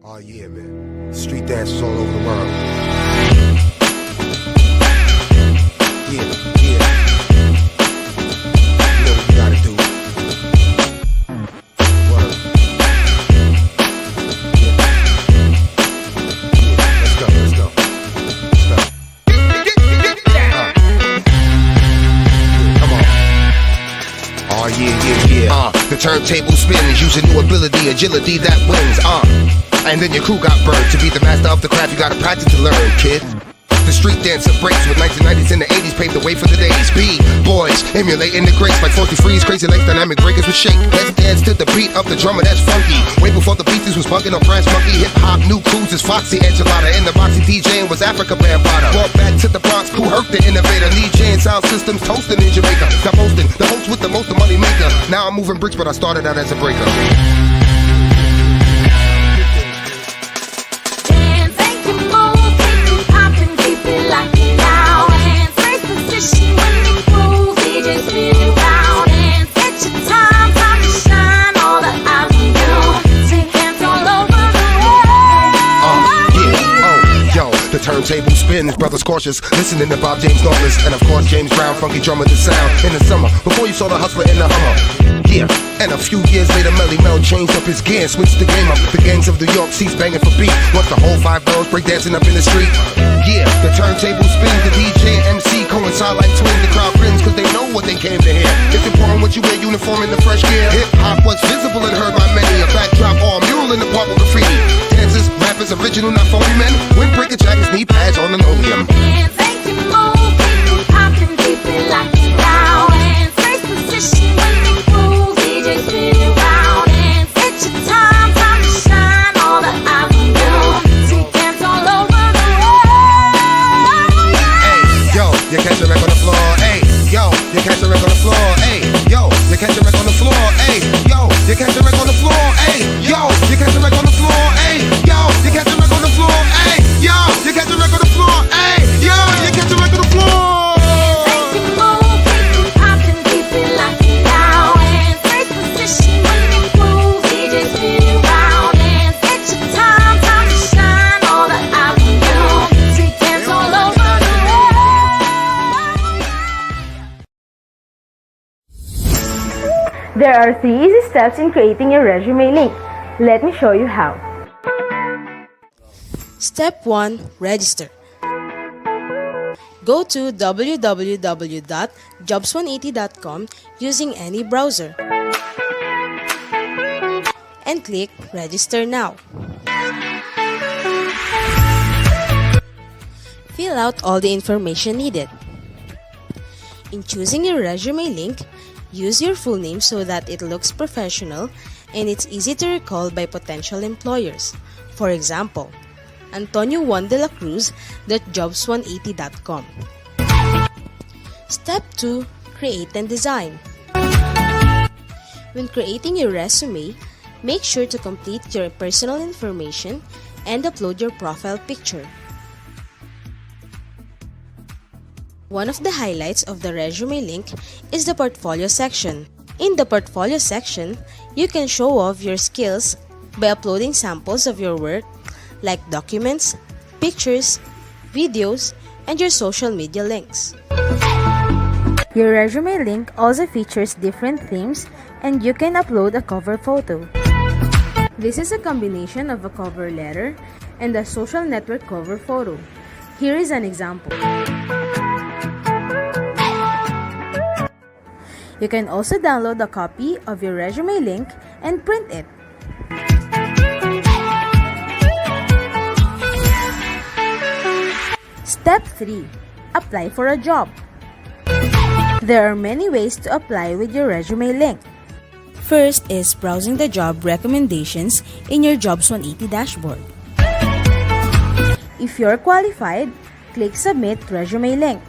Oh yeah, man. Street dancers all over the world. Yeah, yeah. You know what you gotta do. Word. Yeah. Yeah, let's go, let's go. Let's go. Come on. Oh yeah, yeah, yeah. The turntable spins using new ability, agility that wins. And then your crew got burned. To be the master of the craft, you gotta practice to learn, kid. The street dancer breaks with 1990s and the 80s paved the way for the days. B-boys emulating the greats like 43's crazy legs, dynamic breakers with shake. Let's dance to the beat of the drummer that's funky. Way before the beasties was bugging on Brass Monkey. Hip-hop, new crews is Foxy Enchilada. And the Roxy DJing was Africa Bambaataa. Brought back to the Bronx, crew hurt the innovator. Lead chain sound systems toasting in Jamaica. Now posting, the host with the most the money maker. Now I'm moving bricks, but I started out as a breaker. Turntable spins, brothers cautious, listening to Bob James Nautilus, and of course James Brown, funky drummer the sound in the summer, before you saw the hustler in the Hummer. Yeah, and a few years later Melly Mel changed up his gear, switched the game up. The gangs of New York ceased banging for beat. Once the whole 5 girls break dancing up in the street. Yeah, the turntable spins, the DJ and MC coincide like twins. The crowd grins cause they know what they came to hear. It's important what you wear uniform in the fresh gear. Hip hop was visible and heard by many. A backdrop or a mural in the park with graffiti. Dancers, rappers, original, not phony men. Windbreaker jackets, knee pads on linoleum. Dance, make it move, keep it poppin', keep it locked and down. Dance, first position when they move, DJ spin it round. Dance, it's your time, time to shine, all the eyes on you. See dance all over the world. Hey, yo, you catch a wreck on the floor. Hey, yo, you catch a wreck on the floor. Hey, yo, you catch a wreck on the floor. Hey, yo, you catch a wreck on the floor. Hey, yo, you catch a wreck on the floor. Hey, yo, you catch a wreck on the floor. Hey, yo, you catch a wreck on the floor. Hey, yo, you catch a wreck on the floor. Make it move, keep it poppin', keep it locked and down. Dance, first position when they move, DJ spin it round. Dance, it's your time, time to shine, all the eyes on you. See dance all over the world. There are 3 easy steps in creating your resume link. Let me show you how. Step 1. Register. Go to www.jobs180.com using any browser and click Register Now. Fill out all the information needed. In choosing your resume link, use your full name so that it looks professional and it's easy to recall by potential employers. For example, Antonio Juan de la Cruz.jobs180.com. Step 2. Create and design. When creating your resume, make sure to complete your personal information and upload your profile picture. One of the highlights of the resume link is the portfolio section. In the portfolio section, you can show off your skills by uploading samples of your work like documents, pictures, videos, and your social media links. Your resume link also features different themes and you can upload a cover photo. This is a combination of a cover letter and a social network cover photo. Here is an example. You can also download a copy of your resume link and print it. Step 3. Apply for a job. There are many ways to apply with your resume link. First is browsing the job recommendations in your Jobs 180 dashboard. If you're qualified, click Submit Resume Link.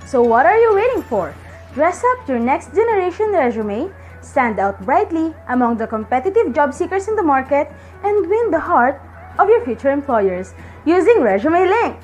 So what are you waiting for? Dress up your next generation resume, stand out brightly among the competitive job seekers in the market, and win the heart of your future employers using Resume Link.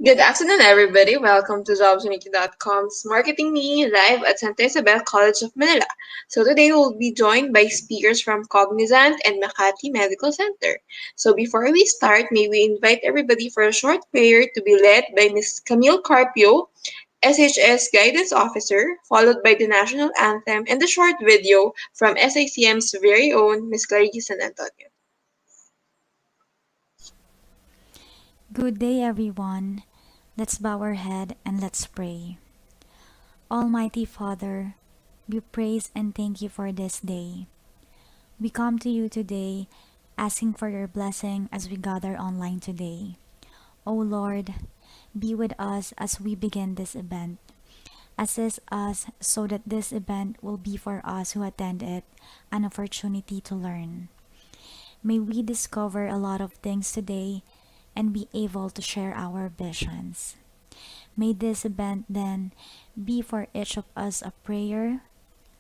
Good afternoon, everybody. Welcome to JobsUnity.com's Marketing Meeting live at Santa Isabel College of Manila. So today we'll be joined by speakers from Cognizant and Makati Medical Center. So before we start, may we invite everybody for a short prayer to be led by Ms. Camille Carpio, SHS Guidance Officer, followed by the National Anthem and a short video from SICM's very own Ms. Clarice San Antonio. Good day, everyone. Let's bow our head and let's pray. Almighty Father, we praise and thank you for this day. We come to you today asking for your blessing as we gather online today. O Lord, be with us as we begin this event. Assist us so that this event will be for us who attend it an opportunity to learn. May we discover a lot of things today and be able to share our visions. May this event then be for each of us a prayer,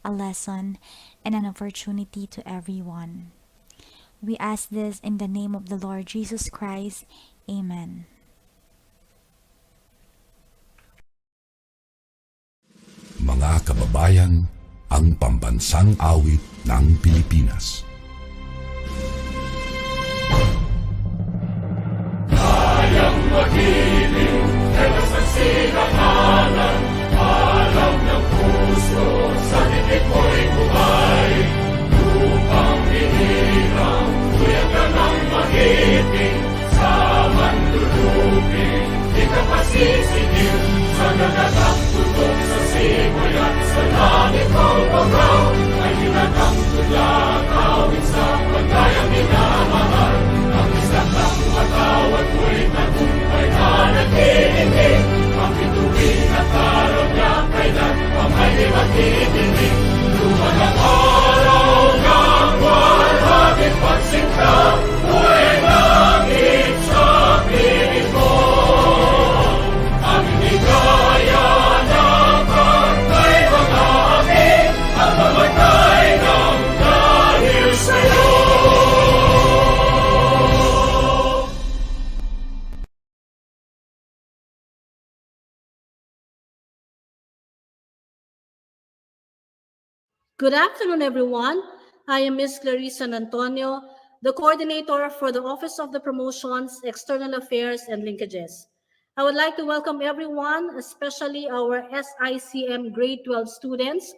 a lesson, and an opportunity to everyone. We ask this in the name of the Lord Jesus Christ. Amen. Mga kababayan, ang pambansang awit ng Pilipinas. Good afternoon, everyone. I am Ms. Clarice San Antonio, the coordinator for the Office of the Promotions, External Affairs, and Linkages. I would like to welcome everyone, especially our SICM Grade 12 students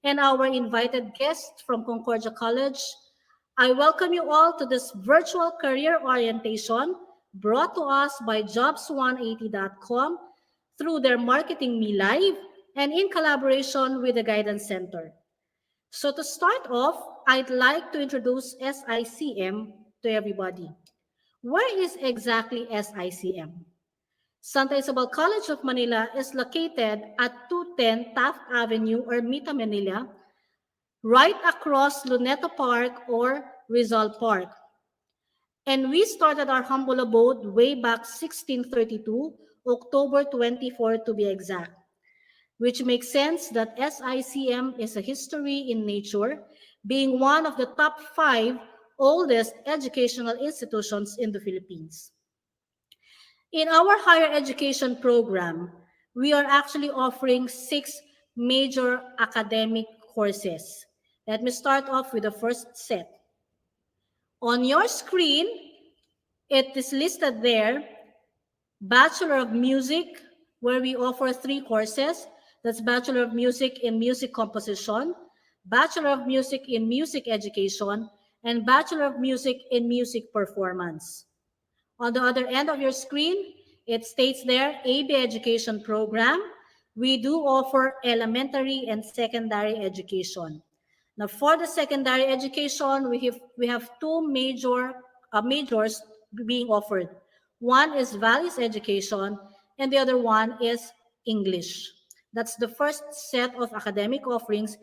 and our invited guests from Concordia College. I welcome you all to this virtual career orientation brought to us by Jobs180.com through their Marketing Me Live and in collaboration with the Guidance Center. So to start off, I'd like to introduce SICM to everybody. Where is exactly SICM? Santa Isabel College of Manila is located at 210 Taft Avenue or Mita Manila, right across Luneta Park or Rizal Park. And we started our humble abode way back 1632, October 24 to be exact, which makes sense that SICM is a history in nature, being one of the top 5 oldest educational institutions in the Philippines. In our higher education program, we are actually offering 6 major academic courses. Let me start off with the first set. On your screen, it is listed there, Bachelor of Music, where we offer 3 courses. That's Bachelor of Music in Music Composition, Bachelor of Music in Music Education, and Bachelor of Music in Music Performance. On the other end of your screen, it states there, AB Education Program. We do offer elementary and secondary education. Now, for the secondary education, we have 2 majors being offered. One is values education, and the other one is English. That's the first set of academic offerings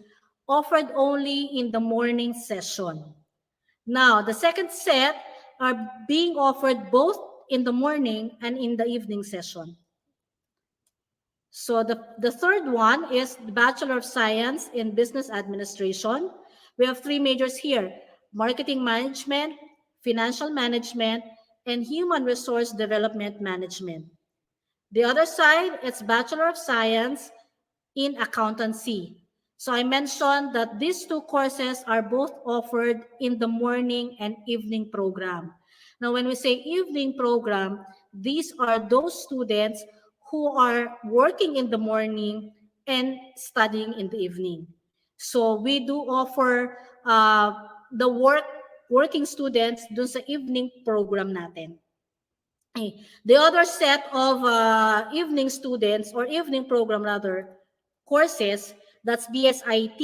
offered only in the morning session. Now, the second set are being offered both in the morning and in the evening session. So the third one is the Bachelor of Science in Business Administration. We have 3 majors here: Marketing Management, Financial Management, and Human Resource Development Management. The other side, it's Bachelor of Science in Accountancy. So I mentioned that these two courses are both offered in the morning and evening program. Now, when we say evening program, these are those students who are working in the morning and studying in the evening. So we do offer the working students dun sa evening program natin. The other set of evening students or evening program rather courses, that's BSIT,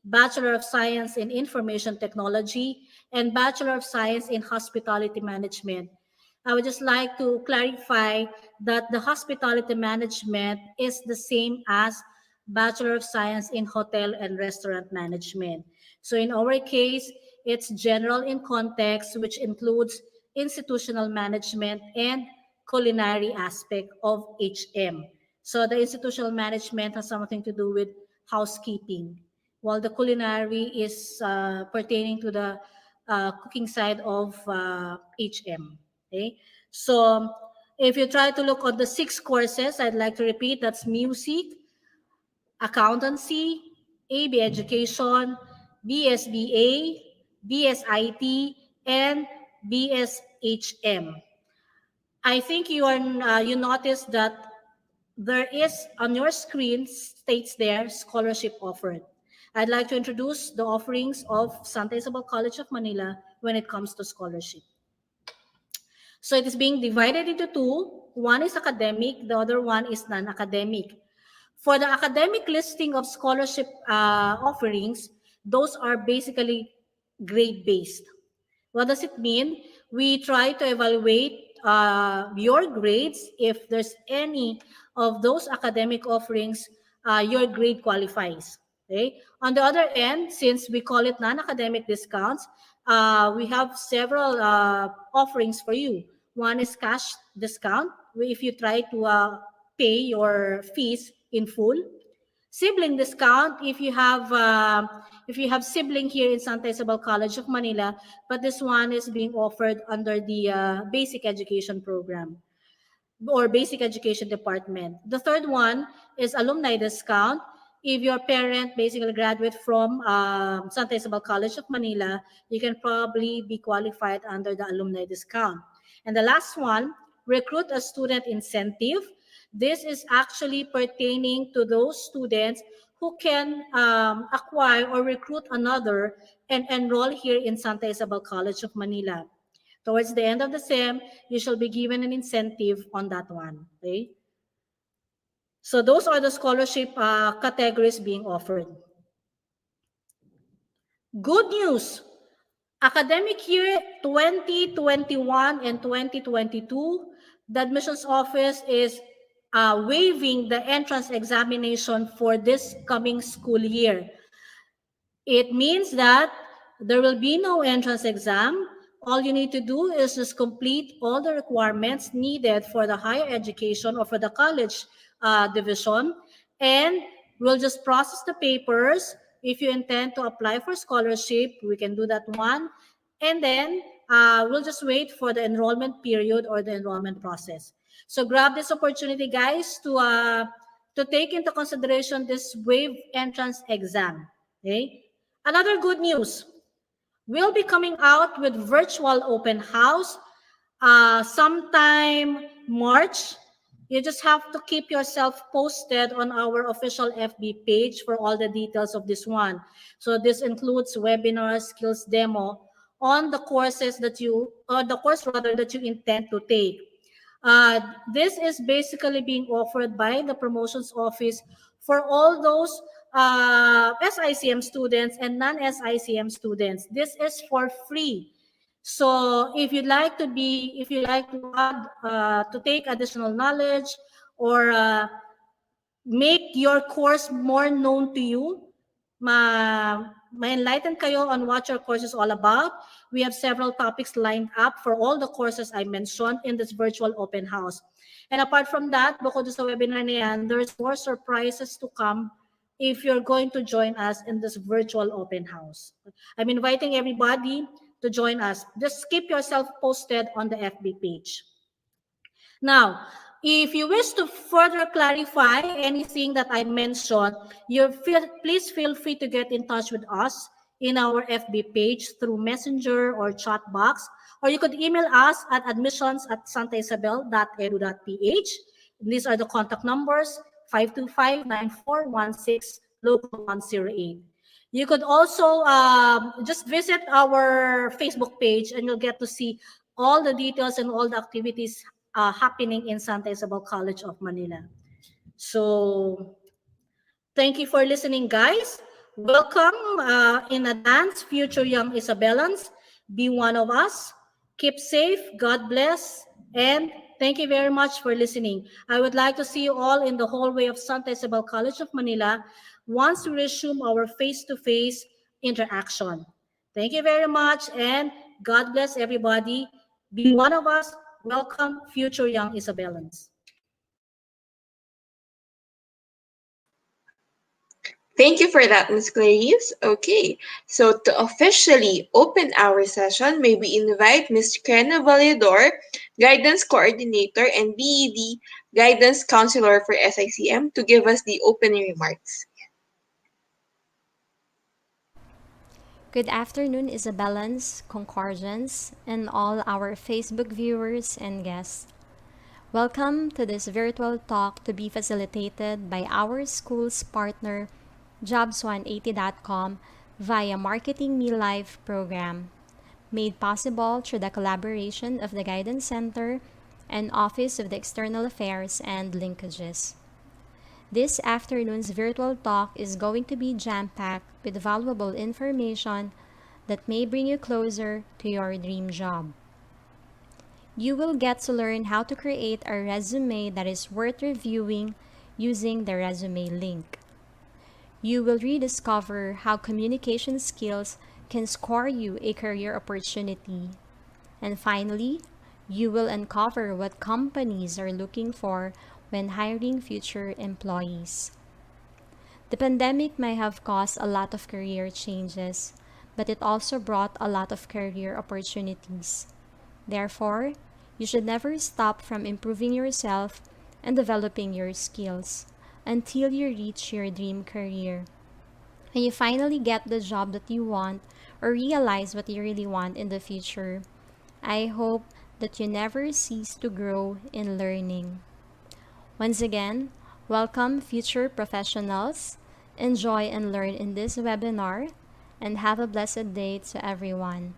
Bachelor of Science in Information Technology, and Bachelor of Science in Hospitality Management. I would just like to clarify that the hospitality management is the same as Bachelor of Science in Hotel and Restaurant Management. So in our case, it's general in context, which includes institutional management and culinary aspect of HM. So the institutional management has something to do with housekeeping, while the culinary is pertaining to the cooking side of HM. Okay, so if you try to look at the 6 courses, I'd like to repeat, that's music, accountancy, AB education, BSBA, BSIT, and BSHM. I think you notice that there is on your screen states there scholarship offered. I'd like to introduce the offerings of Santa Isabel College of Manila when it comes to scholarship. So it is being divided into two. One is academic, the other one is non-academic. For the academic listing of scholarship offerings, those are basically grade-based. What does it mean? We try to evaluate your grades. If there's any of those academic offerings, your grade qualifies. Okay. On the other end, since we call it non-academic discounts, we have several offerings for you. One is cash discount, if you try to pay your fees in full. Sibling discount if you have sibling here in Santa Isabel College of Manila, but this one is being offered under the basic education program or basic education department. The third one is alumni discount. If your parent basically graduate from Santa Isabel College of Manila, you can probably be qualified under the alumni discount. And the last one, recruit a student incentive. This is actually pertaining to those students who can acquire or recruit another and enroll here in Santa Isabel College of Manila. Towards the end of the SEM, you shall be given an incentive on that one. Okay? So those are the scholarship categories being offered. Good news. Academic year 2021 and 2022, the admissions office is waiving the entrance examination for this coming school year. It means that there will be no entrance exam. All you need to do is just complete all the requirements needed for the higher education or for the college division, and we'll just process the papers. If you intend to apply for scholarship, we can do that one. And then we'll just wait for the enrollment period or the enrollment process. So grab this opportunity, guys, to take into consideration this waive entrance exam. Okay. Another good news, we'll be coming out with virtual open house sometime March. You just have to keep yourself posted on our official FB page for all the details of this one. So this includes webinars, skills demo on the courses that you, or the course rather that you intend to take. This is basically being offered by the promotions office for all those SICM students and non-SICM students. This is for free. So if you like to add, to take additional knowledge or make your course more known to you, ma-enlighten kayo on what your course is all about. We have several topics lined up for all the courses I mentioned in this virtual open house. And apart from that, bukod sa webinar na yan, there's more surprises to come if you're going to join us in this virtual open house. I'm inviting everybody to join us. Just keep yourself posted on the FB page. Now, if you wish to further clarify anything that I mentioned, please feel free to get in touch with us in our FB page through Messenger or chat box, or you could email us at admissions@santaisabel.edu.ph. These are the contact numbers: 525-9416, local 108. You could also just visit our Facebook page and you'll get to see all the details and all the activities happening in Santa Isabel College of Manila. So thank you for listening, guys. Welcome in advance, future young Isabellans. Be one of us. Keep safe. God bless. And thank you very much for listening. I would like to see you all in the hallway of Santa Isabel College of Manila once we resume our face-to-face interaction. Thank you very much, and God bless everybody. Be one of us. Welcome, future young Isabellans. Thank you for that, Ms. Clarice. Okay, so to officially open our session, may we invite Ms. Krena Valedor, Guidance Coordinator and BED Guidance Counselor for SICM, to give us the opening remarks. Good afternoon, Isabellans, Concordians, and all our Facebook viewers and guests. Welcome to this virtual talk to be facilitated by our school's partner, Jobs180.com, via Marketing Me Live program, made possible through the collaboration of the Guidance Center and Office of the External Affairs and Linkages. This afternoon's virtual talk is going to be jam-packed with valuable information that may bring you closer to your dream job. You will get to learn how to create a resume that is worth reviewing using the resume link. You will rediscover how communication skills can score you a career opportunity. And finally, you will uncover what companies are looking for when hiring future employees. The pandemic may have caused a lot of career changes, but it also brought a lot of career opportunities. Therefore, you should never stop from improving yourself and developing your skills until you reach your dream career. And you finally get the job that you want or realize what you really want in the future. I hope that you never cease to grow in learning. Once again, welcome future professionals. Enjoy and learn in this webinar and have a blessed day to everyone.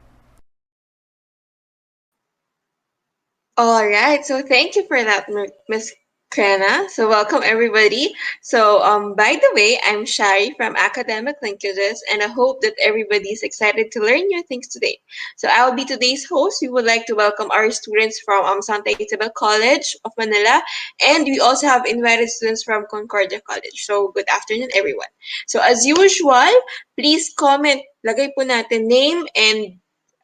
All right, so thank you for that, Miss Krena. So welcome everybody. So by the way, I'm Shari from Academic Linkages, and I hope that everybody is excited to learn new things today. So I'll be today's host. We would like to welcome our students from Santa Isabel College of Manila, and we also have invited students from Concordia College. So good afternoon, everyone. So as usual, please comment. Lagay po natin name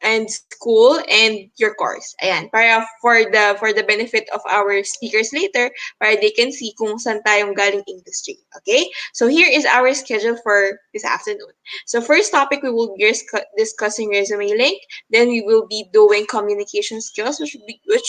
and school and your course. Ayan, para for the benefit of our speakers later, para they can see kung saan tayong galing industry. Okay? So here is our schedule for this afternoon. So first topic, we will be discussing ResumeLink. Then we will be doing communication skills, which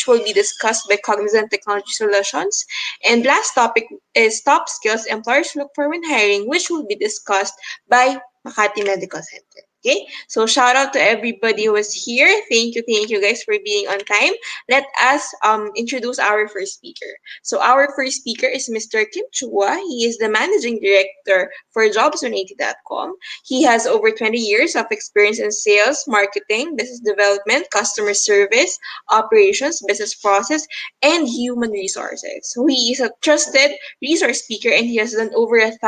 will be discussed by Cognizant Technology Solutions. And last topic is top skills employers look for when hiring, which will be discussed by Makati Medical Center. Okay, so shout out to everybody who is here. Thank you guys for being on time. Let us introduce our first speaker. So our first speaker is Mr. Kim Chua. He is the managing director for Jobs180.com. He has over 20 years of experience in sales, marketing, business development, customer service, operations, business process, and human resources. So he is a trusted resource speaker, and he has done over 1,000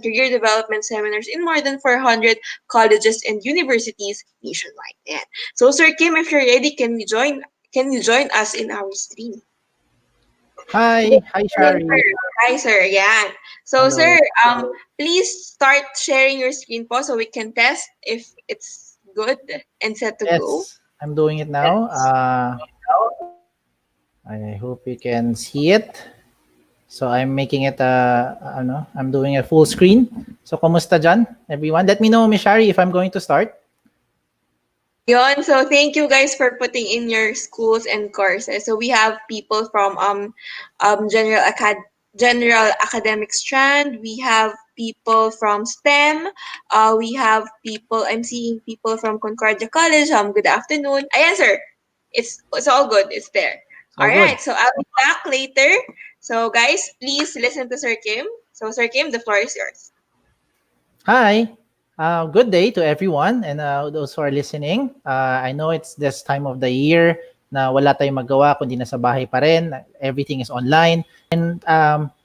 career development seminars in more than 400 colleges and universities nationwide. Ayan. So Sir Kim, if you're ready, can you join us in our stream? Hi, Yes, Shari. sir. Hi, sir. Yeah. So, sir, Hello. please start sharing your screen po so we can test if it's good and set to go. Yes, I'm doing it now. I hope you can see it. So I'm making it I'm doing a full screen. So kumusta dyan, everyone? Let me know, Miss Shari, if I'm going to start. Yon, so thank you guys for putting in your schools and courses. So we have people from general academic strand. We have people from STEM. We have people. I'm seeing people from Concordia College. Good afternoon. Ayan, sir. It's all good. It's there. So All good. right. So I'll be back later. So guys, please listen to Sir Kim. So Sir Kim, the floor is yours. Hi. Good day to everyone and those who are listening. I know it's this time of the year na wala tayong magawa kundi nasa bahay pa rin. Everything is online. And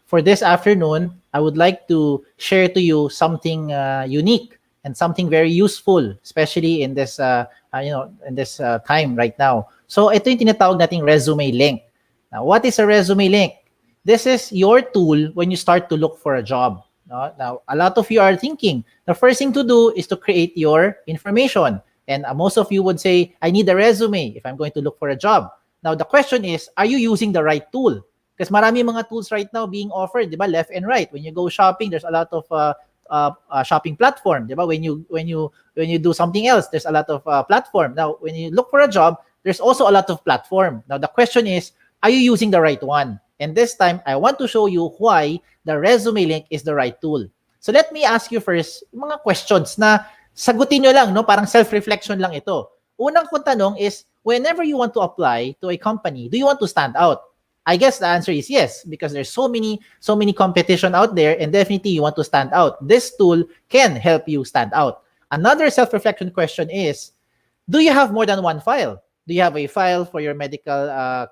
for this afternoon, I would like to share to you something unique and something very useful, especially in this in this time right now. So ito yung tinatawag nating resume link. Now, what is a resume link? This is your tool when you start to look for a job. No? Now, a lot of you are thinking, the first thing to do is to create your information. And most of you would say, I need a resume if I'm going to look for a job. Now, the question is, are you using the right tool? Because marami mga tools right now being offered, di ba, left and right. When you go shopping, there's a lot of shopping platform, di ba? When you do something else, there's a lot of platform. Now, when you look for a job, there's also a lot of platform. Now, the question is, are you using the right one? And this time, I want to show you why the resume link is the right tool. So let me ask you first, mga questions na sagutin nyo lang, no? Parang self-reflection lang ito. Unang kong tanong is, whenever you want to apply to a company, do you want to stand out? I guess the answer is yes, because there's so many competition out there, and definitely you want to stand out. This tool can help you stand out. Another self-reflection question is, do you have more than one file? Do you have a file for your medical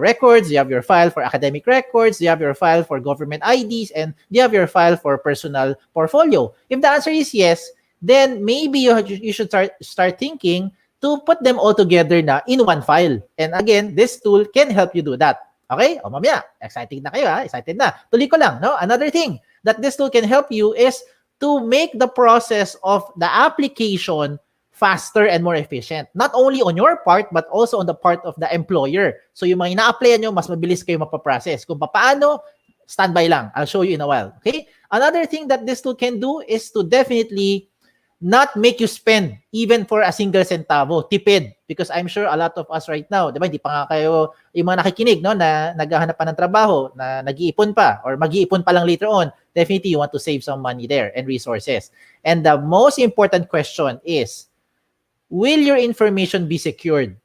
records? Do you have your file for academic records? Do you have your file for government IDs? And do you have your file for personal portfolio? If the answer is yes, then maybe you should start thinking to put them all together na in one file. And again, this tool can help you do that. Okay? O mamaya, excited na kayo ha? Excited na. Tuloy ko lang, no? Another thing that this tool can help you is to make the process of the application faster and more efficient. Not only on your part, but also on the part of the employer. So yung mga ina-applyan nyo, mas mabilis kayo mapaprocess. Kung paano, standby lang. I'll show you in a while. Okay? Another thing that this tool can do is to definitely not make you spend even for a single centavo. Tipid. Because I'm sure a lot of us right now, di ba, hindi pa nga kayo, yung mga nakikinig, no, na naghahanap pa ng trabaho, na nag-iipon pa, or mag-iipon pa lang later on, definitely you want to save some money there and resources. And the most important question is, will your information be secured?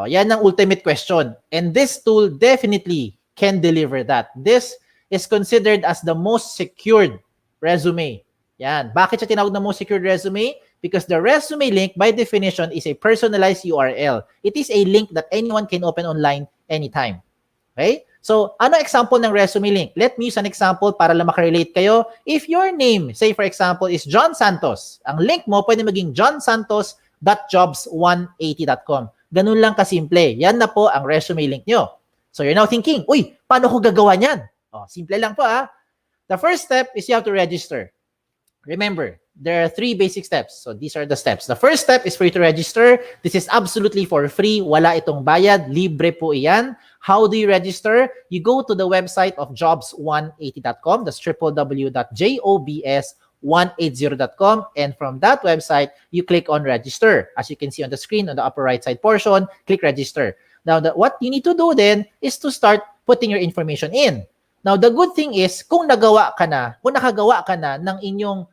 Yan ang ultimate question. And this tool definitely can deliver that. This is considered as the most secured resume. Yan. Bakit siya tinawag na most secured resume? Because the resume link, by definition, is a personalized URL. It is a link that anyone can open online anytime. Okay? So, ano example ng resume link? Let me use an example para lang makarelate kayo. If your name, say for example, is John Santos, ang link mo pwede maging johnsantos.jobs180.com. Ganun lang kasimple. Yan na po ang resume link nyo. So you're now thinking, uy, paano ko gagawa niyan? Simple lang po ah. The first step is you have to register. Remember, there are 3 basic steps. So these are the steps. The first step is for you to register. This is absolutely for free. Wala itong bayad. Libre po iyan. How do you register? You go to the website of jobs180.com. That's www.jobs180.com, and from that website you click on register. As you can see on the screen on the upper right side portion, click register. Now what you need to do then is to start putting your information in. Now the good thing is kung nakagawa ka na ng inyong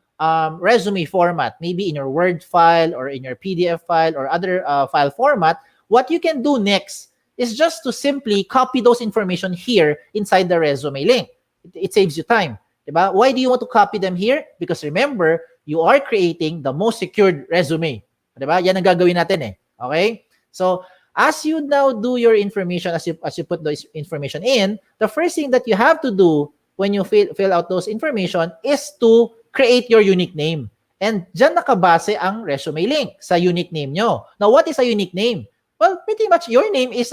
resume format, maybe in your Word file or in your PDF file or other file format, what you can do next is just to simply copy those information here inside the resume link. It saves you time. Diba? Why do you want to copy them here? Because remember, you are creating the most secured resume. Diba? Yan ang gagawin natin eh. Okay? So, as you now do your information, as you put those information in, the first thing that you have to do when you fill out those information is to create your unique name. And dyan nakabase ang resume link sa unique name nyo. Now, what is a unique name? Well, pretty much your name is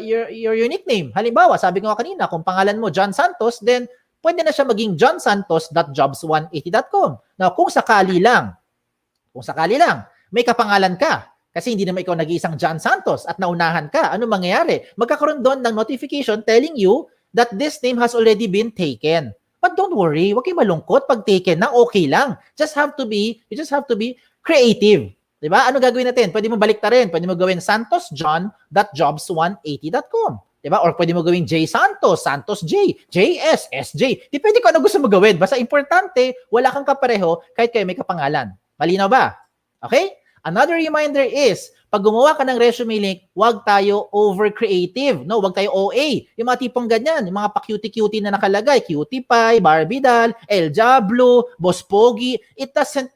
your unique name. Halimbawa, sabi ko nga kanina, kung pangalan mo John Santos, then pwede na siya maging johnsantos.jobs180.com. Now, kung sakali lang, may kapangalan ka, kasi hindi naman ikaw nag-iisang John Santos at naunahan ka, ano mangyayari? Magkakaroon doon ng notification telling you that this name has already been taken. But don't worry, huwag kayo malungkot pag taken na, okay lang. You just have to be creative. Diba? Ano gagawin natin? Pwede mo baliktarin. Pwede mo gawin santosjohn.jobs180.com. Diba? Or pwede mo gawin J Santos, Santos J, JS, SJ. Depende kung ano gusto mo gawin. Basta importante, wala kang kapareho kahit kayo may kapangalan. Malinaw ba? Okay? Another reminder is, pag gumawa ka ng resume link, huwag tayo over-creative. No, huwag tayo OA. Yung mga tipong ganyan, yung mga pa-cutie-cutie na nakalagay, cutie pie, Barbie doll, El Diablo, Boss Pogi, it doesn't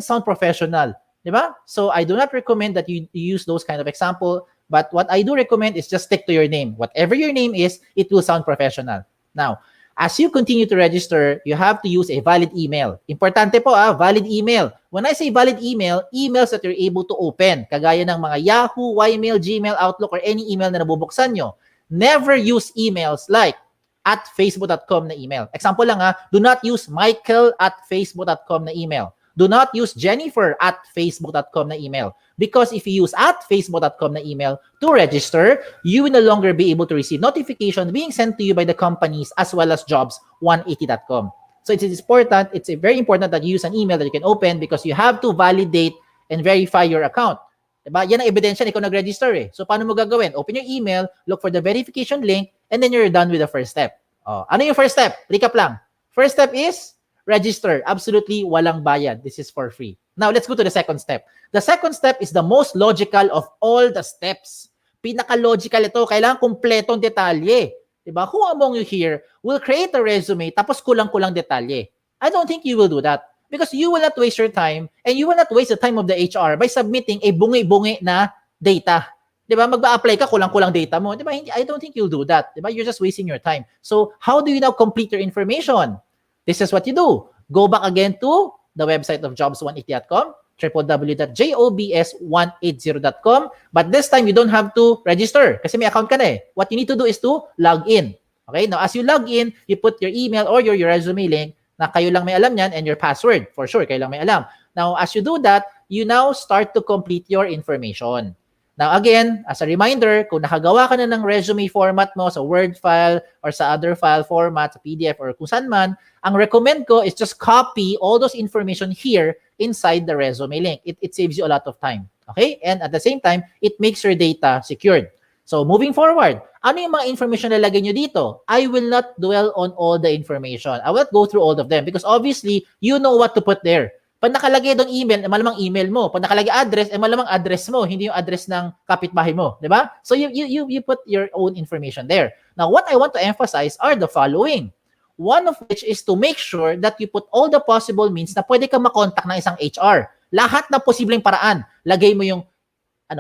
sound professional. Diba? So I do not recommend that you use those kind of example, but what I do recommend is just stick to your name. Whatever your name is, it will sound professional. Now, as you continue to register, you have to use a valid email. Importante po, valid email. When I say valid email, emails that you're able to open, kagaya ng mga Yahoo, Ymail, Gmail, Outlook, or any email na nabubuksan nyo. Never use emails like at facebook.com na email. Example lang do not use michael@facebook.com na email. Do not use jennifer@facebook.com na email. Because if you use @facebook.com na email to register, you will no longer be able to receive notification being sent to you by the companies as well as jobs180.com. So it's important, it's very important that you use an email that you can open because you have to validate and verify your account. Diba? Yan ang ebidensya na ikaw nag-register eh. So paano mo gagawin? Open your email, look for the verification link, and then you're done with the first step. Ano yung first step? Recap lang. First step is register. Absolutely walang bayad. This is for free. Now, let's go to the second step. The second step is the most logical of all the steps. Pinaka-logical ito. Kailangan kumpletong detalye. Diba? Who among you here will create a resume tapos kulang-kulang detalye? I don't think you will do that because you will not waste your time and you will not waste the time of the HR by submitting a bungi-bungi na data. Diba? Magba-apply ka, kulang-kulang data mo. Diba? I don't think you'll do that. Diba? You're just wasting your time. So, how do you now complete your information? This is what you do. Go back again to the website of jobs180.com, www.jobs180.com. But this time, you don't have to register kasi may account ka na eh. What you need to do is to log in. Okay? Now, as you log in, you put your email or your resume link na kayo lang may alam yan and your password. For sure, kayo lang may alam. Now, as you do that, you now start to complete your information. Now again, as a reminder, kung nakagawa ka na ng resume format mo sa Word file or sa other file format, sa PDF or kung saan man, ang recommend ko is just copy all those information here inside the resume link. It saves you a lot of time. Okay? And at the same time, it makes your data secured. So moving forward, ano yung mga information na lagay nyo dito? I will not dwell on all the information. I will not go through all of them because obviously, you know what to put there. Pag nakalagay doon email, malamang email mo. Pag nakalagay address, malamang address mo, hindi yung address ng kapitbahay mo, di ba? So you put your own information there. Now, what I want to emphasize are the following. One of which is to make sure that you put all the possible means na pwede kang makontak ng isang HR. Lahat ng posibleng paraan, lagay mo yung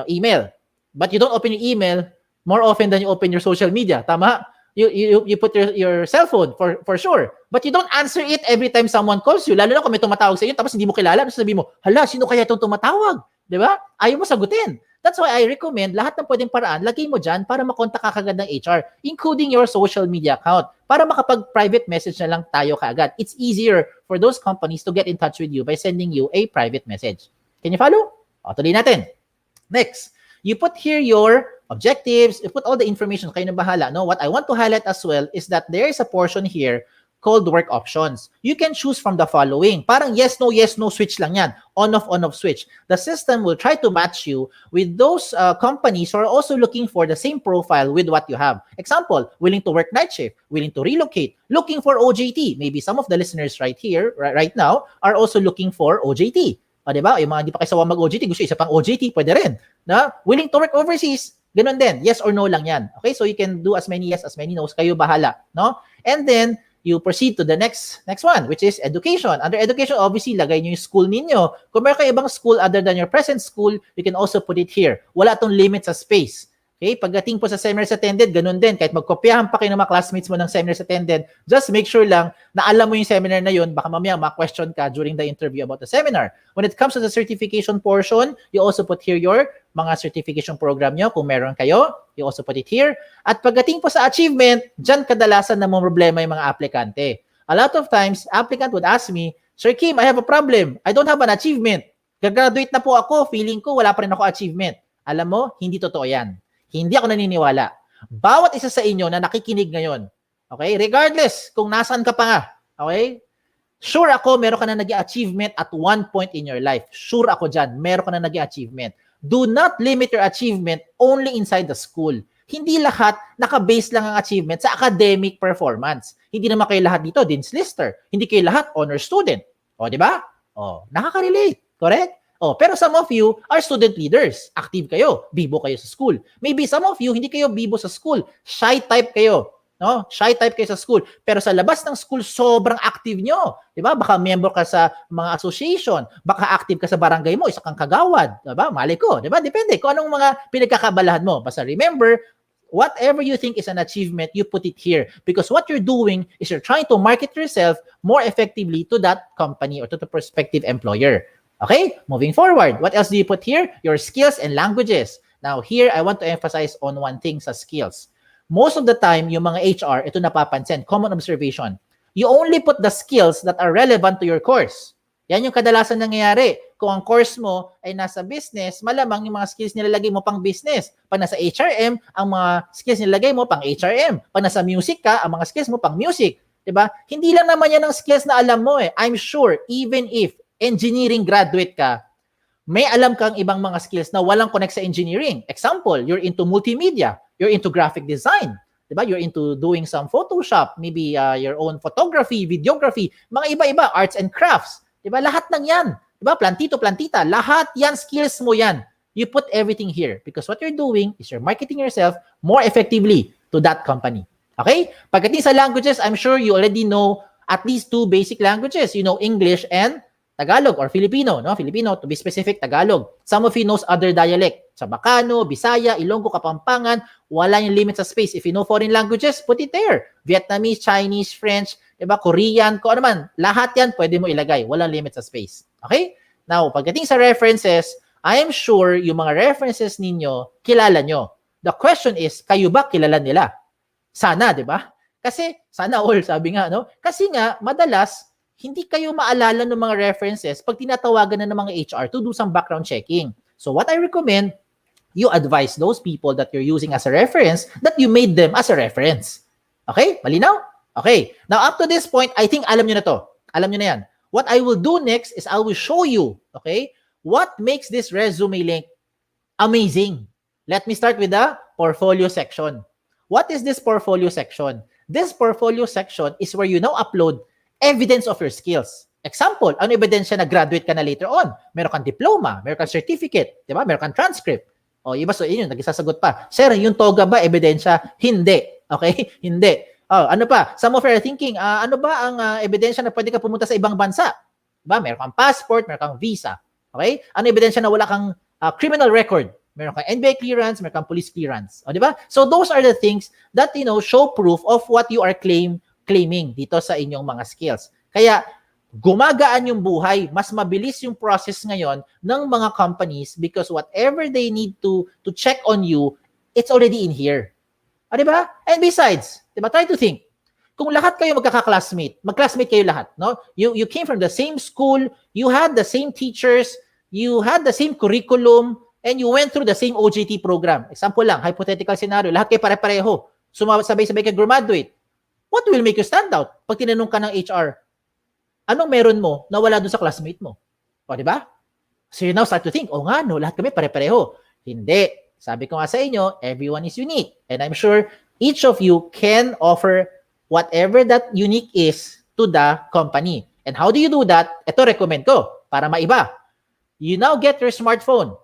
email. But you don't open your email more often than you open your social media. Tama? You put your cell phone for sure. But you don't answer it every time someone calls you. Lalo na kung may tumatawag sa iyo tapos hindi mo kilala. Sabi mo, hala, sino kaya itong tumatawag? Di ba? Ayaw mo sagutin. That's why I recommend lahat ng pwedeng paraan, lagay mo dyan para makontak ka kagad ng HR, including your social media account, para makapag-private message na lang tayo kaagad. It's easier for those companies to get in touch with you by sending you a private message. Can you follow? Tuloy natin. Next, you put here your objectives, you put all the information, kayo na bahala. No? What I want to highlight as well is that there is a portion here called work options. You can choose from the following. Parang yes, no, switch lang yan. On-off switch. The system will try to match you with those companies who are also looking for the same profile with what you have. Example, willing to work night shift, willing to relocate, looking for OJT. Maybe some of the listeners right here, right now, are also looking for OJT. Diba? Yung mga hindi pa kayo sawa mag-OJT, gusto isa pang OJT, pwede rin. Na? Willing to work overseas, ganun din. Yes or no lang yan. Okay? So you can do as many yes, as many no's. Kayo bahala. No? And then, you proceed to the next one, which is education. Under education, obviously, lagay nyo yung school ninyo. Kung meron kayo ibang school other than your present school, you can also put it here. Wala tong limit sa space. Okay? Pagdating po sa seminars attended, ganun din. Kahit magkopyahan pa kayo ng mga classmates mo ng seminars attended, just make sure lang na alam mo yung seminar na yun. Baka mamaya ma-question ka during the interview about the seminar. When it comes to the certification portion, you also put here your mga certification program nyo. Kung meron kayo, you also put it here. At pagdating po sa achievement, dyan kadalasan na mo problema yung mga aplikante. A lot of times, applicant would ask me, Sir Kim, I have a problem. I don't have an achievement. Gagraduate na po ako. Feeling ko, wala pa rin ako achievement. Alam mo, hindi totoo yan. Hindi ako naniniwala. Bawat isa sa inyo na nakikinig ngayon, okay, regardless kung nasaan ka pa nga, okay, Sure ako, meron ka na naging achievement at one point in your life. Sure ako dyan, meron ka na naging achievement. Do not limit your achievement only inside the school. Hindi lahat naka-base lang ang achievement sa academic performance. Hindi naman kayo lahat dito, Dean's Lister. Hindi kayo lahat honor student. O, di ba? O, nakaka-relate. Correct? O, pero some of you are student leaders. Active kayo. Bibo kayo sa school. Maybe some of you, hindi kayo bibo sa school. Shy type kayo. No? Shy type kayo sa school. Pero sa labas ng school, sobrang active nyo. Diba? Baka member ka sa mga association. Baka active ka sa barangay mo. Isa kang kagawad. Diba? Mali ko. Diba? Depende kung anong mga pinagkakabalahan mo. Basta remember, whatever you think is an achievement, you put it here. Because what you're doing is you're trying to market yourself more effectively to that company or to the prospective employer. Okay? Moving forward. What else do you put here? Your skills and languages. Now, here, I want to emphasize on one thing sa skills. Most of the time, yung mga HR, ito napapansin, common observation, you only put the skills that are relevant to your course. Yan yung kadalasan nangyayari. Kung ang course mo ay nasa business, malamang yung mga skills nilalagay mo pang business. Pag nasa HRM, ang mga skills nilalagay mo pang HRM. Pag nasa music ka, ang mga skills mo pang music. Diba? Hindi lang naman yan ang skills na alam mo eh. I'm sure, even if engineering graduate ka, may alam kang ibang mga skills na walang connect sa engineering. Example, you're into multimedia, you're into graphic design, diba? You're into doing some Photoshop, maybe your own photography, videography, mga iba-iba, arts and crafts. Diba? Lahat ng yan. Diba? Plantito, plantita. Lahat yan, skills mo yan. You put everything here because what you're doing is you're marketing yourself more effectively to that company. Okay? Pagdating sa languages, I'm sure you already know at least 2 basic languages. You know English and Tagalog or Filipino, no? Filipino, to be specific, Tagalog. Some of you knows other dialect. Sabacano, Bisaya, Ilonggo, Kapampangan, wala yung limit sa space. If you know foreign languages, put it there. Vietnamese, Chinese, French, diba? Korean, kung ano man. Lahat yan, pwede mo ilagay. Walang limit sa space. Okay? Now, pagdating sa references, I am sure yung mga references ninyo, kilala nyo. The question is, kayo ba kilala nila? Sana, diba? Kasi, sana all, sabi nga, no? Kasi nga, madalas, hindi kayo maalala ng mga references pag tinatawagan na ng mga HR to do some background checking. So what I recommend, you advise those people that you're using as a reference that you made them as a reference. Okay? Malinaw? Okay. Now, up to this point, I think alam nyo na to. Alam nyo na yan. What I will do next is I will show you, okay, what makes this resume link amazing. Let me start with the portfolio section. What is this portfolio section? This portfolio section is where you now upload evidence of your skills. Example, ano ebidensya na graduate ka na later on? Meron kang diploma, meron kang certificate, di ba? Meron kang transcript. O, iba, so yun, nagsasagot pa. Sir, yung toga ba ebidensya? Hindi. Okay? Hindi. Oh, ano pa? Some of you are thinking, ano ba ang ebidensya na pwede ka pumunta sa ibang bansa? Diba? Meron kang passport, meron kang visa. Okay? Ano ebidensya na wala kang criminal record? Meron kang NBA clearance, meron kang police clearance. O, di ba? So those are the things that, you know, show proof of what you are claiming dito sa inyong mga skills. Kaya, gumagaan yung buhay, mas mabilis yung process ngayon ng mga companies because whatever they need to check on you, it's already in here. O, diba? And besides, diba, try to think, kung lahat kayo mag-classmate kayo lahat, no? You came from the same school, you had the same teachers, you had the same curriculum, and you went through the same OJT program. Example lang, hypothetical scenario, lahat kayo pare-pareho, sabay-sabay kayo graduate. What will make you stand out? Pag tinanong ka ng HR, anong meron mo na wala dun sa classmate mo? O, di ba? So you now start to think, nga no, lahat kami pare-pareho. Hindi. Sabi ko nga sa inyo, everyone is unique. And I'm sure each of you can offer whatever that unique is to the company. And how do you do that? Ito recommend ko para maiba. You now get your smartphone.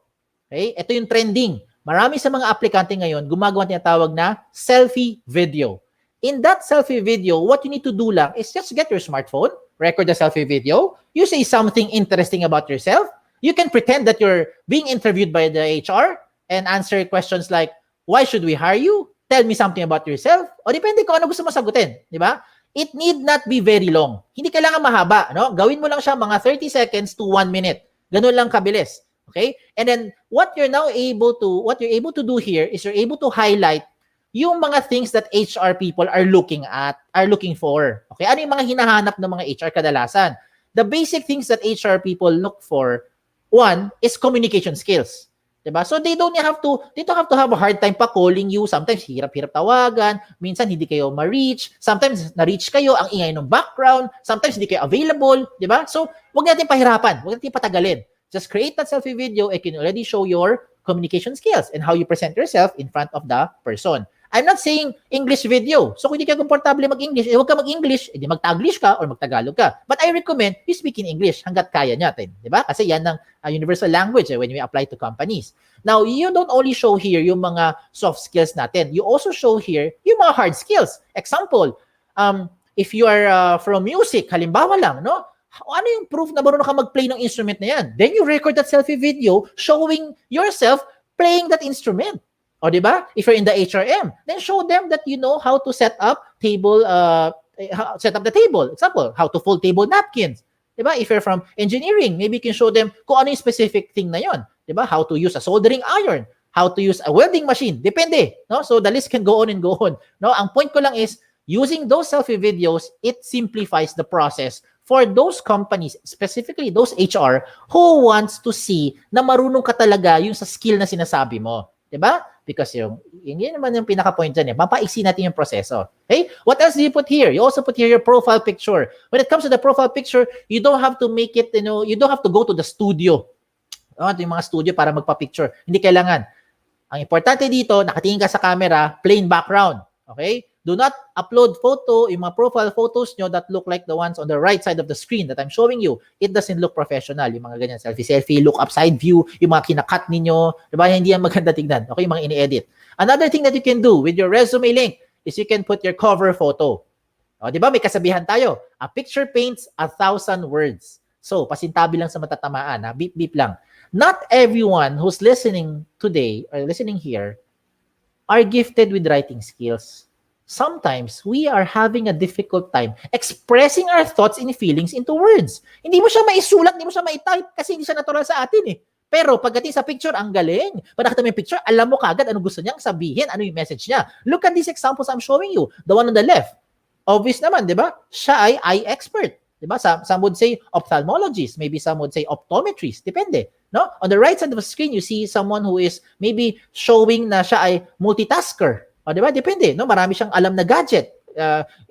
Okay? Ito yung trending. Marami sa mga aplikante ngayon gumagawa tinatawag na selfie video. In that selfie video, what you need to do lang is just get your smartphone, record the selfie video, you say something interesting about yourself, you can pretend that you're being interviewed by the HR and answer questions like, why should we hire you? Tell me something about yourself. O depende kung ano gusto mo sagutin, di ba? It need not be very long. Hindi kailangan mahaba, no? Gawin mo lang siya mga 30 seconds to 1 minute. Ganun lang kabilis. Okay? And then what you're able to do here is you're able to highlight yung mga things that HR people are looking for. Okay? Ano yung mga hinahanap ng mga HR kadalasan? The basic things that HR people look for, one, is communication skills. Diba? So they don't have to have a hard time pa calling you. Sometimes hirap-hirap tawagan, minsan hindi kayo ma-reach, sometimes na-reach kayo, ang ingay ng background, sometimes hindi kayo available, diba? So wag natin pahirapan, wag natin patagalin. Just create that selfie video. It can already show your communication skills and how you present yourself in front of the person. I'm not saying English video. So kung hindi ka komportable mag-English, huwag ka mag-English, edi mag-Taglish ka or mag-Tagalog ka. But I recommend you speak in English hanggat kaya natin, di ba? Kasi yan ang universal language when we apply to companies. Now, you don't only show here yung mga soft skills natin. You also show here yung mga hard skills. Example, if you are from music, halimbawa lang, no? Ano yung proof na marunong ka mag-play ng instrument na yan? Then you record that selfie video showing yourself playing that instrument. O, di ba? If you're in the HRM, then show them that you know how to set up the table. Example, how to fold table napkins. Di ba? If you're from engineering, maybe you can show them kung ano yung specific thing na yon. Di ba? How to use a soldering iron, how to use a welding machine. Depende. No? So the list can go on and go on. No? Ang point ko lang is, using those selfie videos, it simplifies the process for those companies, specifically those HR, who wants to see na marunong ka talaga yung sa skill na sinasabi mo. Diba? Because yun naman yung pinaka-point dyan. Mapaiksi natin yung proseso. Okay? What else do you put here? You also put here your profile picture. When it comes to the profile picture, you don't have to make it, you don't have to go to the studio. Yung mga studio para magpa-picture. Hindi kailangan. Ang importante dito, nakatingin ka sa camera, plain background. Okay? Do not upload photo, yung mga profile photos nyo that look like the ones on the right side of the screen that I'm showing you. It doesn't look professional. Yung mga ganyan, selfie, look upside view, yung mga kinakat ninyo, diba? Hindi yan maganda tignan. Okay, yung mga ini-edit. Another thing that you can do with your resume link is you can put your cover photo. O, diba? May kasabihan tayo. A picture paints 1,000 words. So, pasintabi lang sa matatamaan. Beep lang. Not everyone who's listening today or listening here are gifted with writing skills. Sometimes we are having a difficult time expressing our thoughts and feelings into words. Hindi mo siya maisulat, hindi mo siya maitype kasi hindi siya natural sa atin eh. Pero pagdating sa picture, ang galing. Pag nakita mo yung picture, alam mo kagad ano gusto niyang sabihin, ano yung message niya. Look at these examples I'm showing you. The one on the left. Obvious naman, di ba? Siya ay eye expert. Di ba? Some would say ophthalmologist. Maybe some would say optometrist. Depende. No? On the right side of the screen, you see someone who is maybe showing na siya ay multitasker. O, di ba? Depende. No? Marami siyang alam na gadget.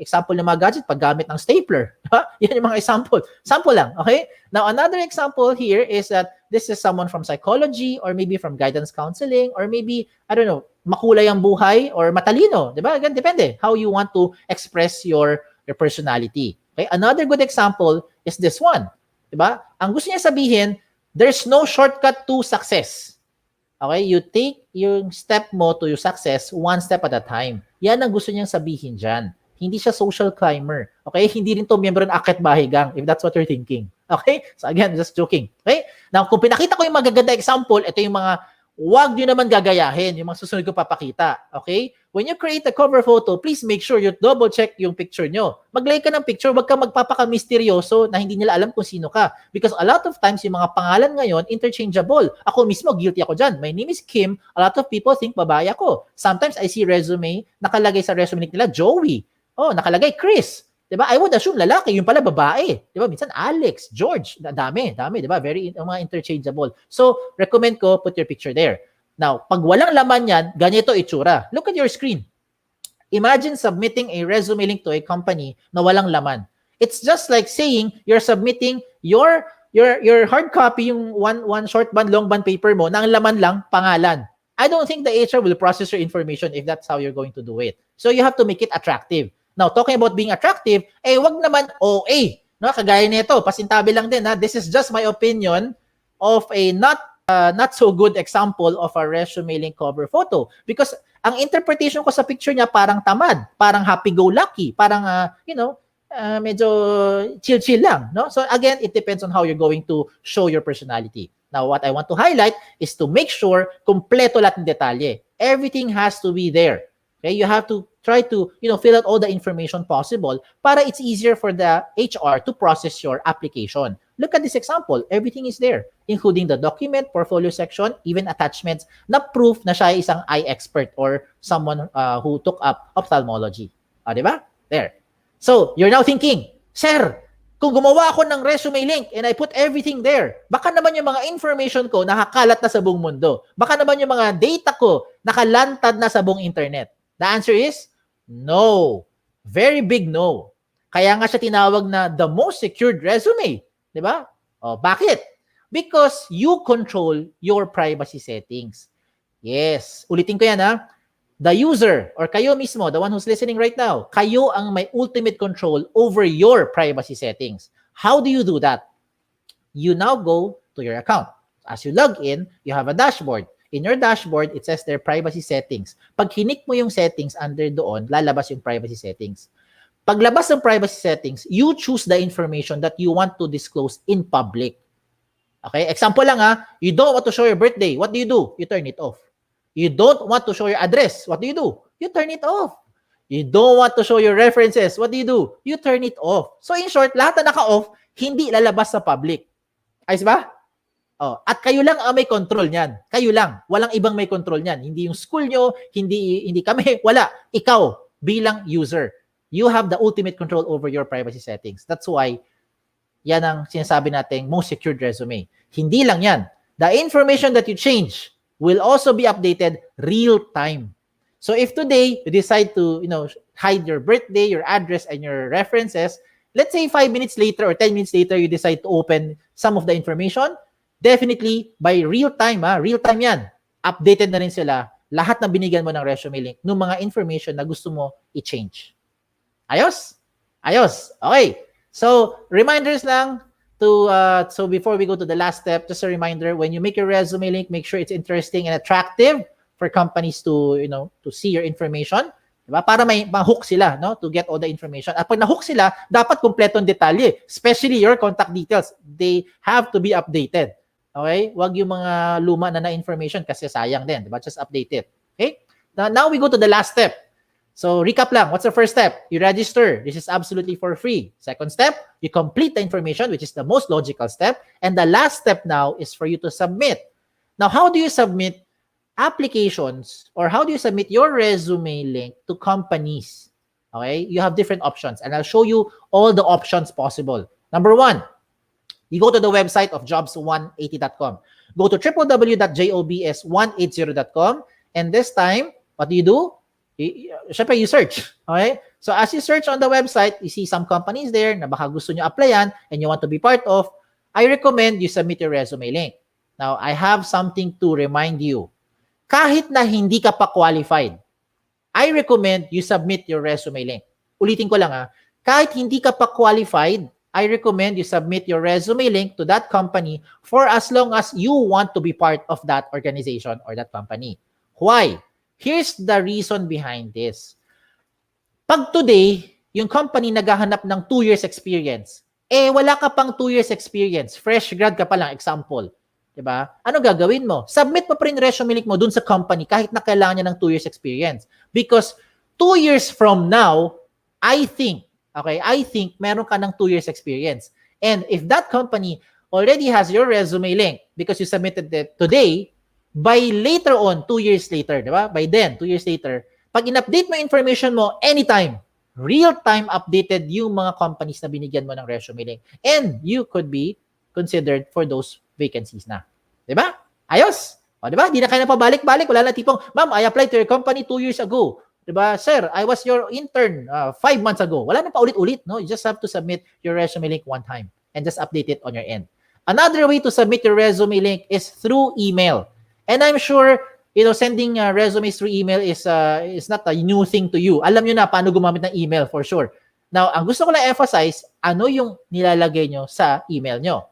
Example ng mga gadget, paggamit ng stapler. Diba? Yan yung mga example. Sample lang. Okay? Now, another example here is that this is someone from psychology or maybe from guidance counseling or maybe, I don't know, makulay ang buhay or matalino. Di ba? Again, depende how you want to express your personality. Okay? Another good example is this one. Di ba? Ang gusto niya sabihin, there's no shortcut to success. Okay, you take yung step mo to your success one step at a time. Yan ang gusto niyang sabihin dyan. Hindi siya social climber. Okay, hindi rin to miyembro ng Akit Bahay Gang, if that's what you're thinking. Okay, so again, just joking. Okay, now kung pinakita ko yung magaganda example, ito yung mga wag nyo naman gagayahin, yung mga susunod ko papakita. Okay, when you create a cover photo, please make sure you double check yung picture nyo. Mag-like ka ng picture, wag ka magpapaka-misteryoso na hindi nila alam kung sino ka. Because a lot of times, yung mga pangalan ngayon, interchangeable. Ako mismo, guilty ako dyan. My name is Kim. A lot of people think babae ako. Sometimes I see resume, nakalagay sa resume nila, Joey. Oh, nakalagay, Chris. Diba? I would assume lalaki, yung pala babae. Diba? Minsan Alex, George, dami, diba? Very mga interchangeable. So, recommend ko, put your picture there. Now, pag walang laman yan, ganito itsura. Look at your screen. Imagine submitting a resume link to a company na walang laman. It's just like saying you're submitting your hard copy, yung one short band, long band paper mo, na ang laman lang, pangalan. I don't think the HR will process your information if that's how you're going to do it. So, you have to make it attractive. Now, talking about being attractive, wag naman OA. No? Kagaya nito, pasintabi lang din. This is just my opinion of a not so good example of a resume link cover photo. Because ang interpretation ko sa picture niya parang tamad, parang happy-go-lucky, parang, medyo chill-chill lang. No? So again, it depends on how you're going to show your personality. Now, what I want to highlight is to make sure kompleto lahat ng detalye. Everything has to be there. Okay, you have to try to, fill out all the information possible para it's easier for the HR to process your application. Look at this example. Everything is there, including the document, portfolio section, even attachments na proof na siya ay isang eye expert or someone who took up ophthalmology. Diba? There. So, you're now thinking, Sir, Kung gumawa ako ng resume link and I put everything there, baka naman yung mga information ko nakakalat na sa buong mundo. Baka naman yung mga data ko nakalantad na sa buong internet. The answer is no. Very big no. Kaya nga siya tinawag na the most secured resume. Di ba? O, bakit? Because you control your privacy settings. Yes. Ulitin ko yan ha. The user or kayo mismo, the one who's listening right now, kayo ang may ultimate control over your privacy settings. How do you do that? You now go to your account. As you log in, you have a dashboard. In your dashboard, it says their privacy settings. Pag hinik mo yung settings under doon, lalabas yung privacy settings. Paglabas ng privacy settings, you choose the information that you want to disclose in public. Okay? Example lang ha, you don't want to show your birthday. What do? You turn it off. You don't want to show your address. What do? You turn it off. You don't want to show your references. What do? You turn it off. So in short, lahat na naka-off, hindi lalabas sa public. Ayos ba? Oh, at kayo lang ang may control niyan. Kayo lang. Walang ibang may control niyan. Hindi yung school nyo, hindi kami, wala. Ikaw bilang user. You have the ultimate control over your privacy settings. That's why yan ang sinasabi nating most secured resume. Hindi lang yan. The information that you change will also be updated real time. So if today you decide to, hide your birthday, your address, and your references, let's say 5 minutes later or 10 minutes later, you decide to open some of the information, definitely by real time yan, updated na rin sila lahat ng binigyan mo ng resume link ng mga information na gusto mo i-change. Ayos? Ayos. Okay. So, reminders lang so before we go to the last step, just a reminder, when you make your resume link, make sure it's interesting and attractive for companies to, to see your information. Diba? Para may ma-hook sila, no? To get all the information. At pag na-hook sila, dapat kumpletong detalye. Especially your contact details. They have to be updated. Okay? Wag yung mga luma na information kasi sayang din. Diba? Just update it. Okay? Now we go to the last step. So, recap lang. What's the first step? You register. This is absolutely for free. Second step, you complete the information, which is the most logical step. And the last step now is for you to submit. Now, how do you submit applications or how do you submit your resume link to companies? Okay? You have different options. And I'll show you all the options possible. Number one, you go to the website of jobs180.com. Go to www.jobs180.com. And this time, what do? Syempre, you search. Okay? So, as you search on the website, you see some companies there na baka gusto nyo applyan and you want to be part of. I recommend you submit your resume link. Now, I have something to remind you. Kahit na hindi ka pa qualified, I recommend you submit your resume link. Ulitin ko lang kahit hindi ka pa qualified, I recommend you submit your resume link to that company for as long as you want to be part of that organization or that company. Why? Here's the reason behind this. Pag today, yung company naghahanap ng 2 years experience, wala ka pang 2 years experience, fresh grad ka pa lang, example. Diba? Ano gagawin mo? Submit mo pa rin resume link mo dun sa company kahit na kailangan niya ng 2 years experience. Because 2 years from now, I think meron ka ng 2 years experience. And if that company already has your resume link because you submitted it today, by later on, 2 years later, di ba? By then, 2 years later, pag in-update mo information mo anytime, real-time updated yung mga companies na binigyan mo ng resume link. And you could be considered for those vacancies na. Di ba? Ayos! O, di ba? Di na kayo na pabalik-balik. Wala na tipong, ma'am, I applied to your company 2 years ago. Di ba? Sir, I was your intern 5 months ago. Wala na pa ulit-ulit. No? You just have to submit your resume link one time and just update it on your end. Another way to submit your resume link is through email. And I'm sure, sending resumes through email is not a new thing to you. Alam nyo na paano gumamit ng email for sure. Now, ang gusto ko lang emphasize, ano yung nilalagay nyo sa email nyo?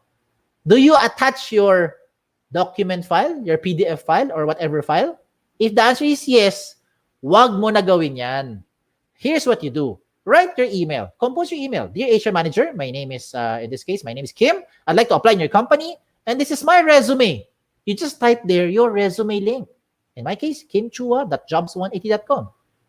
Do you attach your document file, your PDF file, or whatever file? If the answer is yes, wag mo na gawin yan. Here's what you do. Write your email. Compose your email. Dear HR Manager, my name is, in this case, my name is Kim. I'd like to apply in your company, and this is my resume. You just type there your resume link. In my case, kimchua.jobs180.com.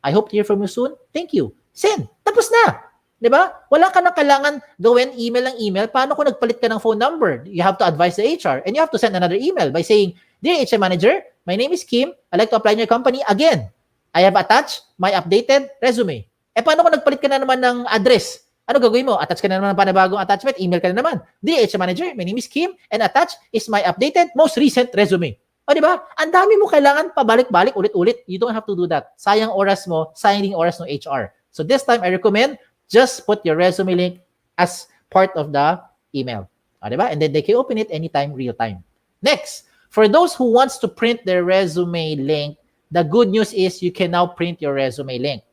I hope to hear from you soon. Thank you. Send. Tapos na. Diba? Wala ka na kailangan gawin email ng email. Paano kung nagpalit ka ng phone number? You have to advise the HR and you have to send another email by saying, Dear HR Manager, my name is Kim. I'd like to apply in your company again. I have attached my updated resume. Paano kung nagpalit ka na naman ng address? Ano gagawin mo? Attach ka na naman ng panibagong attachment, email ka na naman. Dear HR Manager, my name is Kim, and attached is my updated, most recent resume. O, di ba? Ang dami mo kailangan pabalik-balik, ulit-ulit. You don't have to do that. Sayang oras mo, sayang din oras ng HR. So this time, I recommend just put your resume link as part of the email. O, di ba? And then they can open it anytime, real time. Next, for those who wants to print their resume link, the good news is you can now print your resume link.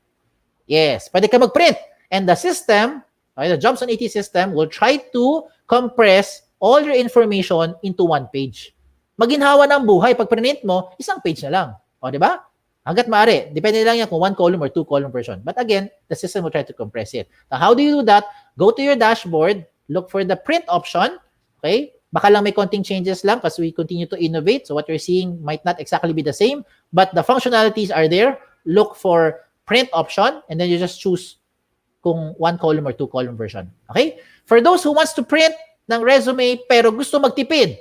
Yes, pwede ka mag-print. And the system, okay, the Jobs on AT system will try to compress all your information into one page. Maginhawa ng buhay. Pag print mo, isang page na lang. O, di ba? Hanggat maaari. Depende lang yan kung 1 column or 2 column version. But again, the system will try to compress it. Now, how do you do that? Go to your dashboard, look for the print option. Okay? Baka lang may konting changes lang because we continue to innovate. So what you're seeing might not exactly be the same, but the functionalities are there. Look for print option, and then you just choose kung 1 column or 2 column version. Okay? For those who wants to print ng resume pero gusto magtipid,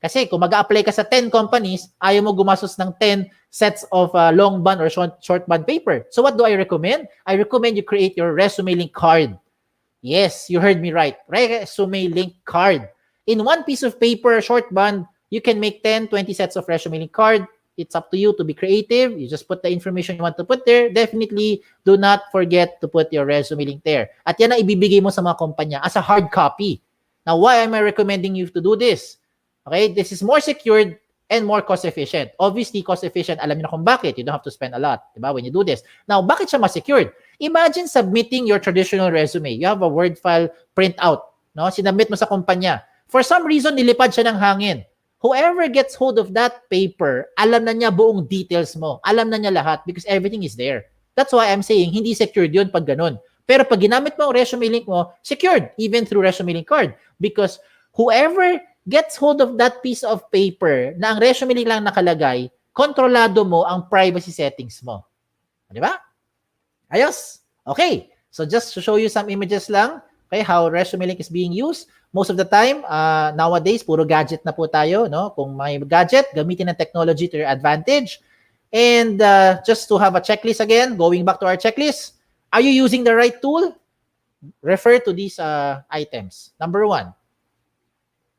kasi kung mag-a-apply ka sa 10 companies, ayaw mo gumastos ng 10 sets of long band or short band paper. So what do I recommend? I recommend you create your resume link card. Yes, you heard me right. Resume link card. In one piece of paper, short band, you can make 10, 20 sets of resume link card. It's up to you to be creative. You just put the information you want to put there. Definitely do not forget to put your resume link there. At yan ang ibibigay mo sa mga kumpanya as a hard copy. Now, why am I recommending you to do this? Okay, this is more secured and more cost efficient. Obviously, cost efficient, alam niyo na kung bakit. You don't have to spend a lot, diba, when you do this. Now, bakit siya mas secured? Imagine submitting your traditional resume. You have a Word file printout. No? Sinabit mo sa kumpanya. For some reason, nilipad siya ng hangin. Whoever gets hold of that paper, alam na niya buong details mo. Alam na niya lahat because everything is there. That's why I'm saying, hindi secured yun pag ganun. Pero pag ginamit mo ang resume link mo, secured, even through resume link card. Because whoever gets hold of that piece of paper na ang resume link lang nakalagay, kontrolado mo ang privacy settings mo. Di ba? Ayos. Okay. So just to show you some images lang, okay, how resume link is being used. Most of the time, nowadays, puro gadget na po tayo. No? Kung may gadget, gamitin ang technology to your advantage. And just to have a checklist again, going back to our checklist, are you using the right tool? Refer to these items. Number 1,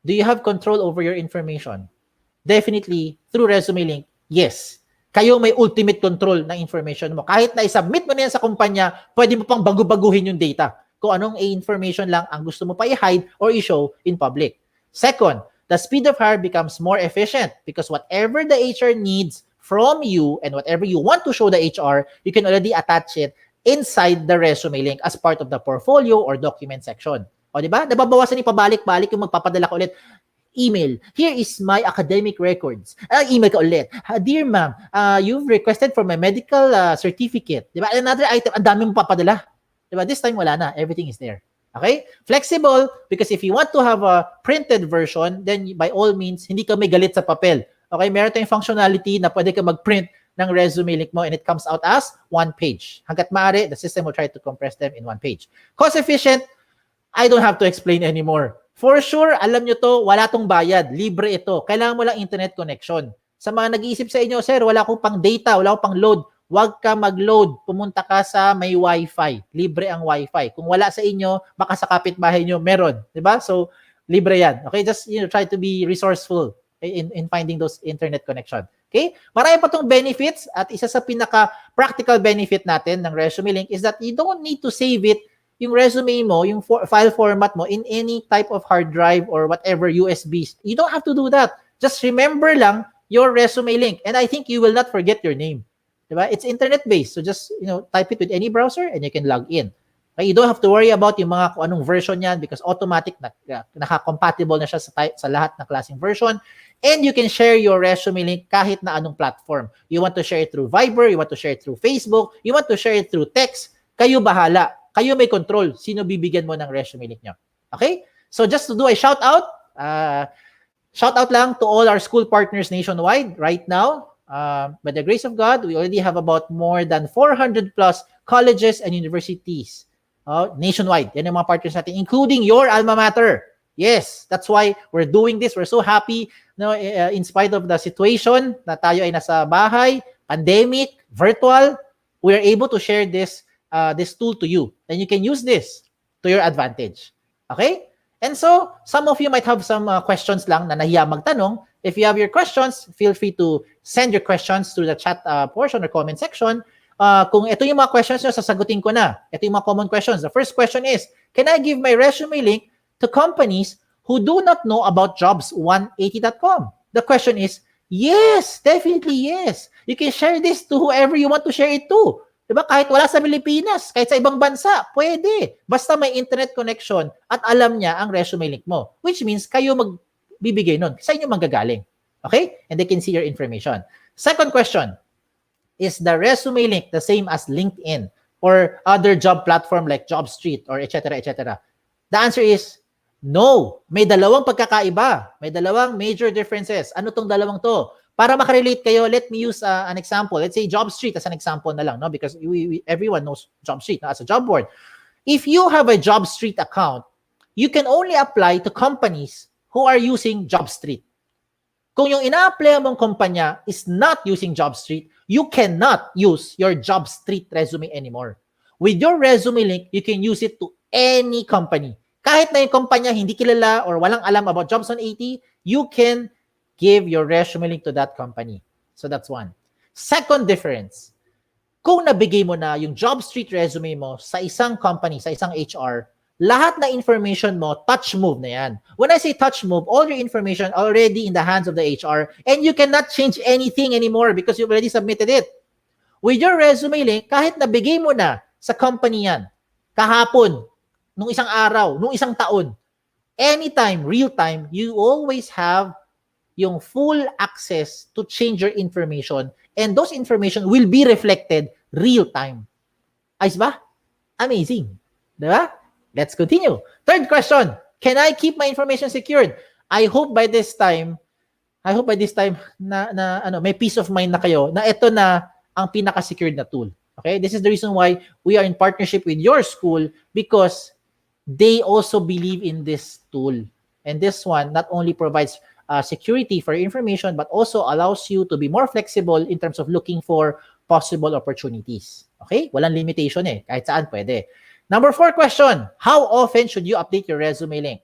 do you have control over your information? Definitely, through resume link, yes. Kayo may ultimate control ng information mo. Kahit na isubmit mo na yan sa kumpanya, pwede mo pang bago-baguhin yung data. Kung anong information lang ang gusto mo pa i-hide or i-show in public. Second, the speed of hire becomes more efficient because whatever the HR needs from you and whatever you want to show the HR, you can already attach it inside the resume link as part of the portfolio or document section. O, di ba? Nababawasan ni pabalik-balik yung magpapadala ka ulit. Email, here is my academic records. Email ka ulit. Dear ma'am, you've requested for my medical certificate. Di ba? Another item, ang dami mo papadala. Diba? This time, wala na. Everything is there. Okay? Flexible, because if you want to have a printed version, then by all means, hindi ka may galit sa papel. Okay? Meron tayong functionality na pwede ka mag-print ng resume link mo and it comes out as 1 page. Hanggat maaari, the system will try to compress them in 1 page. Cost efficient, I don't have to explain anymore. For sure, alam nyo to, wala tong bayad. Libre ito. Kailangan mo lang internet connection. Sa mga nag-iisip sa inyo, sir, wala akong pang data, wala akong pang load. Huwag ka mag-load. Pumunta ka sa may Wi-Fi. Libre ang Wi-Fi. Kung wala sa inyo, baka sa kapitbahay nyo, meron. Diba? So, libre yan. Okay? Just try to be resourceful in finding those internet connection. Okay? Marami pa tong benefits at isa sa pinaka-practical benefit natin ng resume link is that you don't need to save it, yung resume mo, yung file format mo in any type of hard drive or whatever USBs. You don't have to do that. Just remember lang your resume link and I think you will not forget your name. Diba? It's internet-based. So just, type it with any browser and you can log in. Okay? You don't have to worry about yung mga kung anong version yan because automatic naka-compatible na siya sa lahat ng klaseng version. And you can share your resume link kahit na anong platform. You want to share it through Viber, you want to share it through Facebook, you want to share it through text, kayo bahala. Kayo may control. Sino bibigyan mo ng resume link nyo. Okay? So just to do a shout out lang to all our school partners nationwide right now. By the grace of God, we already have about more than 400 plus colleges and universities nationwide. Yan ang mga partners natin, including your alma mater. Yes, that's why we're doing this. We're so happy, in spite of the situation na tayo ay nasa bahay, pandemic, virtual, we are able to share this tool to you. And you can use this. to your advantage. Okay? And so, some of you might have some questions lang na nahiya magtanong. If you have your questions, feel free to send your questions to the chat portion or comment section. Kung ito yung mga questions nyo, sasagutin ko na. Ito yung mga common questions. The first question is, can I give my resume link to companies who do not know about jobs180.com? The question is, yes, definitely yes. You can share this to whoever you want to share it to. Diba? Kahit wala sa Pilipinas, kahit sa ibang bansa, pwede. Basta may internet connection at alam niya ang resume link mo. Which means kayo magbibigay nun. Sa inyo manggagaling. Okay? And they can see your information. Second question, is the resume link the same as LinkedIn or other job platform like JobStreet or etc. etc.? The answer is no. May dalawang pagkakaiba. May dalawang major differences. Ano tong dalawang to? Para makarelate kayo, let me use an example. Let's say JobStreet as an example na lang, no? Because everyone knows JobStreet as a job board. If you have a JobStreet account, you can only apply to companies who are using JobStreet. Kung yung ina-apply mong kumpanya is not using JobStreet, you cannot use your JobStreet resume anymore. With your resume link, you can use it to any company. Kahit na yung kumpanya hindi kilala or walang alam about Jobs 180, you can give your resume link to that company. So that's one. Second difference, kung nabigay mo na yung JobStreet resume mo sa isang company, sa isang HR, lahat na information mo, touch move na yan. When I say touch move, all your information already in the hands of the HR and you cannot change anything anymore because you've already submitted it. With your resume link, kahit nabigay mo na sa company yan, kahapon, nung isang araw, nung isang taon, anytime, real time, you always have yung full access to change your information and those information will be reflected real time. Ayos ba? Amazing. Diba? Let's continue. Third question, can I keep my information secured? I hope by this time na may peace of mind na kayo na ito na ang pinaka-secured na tool. Okay? This is the reason why we are in partnership with your school because they also believe in this tool. And this one not only provides security for your information but also allows you to be more flexible in terms of looking for possible opportunities. Okay? Walang limitation eh. Kahit saan pwede. Number 4 question, how often should you update your resume link?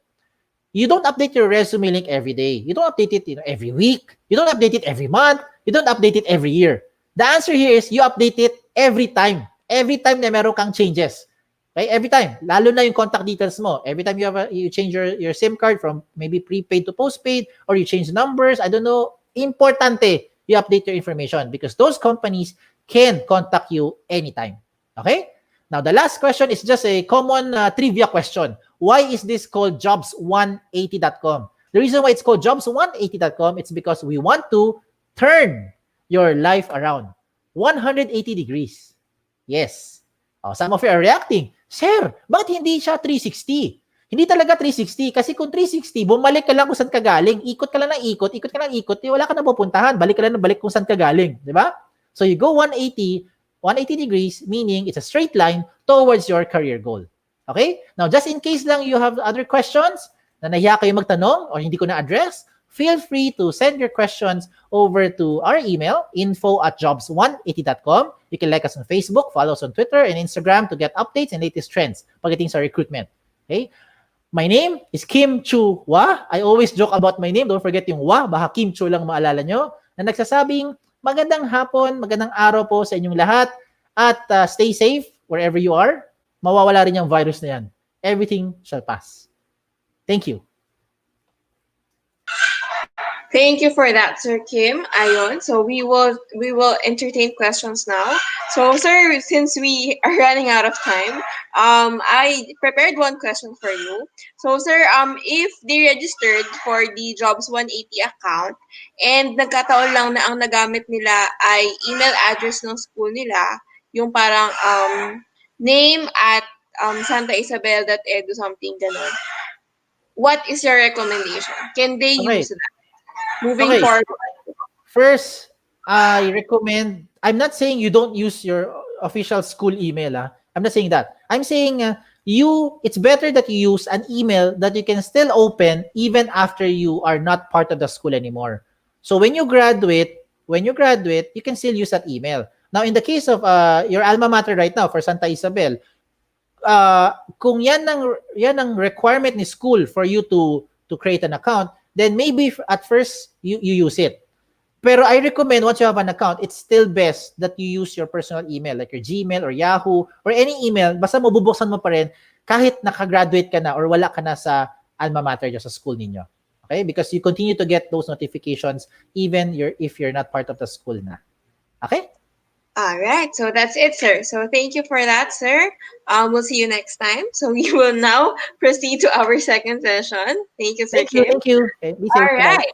You don't update your resume link every day. You don't update it every week. You don't update it every month. You don't update it every year. The answer here is you update it every time. Every time na meron kang changes. Okay? Every time. Lalo na yung contact details mo. Every time you change your SIM card from maybe prepaid to postpaid or you change numbers, I don't know, importante you update your information because those companies can contact you anytime. Okay? Now, the last question is just a common trivia question. Why is this called jobs180.com? The reason why it's called jobs180.com is because we want to turn your life around 180 degrees. Yes. Oh, some of you are reacting. Sir, bakit hindi siya 360? Hindi talaga 360 kasi kung 360, bumalik ka lang kung saan ka galing. Ikot ka lang ng ikot, ikot ka lang ikot, wala ka na pupuntahan. Balik ka lang ng balik kung saan ka galing. Di ba? So you go 180 degrees, meaning it's a straight line towards your career goal. Okay? Now, just in case lang you have other questions na nahiya kayo magtanong or hindi ko na-address, feel free to send your questions over to our email, info@jobs180.com. You can like us on Facebook, follow us on Twitter and Instagram to get updates and latest trends pagdating sa recruitment. Okay? My name is Kim Chu Wa. I always joke about my name. Don't forget yung Wa. Baka Kim Chu lang maalala nyo. Na nagsasabing, magandang hapon, magandang araw po sa inyong lahat. At stay safe wherever you are. Mawawala rin yung virus na yan. Everything shall pass. Thank you. Thank you for that, Sir Kim. Ayon. So we will entertain questions now. So, sir, since we are running out of time, I prepared one question for you. So, sir, if they registered for the Jobs 180 account and nagkataon lang na ang nagamit nila ay email address ng school nila, yung parang name at Santa Isabel.edu something ganon. What is your recommendation? Can they use that? Moving forward. First, I recommend, I'm not saying you don't use your official school email. I'm not saying that. I'm saying it's better that you use an email that you can still open even after you are not part of the school anymore. So when you graduate, you can still use that email. Now, in the case of your alma mater right now for Santa Isabel, kung yan ang requirement ni school for you to create an account, then maybe at first you use it. Pero I recommend once you have an account, it's still best that you use your personal email, like your Gmail or Yahoo or any email. Basta mabubuksan mo pa rin kahit nakagraduate ka na or wala ka na sa alma mater nyo, sa school ninyo. Okay? Because you continue to get those notifications even if you're not part of the school na. Okay? All right, so that's it, sir. So thank you for that, sir. We'll see you next time. So we will now proceed to our second session. Thank you, Sir Thank you. Kim. Thank you. Okay, be safe. All Bye. right.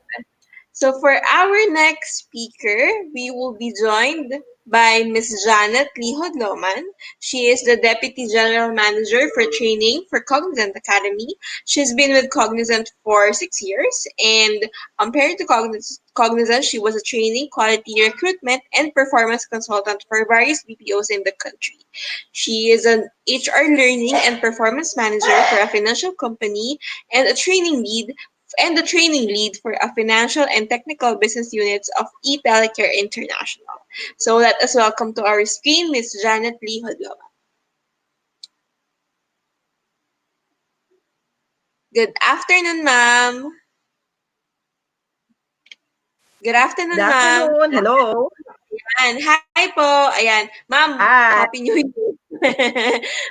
So for our next speaker, we will be joined by Ms. Janet Lihod-Loman. She is the Deputy General Manager for Training for Cognizant Academy. She's been with Cognizant for 6 years, and prior to Cognizant, she was a training, quality recruitment, and performance consultant for various BPOs in the country. She is an HR learning and performance manager for a financial company and the training lead for a financial and technical business units of eTelecare International. So let us welcome to our screen Ms. Janet Lee Hodloma. Good afternoon, ma'am. Good Good afternoon, ma'am. afternoon. Hello. Ayan. Hi po. Ayan. Ma'am, Hi. Happy New Year.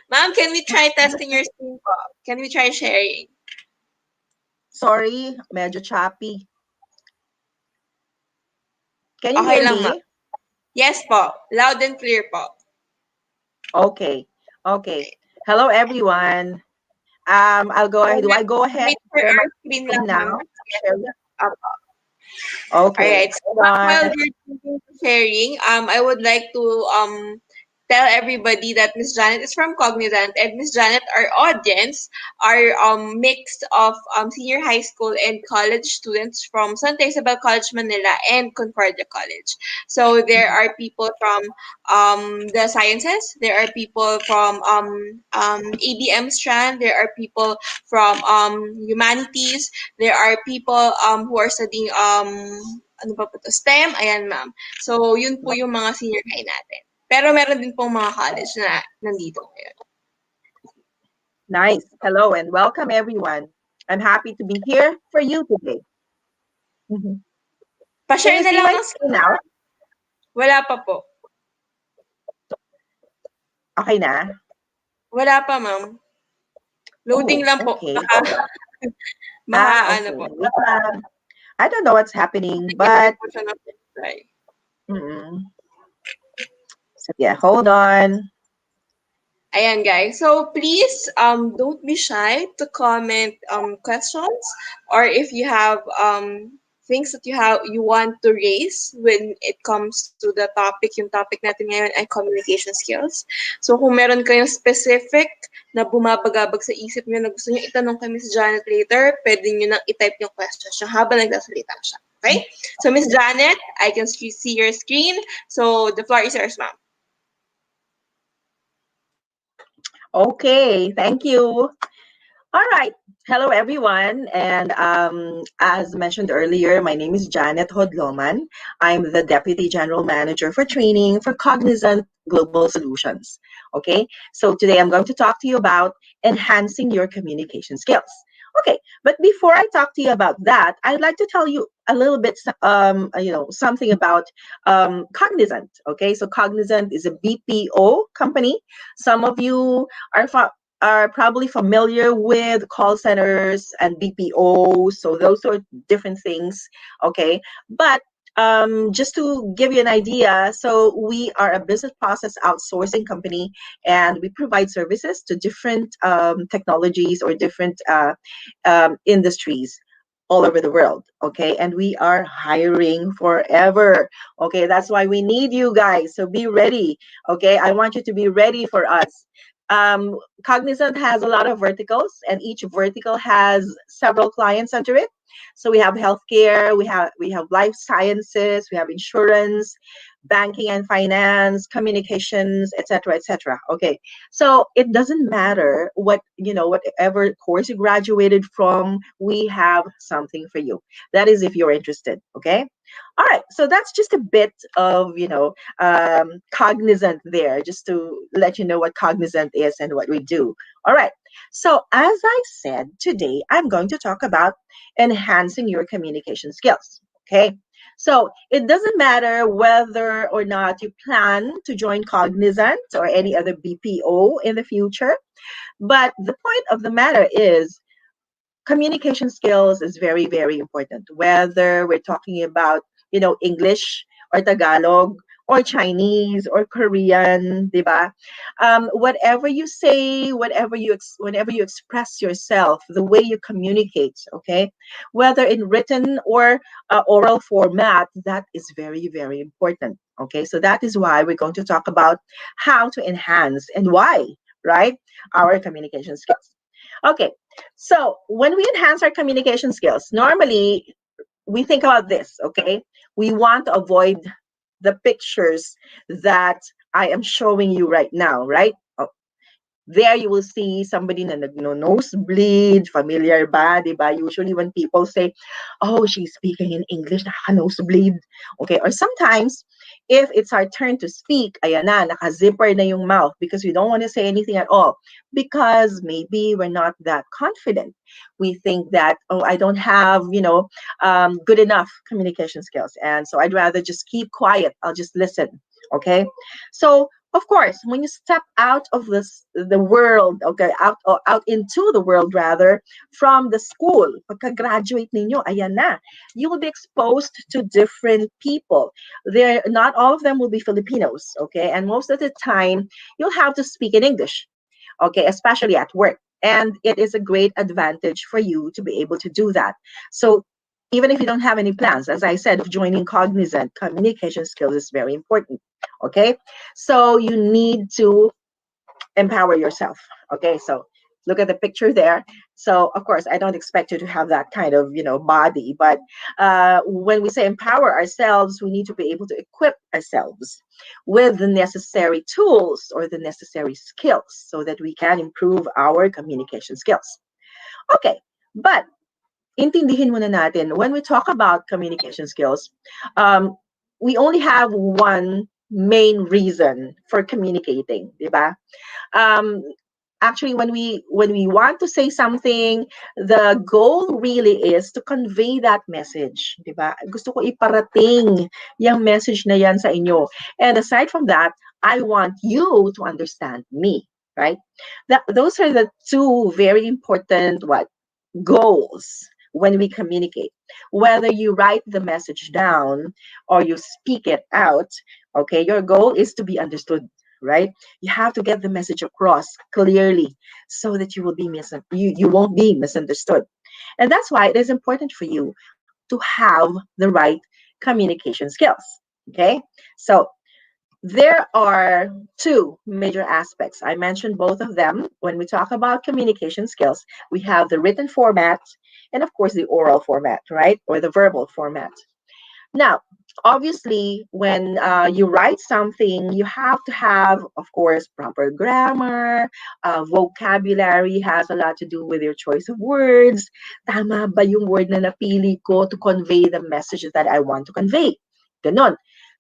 Ma'am, can we try testing your screen po? Can we try sharing? Sorry, medyo choppy. Can you Okay hear lang, ma'am. me? Yes po. Loud and clear po. Okay. Okay. Hello, everyone. I'll go So ahead. Do I let's go ahead wait and for share my our screen screen lang, now? ma'am. Share it? Opo. Okay. Alright, so Hold ma'am, while on. you're thinking of sharing, I would like to tell everybody that Miss Janet is from Cognizant, and Miss Janet, our audience are mixed of senior high school and college students from Santa Isabel College Manila and Concordia College. So there Mhm. are people from the sciences, there are people from ABM strand, there are people from humanities, there are people who are studying ano ba po to? STEM, ayan ma'am. So yun po yung mga senior high natin. Pero meron din pong mga college na nandito ngayon. Nice. Hello and welcome, everyone. I'm happy to be here for you today. Mhm. Can Pa-share you na see lang my ng screen screen. now? Wala pa po. Okay na? Wala pa ma'am. Loading Oh, lang po. okay. Baka, Hold on. baka ano Okay. po. Wait lang. I don't know what's happening, Hindi but po siya na-try. mm, so yeah, hold on. Ayan guys. So please don't be shy to comment questions, or if you have things that you want to raise when it comes to the topic. Yung topic natin ngayon ay communication skills. So kung meron kayong specific na bumabagabag sa isip niyo na gusto niyo itanong kay Miss Janet later, pwede niyo nang i-type yung questions niyo habang nagsasalita siya. Okay? So Miss Janet, I can see your screen. So the floor is yours, ma'am. Okay, thank you. All right. Hello, everyone. And as mentioned earlier, my name is Janet Hodloman. I'm the Deputy General Manager for Training for Cognizant Global Solutions. Okay. So today I'm going to talk to you about enhancing your communication skills. Okay. But before I talk to you about that, I'd like to tell you a little bit, something about Cognizant. Okay. So Cognizant is a BPO company. Some of you are probably familiar with call centers and BPOs, so those are different things, okay? But just to give you an idea, so we are a business process outsourcing company, and we provide services to different technologies or different industries all over the world, okay? And we are hiring forever, okay? That's why we need you guys, so be ready, okay? I want you to be ready for us. Cognizant has a lot of verticals, and each vertical has several clients under it. So we have healthcare, we have life sciences, we have insurance, banking and finance, communications, etc., etc. Okay, so it doesn't matter whatever course you graduated from. We have something for you. That is if you're interested. Okay. All right, so that's just a bit of, cognizant there, just to let you know what cognizant is and what we do. All right, so as I said, today I'm going to talk about enhancing your communication skills. Okay, so it doesn't matter whether or not you plan to join Cognizant or any other BPO in the future, but the point of the matter is communication skills is very, very important, whether we're talking about, English or Tagalog or Chinese or Korean, diba? Whatever you say, whenever you express yourself, the way you communicate, okay, whether in written or oral format, that is very, very important. Okay, so that is why we're going to talk about how to enhance and why, right, our communication skills. Okay, so when we enhance our communication skills, normally we think about this, okay? We want to avoid the pictures that I am showing you right now, right? There you will see somebody na nosebleed, familiar ba, di ba? Usually when people say, oh, she's speaking in English, naka-nosebleed. Okay, or sometimes, if it's our turn to speak, ayan na, naka-zipper na yung mouth because we don't want to say anything at all because maybe we're not that confident. We think that, oh, I don't have, good enough communication skills. And so I'd rather just keep quiet. I'll just listen. Okay, so of course, when you step out of the world, okay, out into the world rather, from the school, pagka-graduate ninyo, ayan na, you will be exposed to different people. There, not all of them will be Filipinos, okay, and most of the time you'll have to speak in English, okay, especially at work. And it is a great advantage for you to be able to do that. So even if you don't have any plans, as I said, of joining Cognizant, communication skills is very important. Okay, so you need to empower yourself. Okay, so look at the picture there. So of course, I don't expect you to have that kind of body, but when we say empower ourselves, we need to be able to equip ourselves with the necessary tools or the necessary skills so that we can improve our communication skills. Okay, but intindihin muna natin, when we talk about communication skills, um, we only have one main reason for communicating, di ba? Um, Actually, when we want to say something, the goal really is to convey that message, di ba? Gusto ko iparating yung message na yan sa inyo. And aside from that, I want you to understand me, right? Those are the two very important goals when we communicate. Whether you write the message down or you speak it out, okay, your goal is to be understood, right? You have to get the message across clearly so that you won't be misunderstood. And that's why it is important for you to have the right communication skills. Okay? So there are two major aspects. I mentioned both of them. When we talk about communication skills, we have the written format and, of course, the oral format, right? Or the verbal format. Now, obviously, when you write something, you have to have, of course, proper grammar. Vocabulary has a lot to do with your choice of words. Tama ba yung word na napili ko to convey the message that I want to convey? Ganon.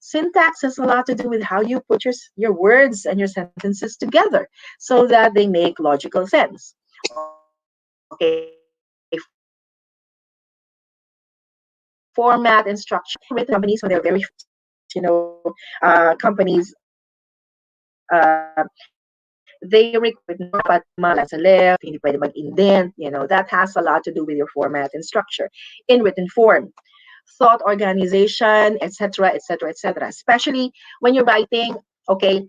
Syntax has a lot to do with how you put your words and your sentences together so that they make logical sense. Okay, format and structure. Written companies, when they're very companies, they require dapat lines sa left, hindi pwede mag-indent, that has a lot to do with your format and structure in written form. Thought organization, etc., etc., etc. Especially when you're writing, okay,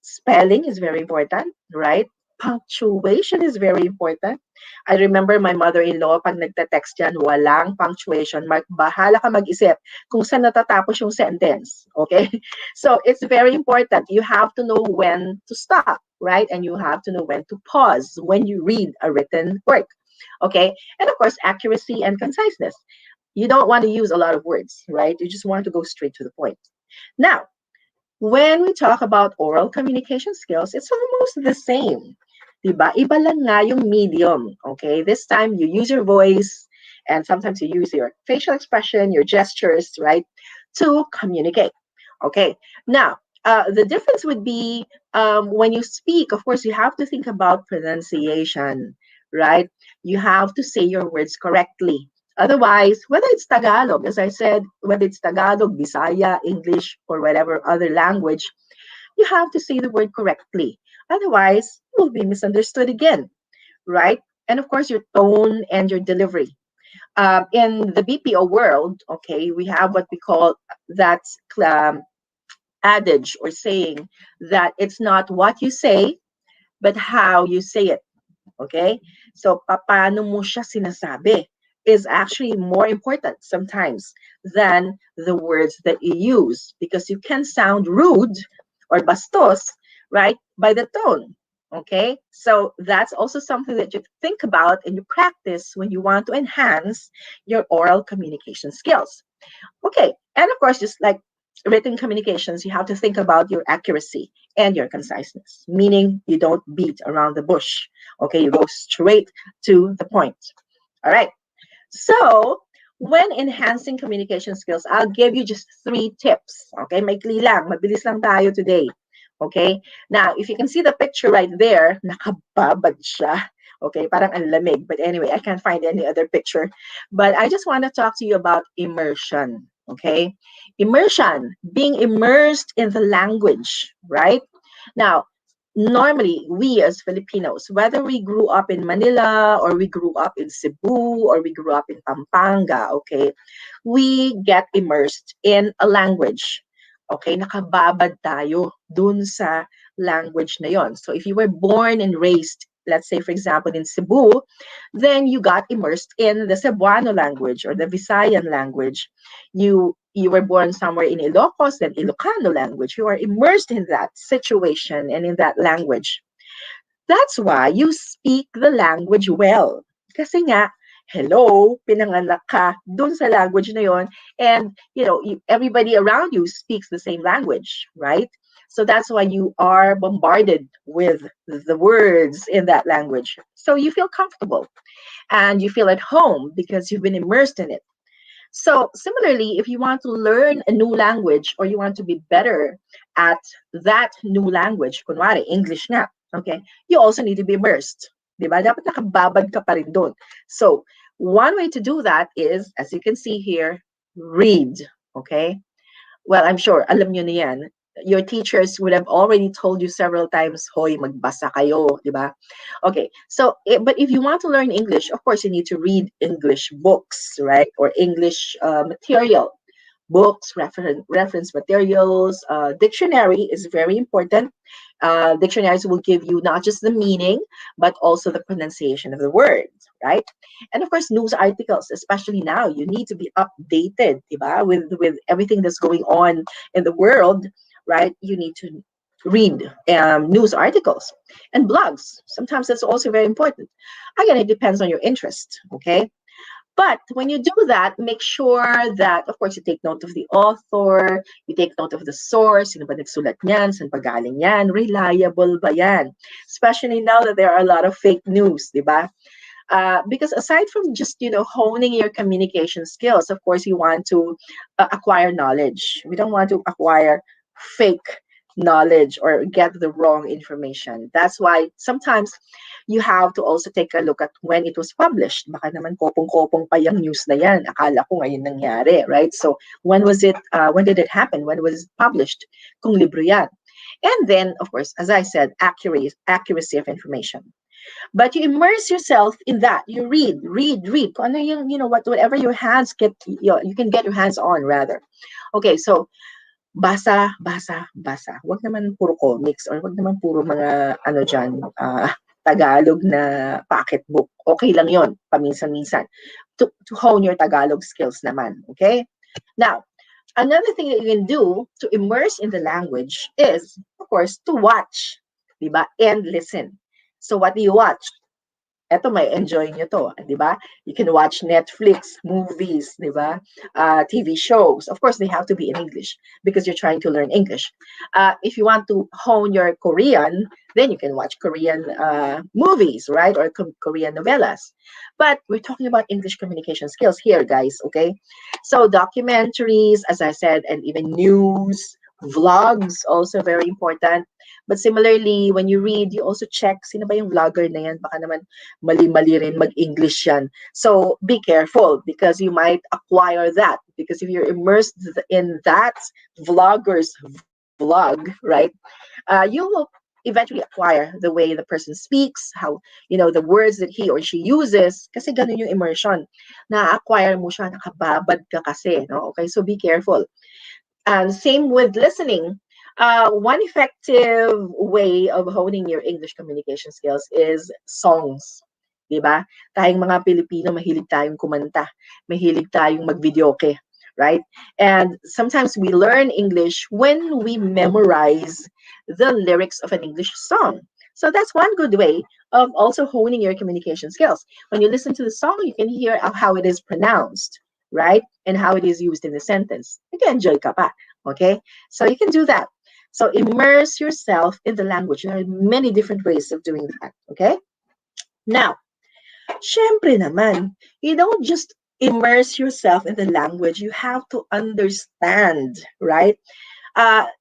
spelling is very important, right? Punctuation is very important. I remember my mother-in-law, pag nagte-text yan, walang punctuation mark. Bahala ka mag-isip kung saan natatapos yung sentence. Okay? So it's very important. You have to know when to stop, right? And you have to know when to pause when you read a written work. Okay? And of course, accuracy and conciseness. You don't want to use a lot of words, right? You just want to go straight to the point. Now, when we talk about oral communication skills, it's almost the same. Diba? Iba lang nga yung medium. Okay? This time, you use your voice And sometimes you use your facial expression, your gestures, right, to communicate. Okay. Now, the difference would be when you speak, of course, you have to think about pronunciation, right? You have to say your words correctly. Otherwise, whether it's Tagalog, as I said, whether it's Tagalog, Bisaya, English, or whatever other language, you have to say the word correctly. Otherwise, you will be misunderstood again, right? And of course, your tone and your delivery. In the BPO world, okay, we have what we call that um, adage or saying that it's not what you say, but how you say it. Okay? So, paano mo siya sinasabi is actually more important sometimes than the words that you use because you can sound rude or bastos, right, by the tone. Okay? So, that's also something that you think about and you practice when you want to enhance your oral communication skills. Okay. And of course, just like written communications, you have to think about your accuracy and your conciseness, meaning you don't beat around the bush. Okay. You go straight to the point. All right. So, when enhancing communication skills, I'll give you just 3 tips. Okay, maikli lang, mabilis lang tayo today. Okay? Now, if you can see the picture right there, nakababad siya. Okay, parang ang lamig. But anyway, I can't find any other picture. But I just want to talk to you about immersion. Okay? Immersion, being immersed in the language, right? Now, normally we as Filipinos, whether we grew up in Manila or we grew up in Cebu or we grew up in Pampanga, okay, we get immersed in a language. Okay, nakababad tayo dun sa language na yon. So if you were born and raised, let's say for example in Cebu, then you got immersed in the Cebuano language or the Visayan language. You were born somewhere in Ilocos, then Ilocano language. You are immersed in that situation and in that language. That's why you speak the language well. Kasi nga, hello, pinanganak ka dun sa language na yon, and everybody around you speaks the same language, right? So that's why you are bombarded with the words in that language. So you feel comfortable and you feel at home because you've been immersed in it. So similarly, if you want to learn a new language or you want to be better at that new language, kunwari, English nga, okay, you also need to be immersed. Diba? Dapat nakababad ka pa rin dun. So one way to do that is, as you can see here, read. Okay? Well, I'm sure, alam nyo na yan. Your teachers would have already told you several times, hoy, magbasa kayo, di ba? Okay, so, but if you want to learn English, of course, you need to read English books, right? Or English material. Books, reference materials, dictionary is very important. Dictionaries will give you not just the meaning, but also the pronunciation of the words, right? And of course, news articles, especially now, you need to be updated, diba? With everything that's going on in the world, right? You need to read news articles and blogs. Sometimes that's also very important. Again, it depends on your interest, okay? But when you do that, make sure that, of course, you take note of the author, you take note of the source, sino ba nagsulat niyan, saan pa galing yan, reliable ba yan? Especially now that there are a lot of fake news, di ba? Because aside from just, honing your communication skills, of course, you want to acquire knowledge. We don't want to acquire fake knowledge or get the wrong information. That's why sometimes you have to also take a look at when it was published. Baka naman kopong-kopong pa yung news na yan. Akala ko ngayon nangyari, right? So when was it, when did it happen? When was it published? Kung libro yan. And then, of course, as I said, accuracy of information. But you immerse yourself in that. You read. Kung ano yung, whatever your hands get, you can get your hands on, rather. Okay, so basa. Wag naman puro comics or wag naman puro mga Tagalog na pocketbook. Okay lang yon, paminsan-minsan. To hone your Tagalog skills naman, okay? Now, another thing that you can do to immerse in the language is, of course, to watch, diba? And listen. So what do you watch? eto may enjoy nyo to, di ba? You can watch Netflix, movies, di ba? TV shows. Of course, they have to be in English because you're trying to learn English. If you want to hone your Korean, then you can watch Korean movies, right? Or Korean novellas. But we're talking about English communication skills here, guys, okay? So documentaries, as I said, and even news, vlogs, also very important. But similarly, when you read, you also check, sino ba yung vlogger na yan? Baka naman mali-mali rin mag-English yan. So be careful because you might acquire that. Because if you're immersed in that vlogger's vlog, right, you will eventually acquire the way the person speaks, how, the words that he or she uses, kasi ganun yung immersion. Na-acquire mo siya, nakababad ka kasi, no? Okay, so be careful. And same with listening. One effective way of honing your English communication skills is songs. Diba? Tayong mga Pilipino, mahilig tayong kumanta. Mahilig tayong mag-videoke. Right? And sometimes we learn English when we memorize the lyrics of an English song. So that's one good way of also honing your communication skills. When you listen to the song, you can hear how it is pronounced, right? And how it is used in the sentence. Nag-enjoy ka pa, okay? So you can do that. So immerse yourself in the language. There are many different ways of doing that, okay? Now, syempre naman, you don't just immerse yourself in the language. You have to understand, right?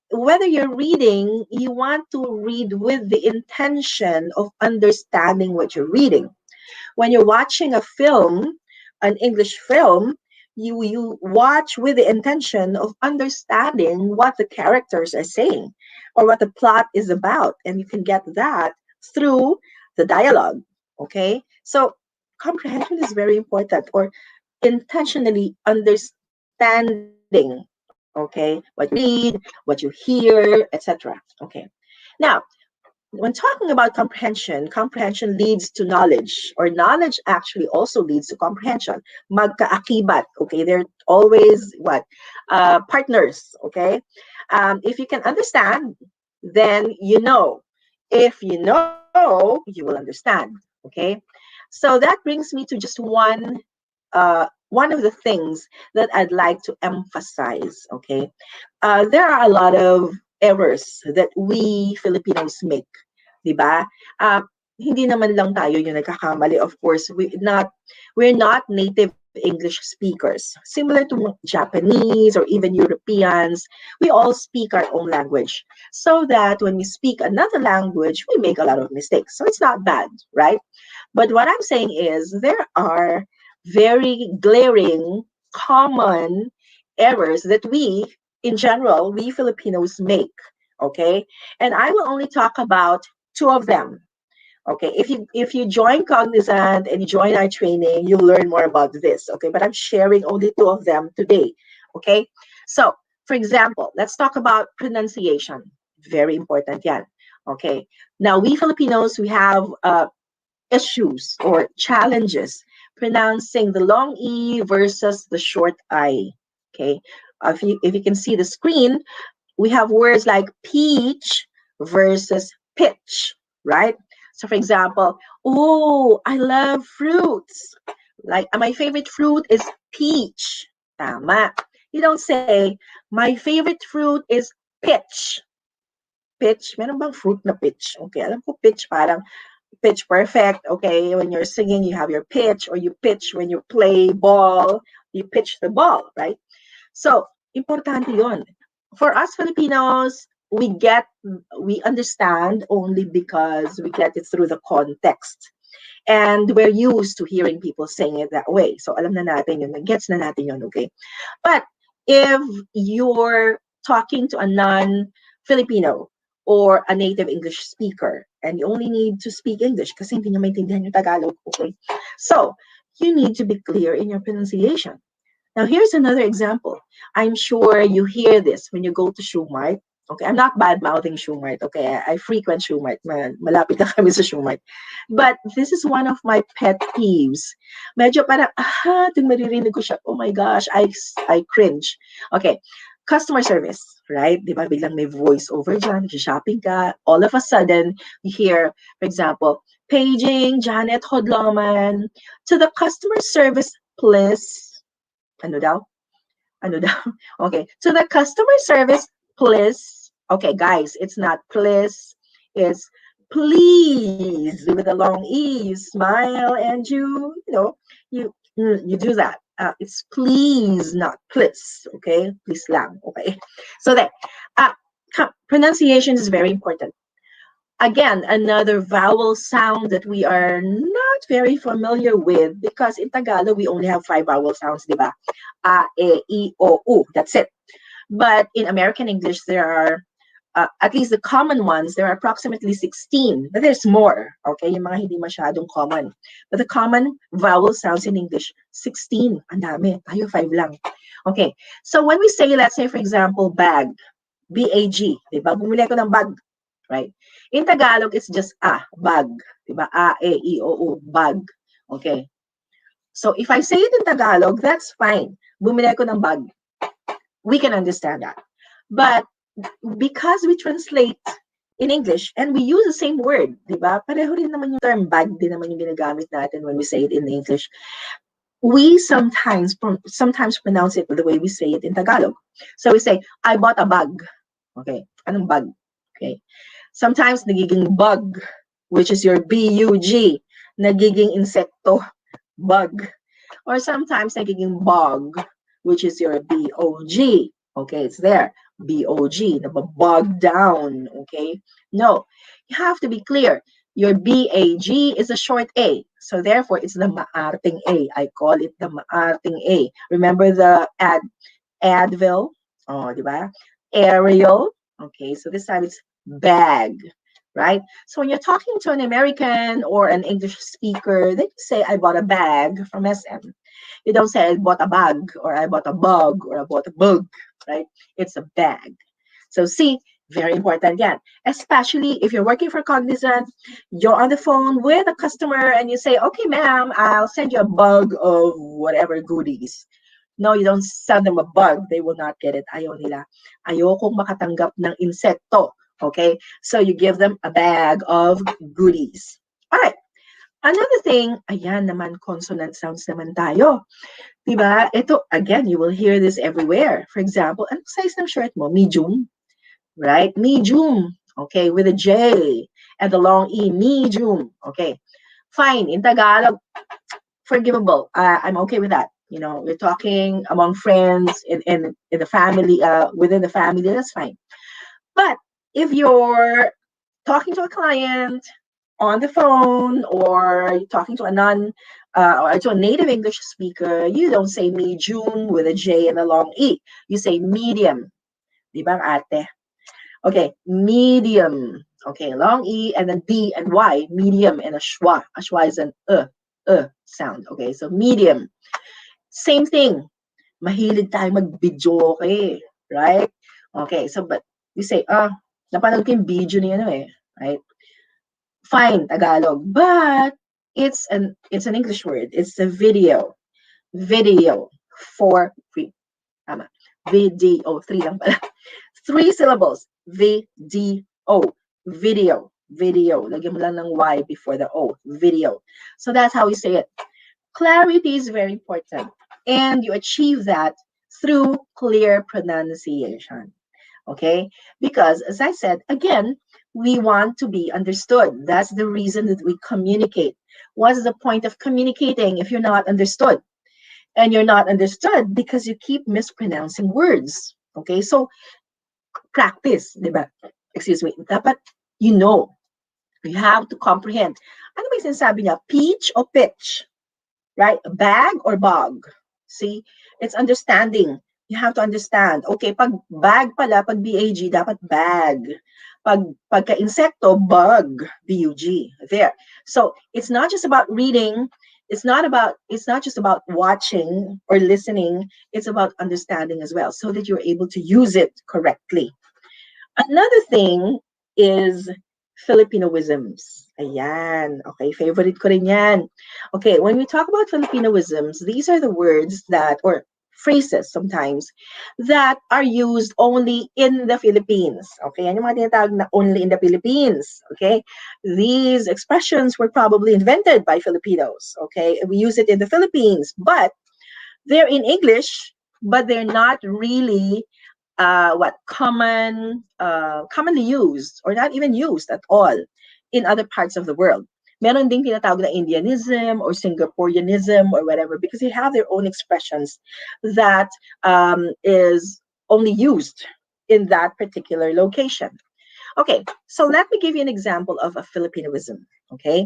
Whether you're reading, you want to read with the intention of understanding what you're reading. When you're watching a film, an English film, you watch with the intention of understanding what the characters are saying or what the plot is about, and you can get that through the dialogue. Okay, so comprehension is very important, or intentionally understanding. Okay, what you read, what you hear, etc. Okay, now when talking about comprehension leads to knowledge, or knowledge actually also leads to comprehension. Magkaakibat, okay? They're always what? Partners, okay? If you can understand, then you know. If you know, you will understand, okay? So that brings me to just one of the things that I'd like to emphasize, okay? There are a lot of errors that we Filipinos make, di ba? Hindi naman lang tayo yung nagkakamali. Of course, we're not native English speakers. Similar to Japanese or even Europeans, we all speak our own language. So that when we speak another language, we make a lot of mistakes. So it's not bad, right? But what I'm saying is there are very glaring, common errors that in general, we Filipinos make. Okay, and I will only talk about two of them. Okay, if you join Cognizant and you join our training, you'll learn more about this. Okay, but I'm sharing only two of them today. Okay, so for example, let's talk about pronunciation. Very important, yan. Okay, now we Filipinos, we have issues or challenges pronouncing the long E versus the short I. Okay, if you can see the screen, we have words like peach versus pitch, right? So for example, oh, I love fruits. Like my favorite fruit is peach. Tama. You don't say, my favorite fruit is pitch. Pitch, meron bang fruit na pitch? Okay, alam ko pitch parang pitch perfect. Okay, when you're singing, you have your pitch, or you pitch when you play ball, you pitch the ball, right? So, importante yon. For us Filipinos, we understand only because we get it through the context. And we're used to hearing people saying it that way. So, alam na natin yun, gets na natin yun, okay? But if you're talking to a non-Filipino or a native English speaker, and you only need to speak English kasi hindi nyo maintindihan yung Tagalog, okay? So, you need to be clear in your pronunciation. Now, here's another example. I'm sure you hear this when you go to Shumart. Okay, I'm not bad-mouthing Shumart. Okay, I frequent Shumart. Malapit na kami sa Shumart. But this is one of my pet peeves. Medyo parang, tuwing maririnig ko siya, oh my gosh, I cringe. Okay, customer service, right? Di ba, biglang may voice over dyan, shopping ka. All of a sudden, you hear, for example, paging Janet Hodloman. To the customer service, please. Ano daw? Ano daw? Okay. To the customer service, please. Okay, guys, it's not please. It's please with a long E. You smile and you do that. It's please, not please. Okay, please lang. Okay, so that uh, pronunciation is very important. Again, another vowel sound that we are not very familiar with because in Tagalog we only have 5 vowel sounds, di ba? A, E, I, O, U. That's it. But in American English, there are at least the common ones, there are approximately 16. But there's more, okay? Yung mga hindi masyadong common. But the common vowel sounds in English, 16. Ang dami. Tayo 5 lang. Okay. So when we say, let's say, for example, bag, B-A-G, diba? Bumili ako ng bag, right? In Tagalog, it's just bag. Diba? A, E, I, O, U, bag. Okay. So if I say it in Tagalog, that's fine. Bumili ako ng bag. We can understand that. But because we translate in English and we use the same word, di ba? Pareho rin naman yung term bag din naman yung ginagamit natin when we say it in English. We sometimes pronounce it the way we say it in Tagalog. So we say, I bought a bag. Okay. Anong bag? Okay. Sometimes nagiging bug, which is your B-U-G. Nagiging insekto, bug. Or sometimes nagiging bog, which is your B-O-G. Okay, it's there. B-O-G, bogged down. Okay, no, you have to be clear. Your B-A-G is a short A. So therefore, it's the maarting A. I call it the maarting A. Remember the Advil? Oh, diba? Ariel. Okay, so this time it's bag, right? So when you're talking to an American or an English speaker, they say, I bought a bag from SM. You don't say, I bought a bag, or I bought a bug, or I bought a bug, right? It's a bag. So see, very important again, especially if you're working for Cognizant, you're on the phone with a customer and you say, okay, ma'am, I'll send you a bug of whatever goodies. No, you don't send them a bug. They will not get it. Ayaw nila. Ayokong makatanggap ng insekto. Okay? So you give them a bag of goodies. All right. Another thing, ayan naman, consonant sounds naman tayo. Diba? Ito, again, you will hear this everywhere. For example, anong size ng shirt mo? Medium. Right? Medium. Okay, with a J and the long E. Medium. Okay. Fine. In Tagalog, forgivable. I'm okay with that. You know, we're talking among friends, in the family, within the family, that's fine. But if you're talking to a client on the phone or talking to or to a native English speaker, you don't say medium with a J and a long E. You say medium. Di ba, ate? Okay, medium. Okay, long E and then D and Y, medium, and a schwa. A schwa is an sound. Okay, so medium. Same thing. Mahilig tayo mag-video, okay, right? Okay, so but we say, napanood ko yung video niya, right? Fine, Tagalog, but it's an English word. It's a video. Video for free. Tama. Video. 3 lang pala. 3 syllables. V-D-O. Video. Video. Lagyan mo lang ng Y before the O. Video. So that's how we say it. Clarity is very important. And you achieve that through clear pronunciation. Okay? Because, as I said, again, we want to be understood. That's the reason that we communicate. What's the point of communicating if you're not understood? And you're not understood because you keep mispronouncing words. Okay? So, practice, diba? Excuse me. Dapat you know. You have to comprehend. Ano ba yung sinasabi niya? Peach or pitch? Right? Bag or bog? See? It's understanding. You have to understand. Okay, pag bag pala, pag B-A-G, dapat bag. Pagka-insekto, bug, B-U-G. There. So, it's not just about reading. It's not just about watching or listening. It's about understanding as well so that you're able to use it correctly. Another thing is Filipinoisms. Ayan. Okay, favorite ko rin yan. Okay, when we talk about Filipinoisms, these are the words that, or phrases sometimes that are used only in the Philippines. Okay, yan yung mga tinatawag na only in the Philippines. Okay, these expressions were probably invented by Filipinos. Okay, we use it in the Philippines, but they're in English, but they're not really commonly used or not even used at all in other parts of the world. Meron ding tinatawag na Indianism or Singaporeanism or whatever because they have their own expressions that is only used in that particular location. Okay, so let me give you an example of a Filipinoism. Okay,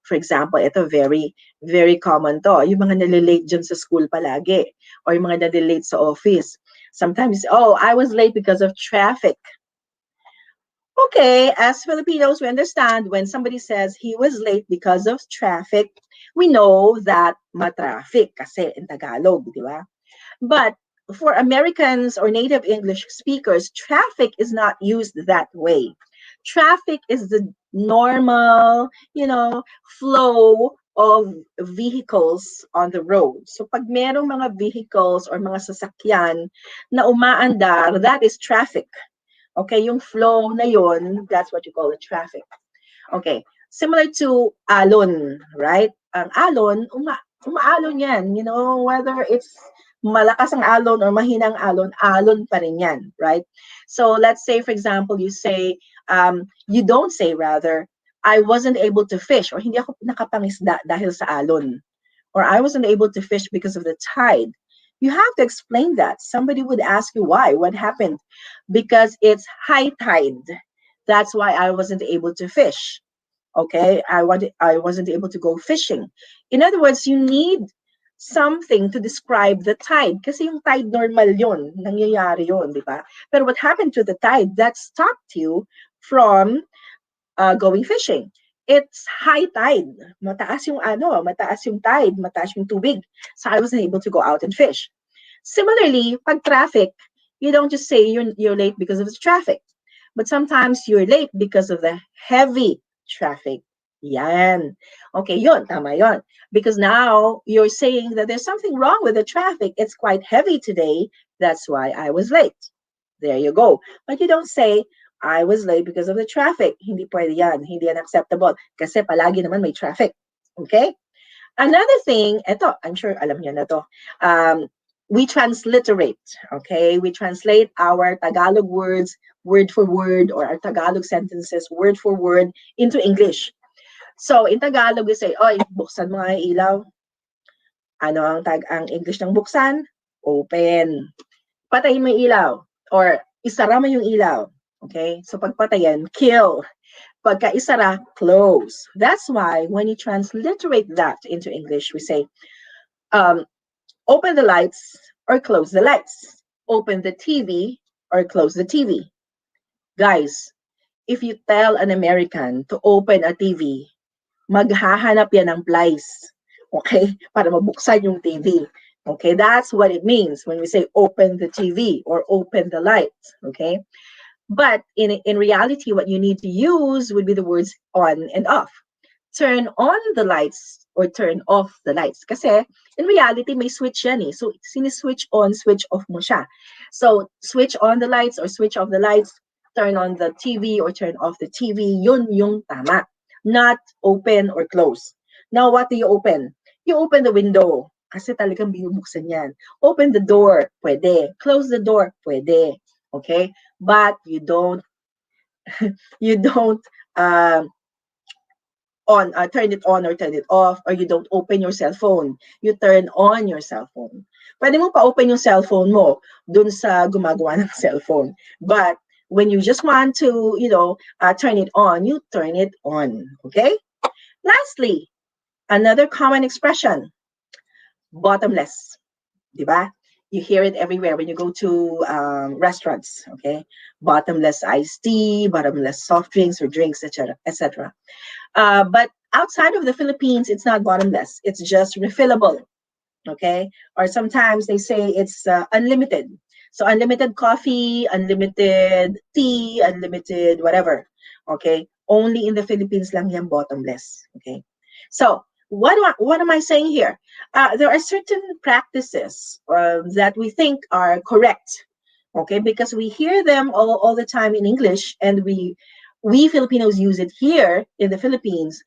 for example, ito very, very common to. Yung mga nalilate dyan sa school palagi or yung mga nalilate sa office. Sometimes, oh, I was late because of traffic. Okay, as Filipinos, we understand when somebody says he was late because of traffic, we know that matraffic kasi in Tagalog, di ba? But for Americans or native English speakers, traffic is not used that way. Traffic is the normal, flow of vehicles on the road. So pag merong mga vehicles or mga sasakyan na umaandar, that is traffic. Okay, yung flow na yon, that's what you call the traffic. Okay, similar to alon, right? Ang alon, umaalon yan. Whether it's malakas ang alon or mahinang alon, alon pa rin yan, right? So let's say, for example, you don't say rather, I wasn't able to fish or hindi ako nakapangisda dahil sa alon. Or I wasn't able to fish because of the tide. You have to explain that. Somebody would ask you why. What happened? Because it's high tide. That's why I wasn't able to fish. Okay, I wasn't able to go fishing. In other words, you need something to describe the tide. Kasi yung tide normal yun, nangyayari yun, di ba? Pero what happened to the tide that stopped you from going fishing? It's high tide. Mataas yung tide, mataas yung tubig. So I wasn't able to go out and fish. Similarly, pag traffic, you don't just say you're late because of the traffic. But sometimes you're late because of the heavy traffic. Yan. Okay, yun, tama yun. Because now you're saying that there's something wrong with the traffic. It's quite heavy today. That's why I was late. There you go. But you don't say, I was late because of the traffic. Hindi pwede yan. Hindi yan acceptable. Kasi palagi naman may traffic. Okay? Another thing, eto, I'm sure alam niyo na to. We transliterate. Okay? We translate our Tagalog words word for word or our Tagalog sentences word for word into English. So, in Tagalog, we say, oy, buksan mo nga yung ilaw. Ano ang English ng buksan? Open. Patayin mo yung ilaw. Or, isara mo yung ilaw. Okay? So, pagpatayan, kill. Pagka isara, close. That's why, when you transliterate that into English, we say, open the lights or close the lights. Open the TV or close the TV. Guys, if you tell an American to open a TV, maghahanap yan ng plies, okay, para mabuksan yung TV. Okay, that's what it means when we say open the TV or open the lights, okay? But in reality, what you need to use would be the words on and off. Turn on the lights or turn off the lights. Kasi in reality, may switch yan eh. So, switch on, switch off mo siya. So, switch on the lights or switch off the lights, turn on the TV or turn off the TV, yun yung tama. Not open or close. Now, what do you open? You open the window. Kasi talagang binubuksan yan. Open the door. Pwede. Close the door. Pwede. Okay? But you don't turn it on or turn it off, or you don't open your cell phone. You turn on your cell phone. Pwede mo pa-open yung cell phone mo dun sa gumagawa ng cell phone. But when you just want to, turn it on, you turn it on. Okay? Lastly, another common expression, bottomless. Diba? You hear it everywhere when you go to restaurants. Okay? Bottomless iced tea, bottomless soft drinks or drinks, etc., etc. But outside of the Philippines, it's not bottomless. It's just refillable. Okay? Or sometimes they say it's unlimited. So unlimited coffee, unlimited tea, unlimited whatever. Okay? Only in the Philippines lang yan bottomless. Okay? So what am I saying here? There are certain practices that we think are correct, okay, because we hear them all the time in English, and we Filipinos use it here in the Philippines,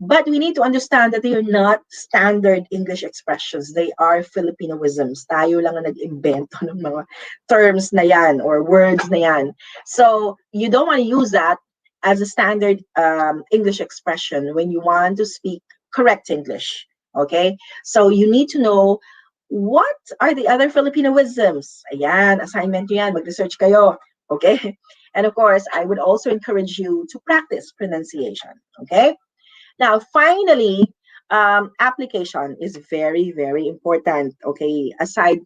but we need to understand that they are not standard English expressions. They are Filipinoisms. Tayo lang ang nag-invento ng mga terms na yan or words na yan. So you don't want to use that as a standard English expression when you want to speak correct English. Okay, so you need to know what are the other Filipinoisms. Ayan, assignment nyo yan, mag-research kayo. Okay, and of course, I would also encourage you to practice pronunciation. Okay, now finally, application is very, very important. Okay, aside,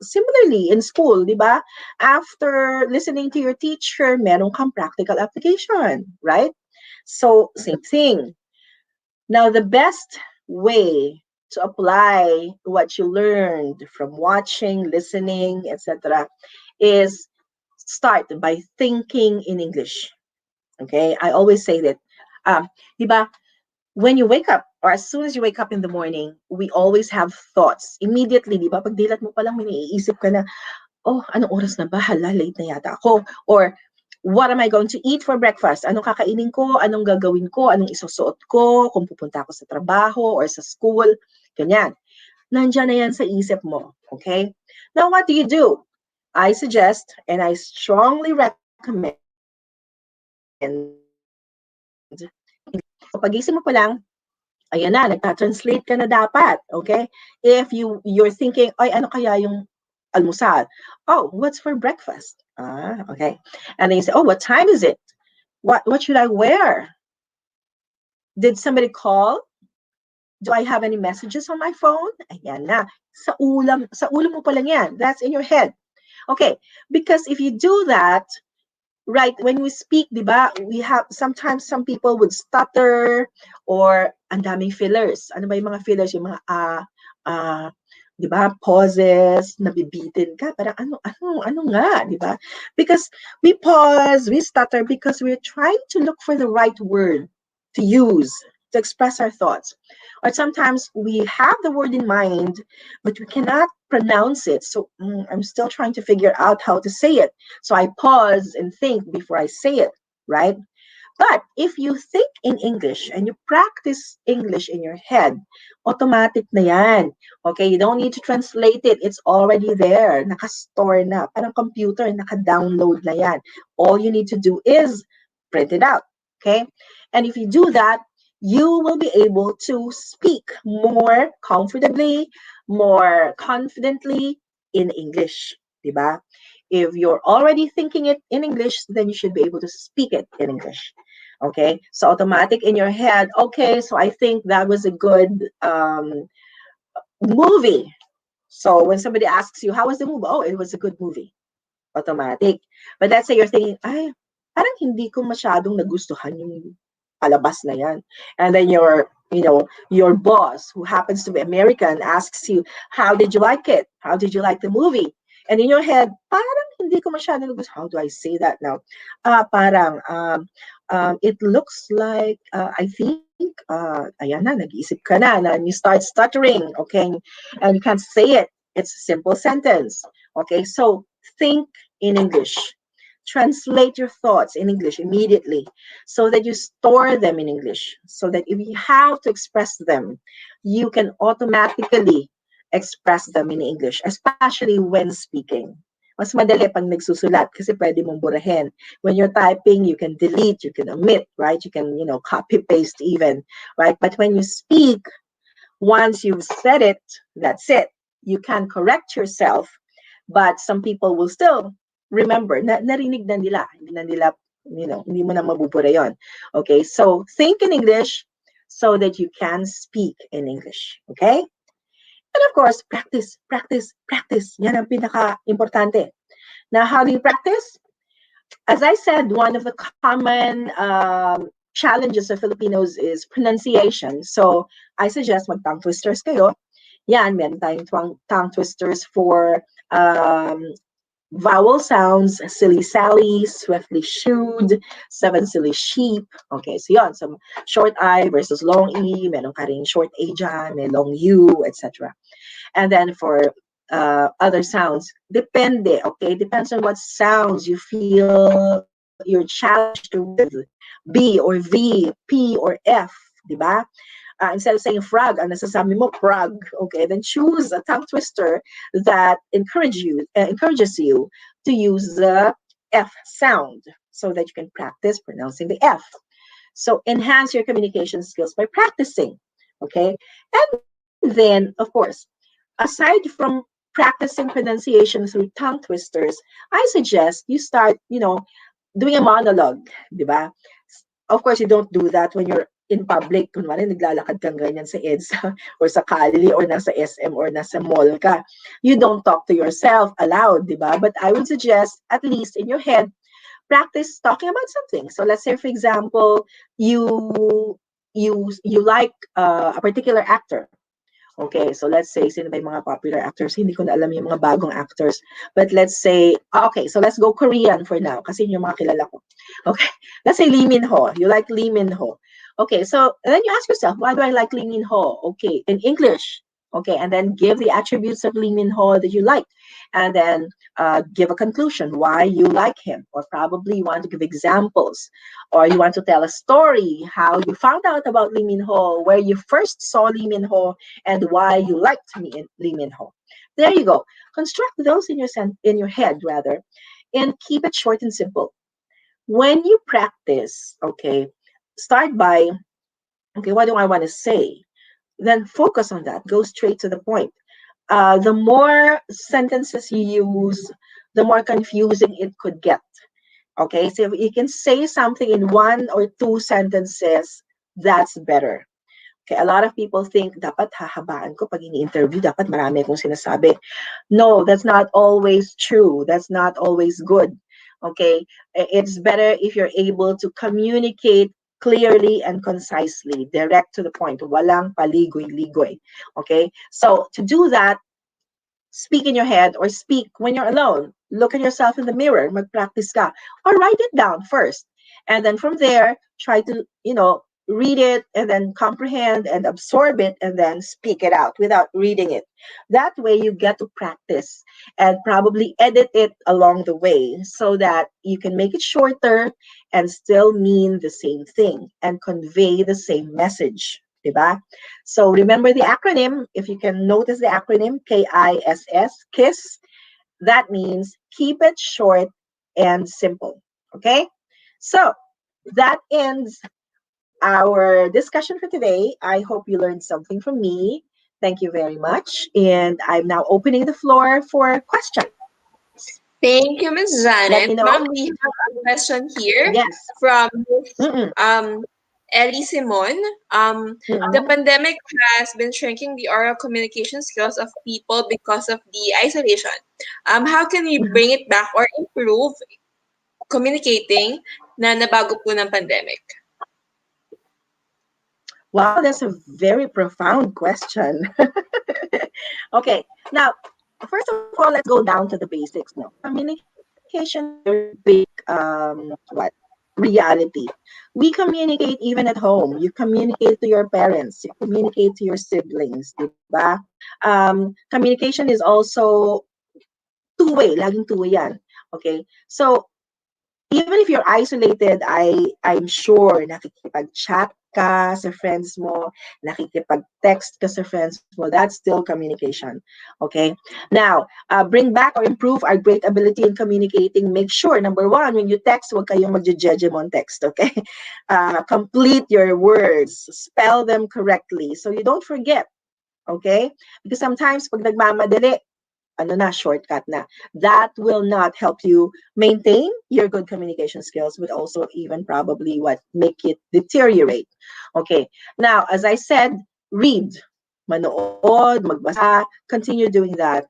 similarly in school, di ba? After listening to your teacher, meron kang practical application, right? So same thing. Now, the best way to apply what you learned from watching, listening, etc., is start by thinking in English. Okay, I always say that. Diba, when you wake up, or as soon as you wake up in the morning, we always have thoughts. Immediately, diba, pag dilat mo pa lang, may naiisip ka na, oh, anong oras na ba? Hala, late na yata ako. Or, what am I going to eat for breakfast? Anong kakainin ko? Anong gagawin ko? Anong isusuot ko? Kung pupunta ako sa trabaho or sa school? Ganyan. Nandiyan na yan sa isip mo. Okay? Now, what do? I suggest and I strongly recommend, so pagising mo pa lang, ayan na, nagta-translate ka na dapat. Okay? If you're thinking, ay, ano kaya yung almusal? Oh, what's for breakfast? Okay. And then you say, oh, what time is it? What should I wear? Did somebody call? Do I have any messages on my phone? Ayan na. Sa ulo mo pa lang yan. That's in your head. Okay. Because if you do that, right, when we speak, di ba, we have, sometimes some people would stutter or ang daming fillers. Ano ba yung mga fillers? Yung mga di ba, pauses, nabibitin ka, parang ano nga, di ba? Because we pause, we stutter because we're trying to look for the right word to use to express our thoughts. Or sometimes we have the word in mind, but we cannot pronounce it. So I'm still trying to figure out how to say it. So I pause and think before I say it, right? But if you think in English and you practice English in your head, automatic na yan. Okay, you don't need to translate it. It's already there. Naka-store na. Parang computer, naka-download na yan. All you need to do is print it out. Okay? And if you do that, you will be able to speak more comfortably, more confidently in English. Diba? If you're already thinking it in English, then you should be able to speak it in English. Okay, so automatic in your head. Okay, so I think that was a good movie. So when somebody asks you, how was the movie? Oh, it was a good movie. Automatic. But let's say you're thinking, ay, parang hindi ko masyadong nagustuhan yung palabas na yan. And then your boss, who happens to be American, asks you, how did you like it? How did you like the movie? And in your head, parang hindi ko masyadong nagustuhan. How do I say that now? It looks like, I think, ayan na, nag-iisip ka na, and you start stuttering, okay? And you can't say it. It's a simple sentence. Okay, so think in English. Translate your thoughts in English immediately so that you store them in English. So that if you have to express them, you can automatically express them in English, especially when speaking. Mas madali pag nagsusulat kasi pwede mong burahin. When you're typing, you can delete, you can omit, right? You can, copy paste even, right? But when you speak, once you've said it, that's it. You can correct yourself, but some people will still remember. Narinig na nila. Hindi na nila, hindi mo na mabubura yon. Okay, so think in English so that you can speak in English. Okay? And of course, practice, practice, practice. Yan ang pinaka-importante. Now, how do you practice? As I said, one of the common challenges of Filipinos is pronunciation. So, I suggest mag-tongue twisters kayo. Yan, meron tayong tongue twisters for Vowel sounds, silly Sally, swiftly shooed, seven silly sheep. Okay, so yon, some short I versus long E, meron ka ring short A dyan, may long U, etc. And then for other sounds, depende, okay? Depends on what sounds you feel you're challenged with. B or V, P or F, di ba? Instead of saying frog, ang nasasabi mo, frog, okay? Then choose a tongue twister that encourages you to use the F sound so that you can practice pronouncing the F. So enhance your communication skills by practicing, okay? And then, of course, aside from practicing pronunciation through tongue twisters, I suggest you start, doing a monologue, di ba? Of course, you don't do that when you're in public. Kunwari, naglalakad kang ganyan sa EDSA or sa Kali or nasa SM or nasa mall ka. You don't talk to yourself aloud, di ba? But I would suggest, at least in your head, practice talking about something. So let's say, for example, you like a particular actor. Okay, so let's say, sino ba yung mga popular actors? Hindi ko na alam yung mga bagong actors. But let's say, okay, so let's go Korean for now, kasi yun yung mga kilala ko. Okay, let's say Lee Min Ho. You like Lee Min Ho. Okay, so then you ask yourself, why do I like Lee Min Ho? Okay, in English. Okay, and then give the attributes of Lee Min Ho that you like. And then give a conclusion why you like him. Or probably you want to give examples. Or you want to tell a story, how you found out about Lee Min Ho, where you first saw Lee Min Ho, and why you liked Lee Min Ho. There you go. Construct those in your head rather, and keep it short and simple. When you practice, okay, start by, okay, what do I want to say? Then focus on that. Go straight to the point. The more sentences you use, the more confusing it could get. Okay, so if you can say something in one or two sentences, that's better. Okay, a lot of people think, dapat hahabaan ko pag ini-interview, dapat marami akong sinasabi. No, that's not always true. That's not always good. Okay, it's better if you're able to communicate clearly and concisely, direct to the point, walang paligoy-ligoy. Okay, so to do that, speak in your head or speak when you're alone. Look at yourself in the mirror, mag-practice ka, or write it down first. And then from there, try to, read it and then comprehend and absorb it and then speak it out without reading it. That way you get to practice and probably edit it along the way so that you can make it shorter and still mean the same thing and convey the same message. Diba? So remember the acronym. If you can notice the acronym, KISS, KISS, that means keep it short and simple. Okay? So that ends our discussion for today. I hope you learned something from me. Thank you very much. And I'm now opening the floor for questions. Thank you, Ms. Let Janet. me know. Ma'am, we have a question here Yes. from Ms. Mm-mm. Ellie Simon. The pandemic has been shrinking the oral communication skills of people because of the isolation. How can we bring it back or improve communicating na nabago po ng pandemic? Wow, that's a very profound question. Okay, now, first of all, let's go down to the basics. No, communication is a very big reality. We communicate even at home. You communicate to your parents. You communicate to your siblings, diba? Communication is also two-way. Laging two-way yan. Okay, so even if you're isolated, I'm sure nakikipag-chat ka sa friends mo, nakikipag-text ka sa friends mo, that's still communication. Okay? Now, bring back or improve our great ability in communicating. Make sure, number one, when you text, huwag kayong magje-jejemon text, okay? Complete your words. Spell them correctly so you don't forget. Okay? Because sometimes pag nagmamadali, shortcut na. That will not help you maintain your good communication skills, but also even probably make it deteriorate. Okay. Now, as I said, read. manood, magbasa, continue doing that.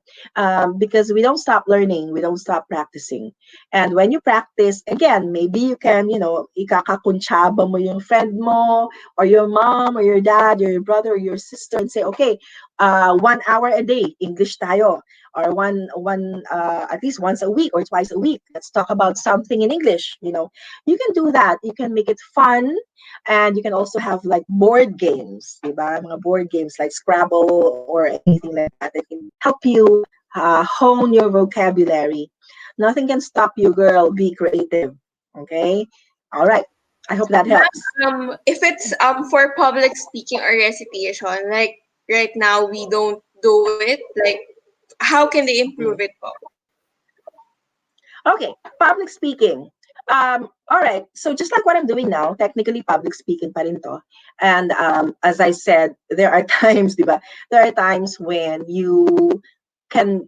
Because we don't stop learning, we don't stop practicing. And when you practice, again, maybe you can, ikakakuntsaba mo yung friend mo, or your mom, or your dad, or your brother, or your sister, and say, okay, 1 hour a day, English tayo. Or at least once a week or twice a week. Let's talk about something in English. You can do that. You can make it fun, and you can also have like board games, diba? Mga board games like Scrabble or anything like that that can help you hone your vocabulary. Nothing can stop you, girl. Be creative. Okay. All right. I hope that helps. If it's for public speaking or recitation, like right now we don't do it, like how can they improve it po? Okay, public speaking. All right. So just like what I'm doing now, technically public speaking pa rin to. And as I said, there are times, diba? There are times when you can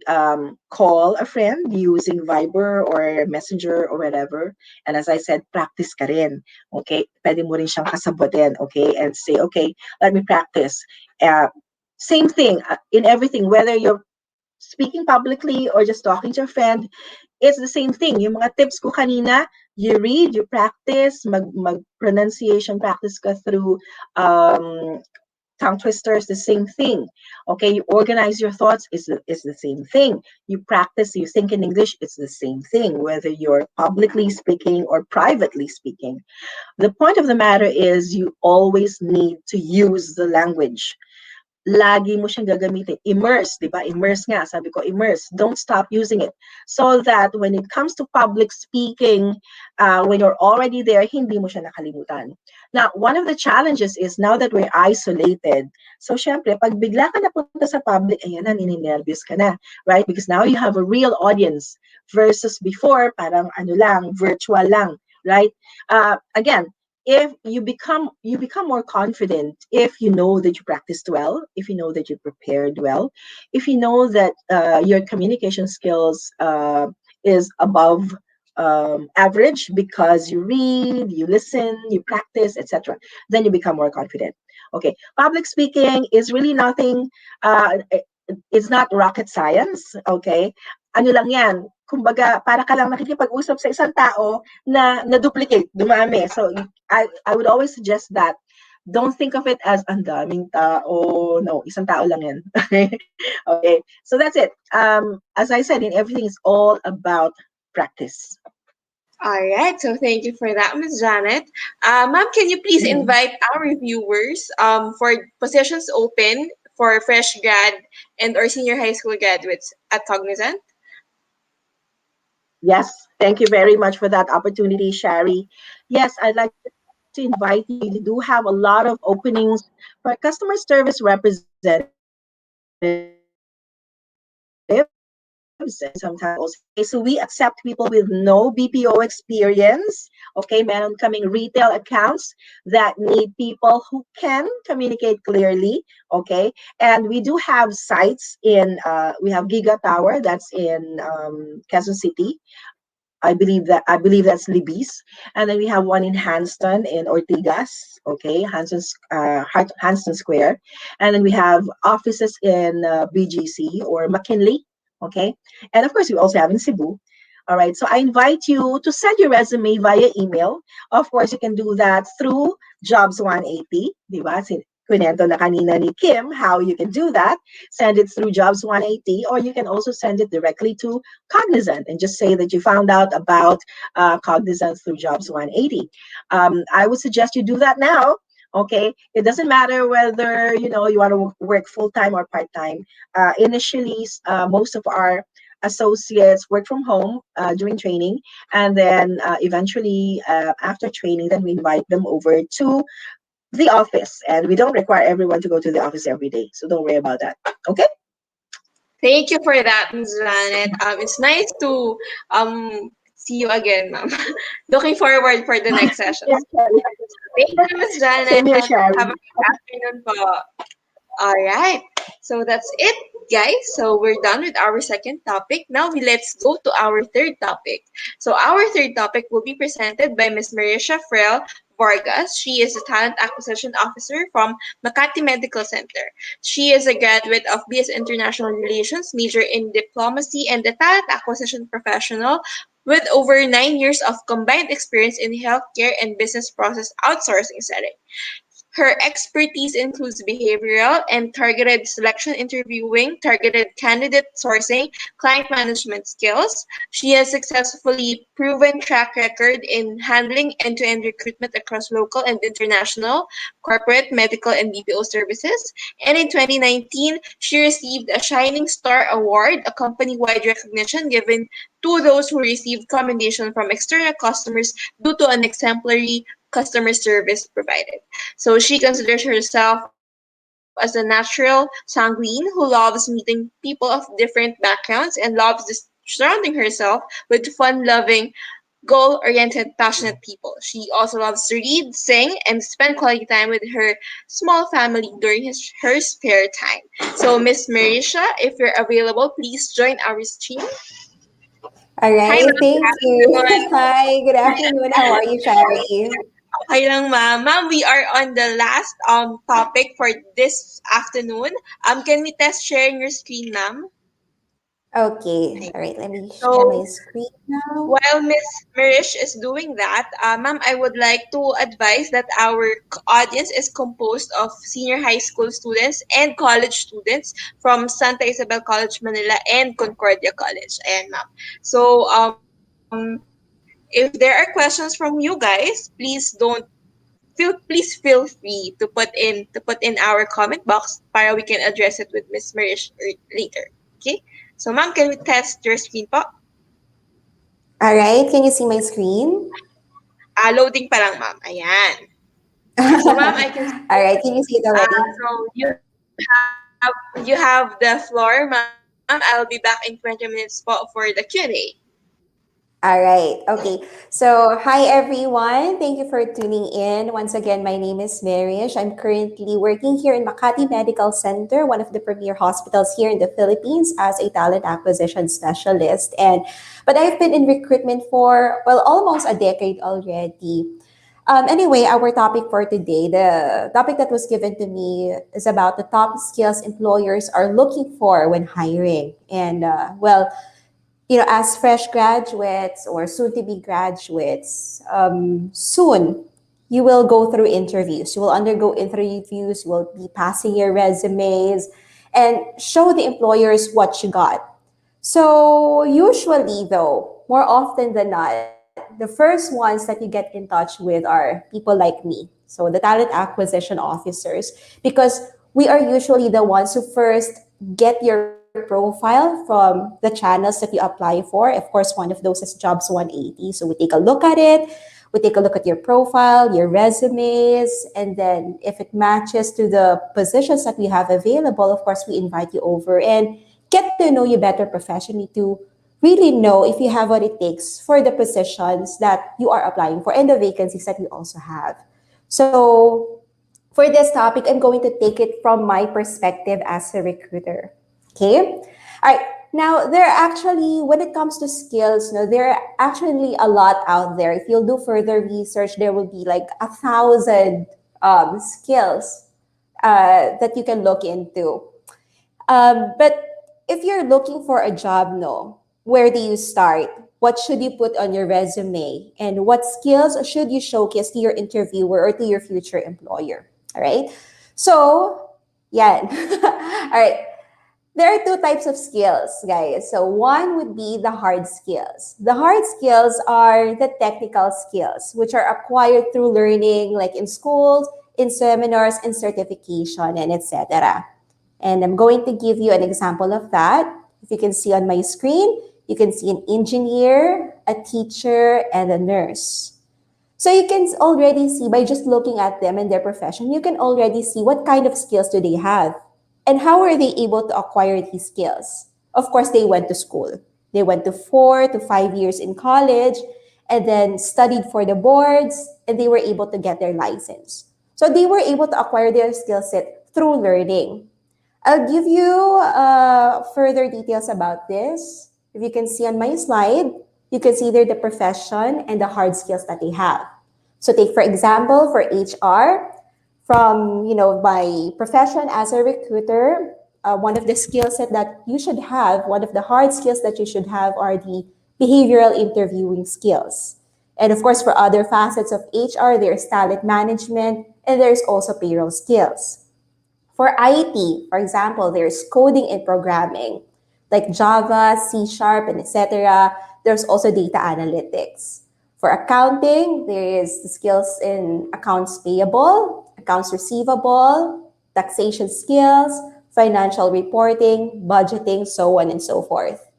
call a friend using Viber or Messenger or whatever. And as I said, practice ka rin. Okay? Pwede mo rin siyang kasabatin. Okay? And say, okay, let me practice. Same thing in everything, whether you're speaking publicly or just talking to a friend, it's the same thing. Yung mga tips ko kanina, you read, you practice, mag-pronunciation practice ka through tongue twisters, the same thing. Okay, you organize your thoughts, is the same thing. You practice, you think in English, it's the same thing, whether you're publicly speaking or privately speaking. The point of the matter is you always need to use the language. Lagi mo siyang gagamitin. Immerse, di ba? Immerse nga, sabi ko, immerse. Don't stop using it. So that when it comes to public speaking, when you're already there, hindi mo siya nakalimutan. Now, one of the challenges is now that we're isolated, so syempre, pag bigla ka napunta sa public, ayan na, nininervyos ka na, right? Because now you have a real audience versus before, parang ano lang, virtual lang, right? Again, if you become more confident if you know that you practiced well, if you know that you prepared well, if you know that your communication skills is above average because you read, you listen, you practice, etc., then you become more confident. Okay, public speaking is really nothing. It's not rocket science. Okay, ano lang yan, kumbaga, para ka lang nakikipag-usap sa isang tao na duplicate, dumami. So, I would always suggest that don't think of it as ang daming tao. No, isang tao lang yan. Okay, so that's it. As I said, in everything is all about practice. All right, so thank you for that, Ms. Janet. Ma'am, can you please invite our viewers for positions open for fresh grad and or senior high school graduates at Cognizant? Yes, thank you very much for that opportunity, Shari. Yes, I'd like to invite you. You do have a lot of openings for customer service representatives and sometimes also. Okay, so we accept people with no BPO experience. Okay, meron kaming retail accounts that need people who can communicate clearly. Okay, and we do have sites we have Giga Tower, that's in Quezon City. I believe that's Libis, and then we have one in Hanston in Ortigas. Okay, Hanston Square, and then we have offices in BGC or McKinley. Okay, and of course we also have in Cebu. All right, so I invite you to send your resume via email. Of course, you can do that through Jobs 180, di ba? Kwento na kanina ni Kim how you can do that. Send it through Jobs 180, or you can also send it directly to Cognizant and just say that you found out about Cognizant through Jobs 180. I would suggest you do that now. Okay, it doesn't matter whether you want to work full-time or part-time. Initially, most of our associates work from home during training, and then eventually after training, then we invite them over to the office, and we don't require everyone to go to the office every day, so don't worry about that. Okay. Thank you for that, Ms. Janet. It's nice to see you again, ma'am. Looking forward for the next sessions. Thank you, Ms. Janet. Same here, Shari. Have a good afternoon po. All right. So that's it, guys. So we're done with our second topic. Now let's go to our third topic. So our third topic will be presented by Ms. Marisha Frel, Vargas. She is a talent acquisition officer from Makati Medical Center. She is a graduate of BS International Relations, major in diplomacy, and a talent acquisition professional with over 9 years of combined experience in healthcare and business process outsourcing setting. Her expertise includes behavioral and targeted selection interviewing, targeted candidate sourcing, client management skills. She has successfully proven track record in handling end-to-end recruitment across local and international corporate, medical, and BPO services. And in 2019, she received a Shining Star Award, a company-wide recognition given to those who received commendation from external customers due to an exemplary customer service provided. So she considers herself as a natural sanguine who loves meeting people of different backgrounds and loves surrounding herself with fun-loving, goal-oriented, passionate people. She also loves to read, sing, and spend quality time with her small family during her spare time. So, Miss Marisha, if you're available, please join our stream. All Hi, right, ma'am. Good thank you. afternoon. Hi, good afternoon. How are you, Shari? Okay lang, ma'am. Ma'am, we are on the last topic for this afternoon. Can we test sharing your screen, ma'am? Okay, Okay. all right, let me share So my screen now. while Miss Marish is doing that, ma'am, I would like to advise that our audience is composed of senior high school students and college students from Santa Isabel College, Manila, and Concordia College. Ayan, ma'am. So if there are questions from you guys, please feel free to put in our comment box para we can address it with Miss Marish later. Okay? So ma'am, can we test your screen po? All right, can you see my screen? Loading pa lang ma'am. Ayan. So ma'am, I can see All right, can you see it already? so you have the floor, ma'am. I'll be back in 20 minutes for the Q&A. All right. Okay. So, hi everyone. Thank you for tuning in. Once again, my name is Marish. I'm currently working here in Makati Medical Center, one of the premier hospitals here in the Philippines as a talent acquisition specialist. But I've been in recruitment for almost a decade already. Anyway, our topic for today, the topic that was given to me is about the top skills employers are looking for when hiring. As fresh graduates or soon to be graduates, soon you will go through interviews. You will undergo interviews, you will be passing your resumes and show the employers what you got. So, usually, though, more often than not, the first ones that you get in touch with are people like me. So, the talent acquisition officers, because we are usually the ones who first get your profile from the channels that you apply for. Of course, one of those is Jobs 180. So, we take a look at it, we take a look at your profile, your resumes, and then if it matches to the positions that we have available, of course, we invite you over and get to know you better professionally to really know if you have what it takes for the positions that you are applying for and the vacancies that we also have. So, for this topic, I'm going to take it from my perspective as a recruiter. Okay? All right. Now, there are actually, when it comes to skills, there are actually a lot out there. If you'll do further research, there will be like 1,000 skills that you can look into. But if you're looking for a job, no, where do you start? What should you put on your resume? And what skills should you showcase to your interviewer or to your future employer? All right. So, yeah. All right. There are two types of skills, guys. So, one would be the hard skills. The hard skills are the technical skills, which are acquired through learning, like in schools, in seminars, in certification, and etc. And I'm going to give you an example of that. If you can see on my screen, you can see an engineer, a teacher, and a nurse. So you can already see by just looking at them and their profession, you can already see what kind of skills do they have and how are they able to acquire these skills. Of course, they went to school. They went to 4 to 5 years in college and then studied for the boards and they were able to get their license. So they were able to acquire their skill set through learning. I'll give you further details about this. If you can see on my slide, you can see there the profession and the hard skills that they have. So take for example for HR, from my profession as a recruiter, one of the skill set that you should have, one of the hard skills that you should have are the behavioral interviewing skills. And of course, for other facets of HR, there's talent management and there's also payroll skills. For IT, for example, there's coding and programming like Java, C Sharp, and etc. There's also data analytics. For accounting, there is the skills in accounts payable, accounts receivable, taxation skills, financial reporting, budgeting, so on and so forth.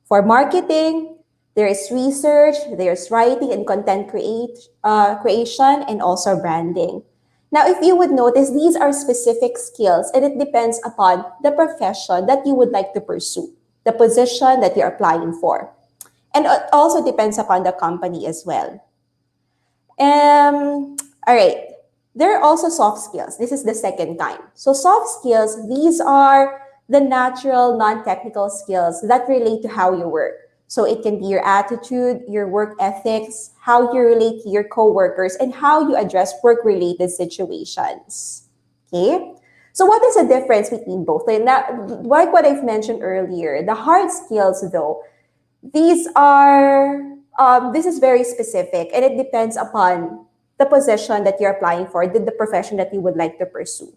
For marketing, there is research, there's writing and creation, and also branding. Now, if you would notice, these are specific skills and it depends upon the profession that you would like to pursue, the position that you're applying for. And it also depends upon the company as well. All right. There are also soft skills. This is the second time. So soft skills, these are the natural, non-technical skills that relate to how you work. So it can be your attitude, your work ethics, how you relate to your coworkers, and how you address work-related situations. Okay? So what is the difference between both? And that, like what I've mentioned earlier, the hard skills though, these are, this is very specific and it depends upon the position that you're applying for, the profession that you would like to pursue.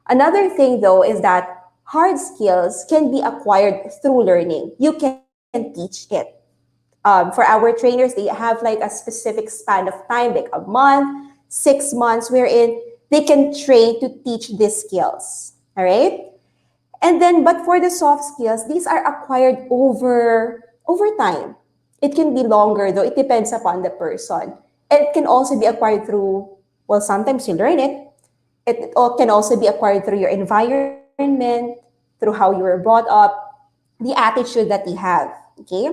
Another thing though is that hard skills can be acquired through learning. You can teach it. For our trainers, they have like a specific span of time, like a month, 6 months, wherein they can train to teach these skills. All right? And then, but for the soft skills, these are acquired over time. It can be longer, though. It depends upon the person. And it can also be acquired through, well, sometimes you learn it. It can also be acquired through your environment, through how you were brought up, the attitude that you have. Okay?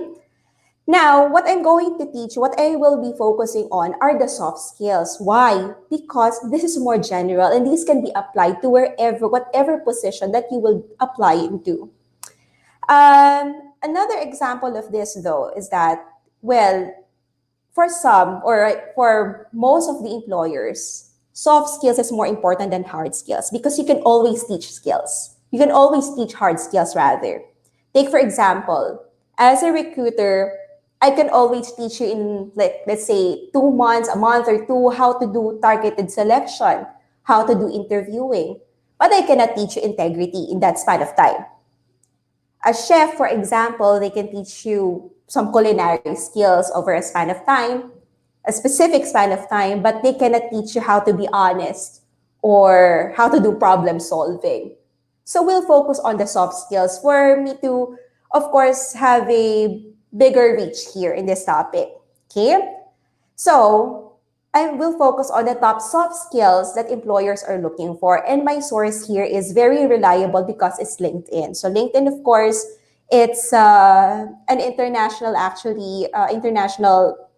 Now, what I'm going to teach, what I will be focusing on are the soft skills. Why? Because this is more general and these can be applied to whatever position that you will apply into. Another example of this, though, is that, well, for some or for most of the employers, soft skills is more important than hard skills because you can always teach skills. You can always teach hard skills rather. Take, for example, as a recruiter, I can always teach you in, like, let's say 2 months, a month or two, how to do targeted selection, how to do interviewing. But I cannot teach you integrity in that span of time. A chef, for example, they can teach you some culinary skills over a span of time, a specific span of time, but they cannot teach you how to be honest or how to do problem solving. So we'll focus on the soft skills for me to, of course, have a bigger reach here in this topic. Okay? So I will focus on the top soft skills that employers are looking for. And my source here is very reliable because it's LinkedIn. So LinkedIn, of course, it's an international, international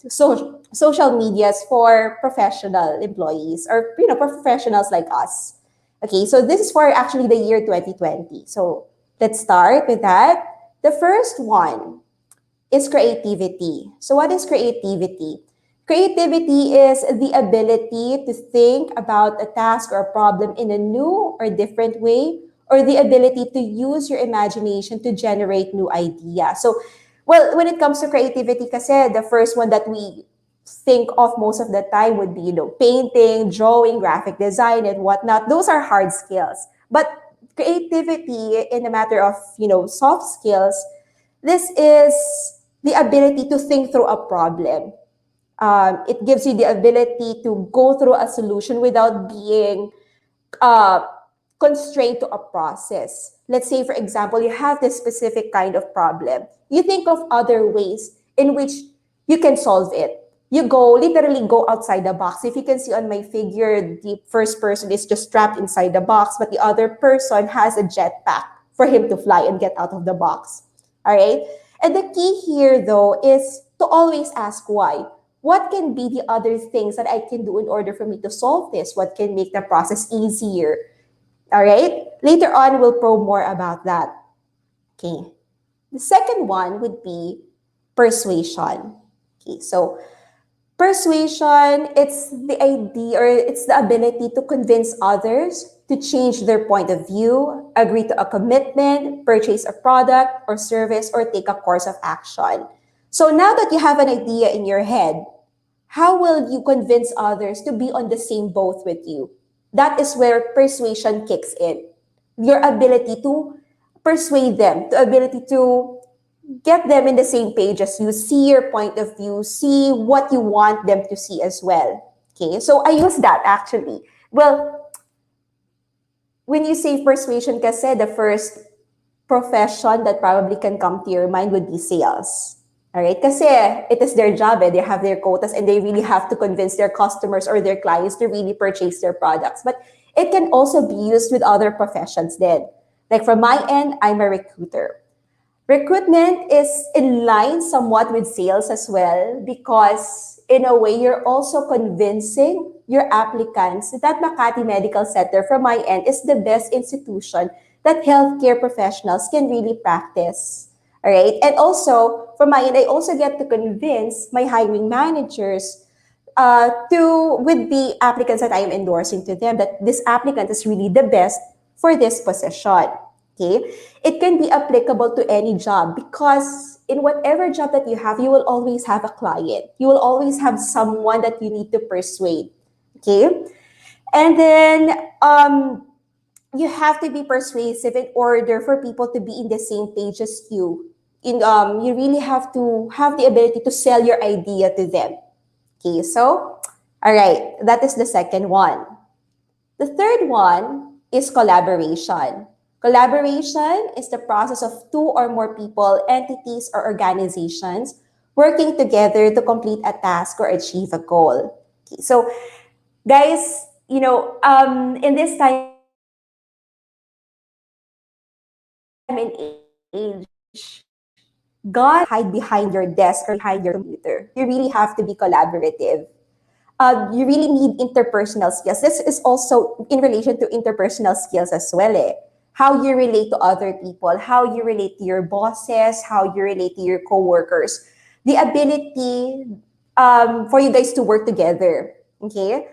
social medias for professional employees or, professionals like us. Okay, so this is for actually the year 2020. So let's start with that. The first one is creativity. So what is creativity? Creativity is the ability to think about a task or a problem in a new or different way, or the ability to use your imagination to generate new ideas. So, well, when it comes to creativity, kasi the first one that we think of most of the time would be, painting, drawing, graphic design, and whatnot. Those are hard skills. But creativity, in a matter of, soft skills, this is the ability to think through a problem. It gives you the ability to go through a solution without being uh, constrained to a process. Let's say, for example, you have this specific kind of problem. You think of other ways in which you can solve it. You literally go outside the box. If you can see on my figure, the first person is just trapped inside the box, but the other person has a jetpack for him to fly and get out of the box. All right? And the key here, though, is to always ask why. What can be the other things that I can do in order for me to solve this? What can make the process easier? All right? Later on, we'll probe more about that. Okay. The second one would be persuasion. Okay, so Persuasion, it's the idea or it's the ability to convince others to change their point of view, agree to a commitment, purchase a product or service, or take a course of action. So now that you have an idea in your head, how will you convince others to be on the same boat with you? That is where persuasion kicks in. Your ability to persuade them, the ability to get them in the same page as you, see your point of view, see what you want them to see as well. Okay, so I use that actually. Well, when you say persuasion kasi, the first profession that probably can come to your mind would be sales. All right? Kasi it is their job, they have their quotas and they really have to convince their customers or their clients to really purchase their products. But it can also be used with other professions then. Like from my end, I'm a recruiter. Recruitment is in line somewhat with sales as well because in a way you're also convincing your applicants that Makati Medical Center from my end is the best institution that healthcare professionals can really practice. All right. And also from my end, I also get to convince my hiring managers to with the applicants that I am endorsing to them that this applicant is really the best for this position. Okay, it can be applicable to any job because in whatever job that you have, you will always have a client. You will always have someone that you need to persuade. Okay, and then you have to be persuasive in order for people to be in the same page as you. You really have to have the ability to sell your idea to them. Okay, so all right, that is the second one. The third one is collaboration. Collaboration is the process of two or more people, entities, or organizations working together to complete a task or achieve a goal. Okay, so, guys, in this time and age, God hide behind your desk or behind your computer. You really have to be collaborative. You really need interpersonal skills. This is also in relation to interpersonal skills as well. How you relate to other people, how you relate to your bosses, how you relate to your coworkers. The ability for you guys to work together. Okay?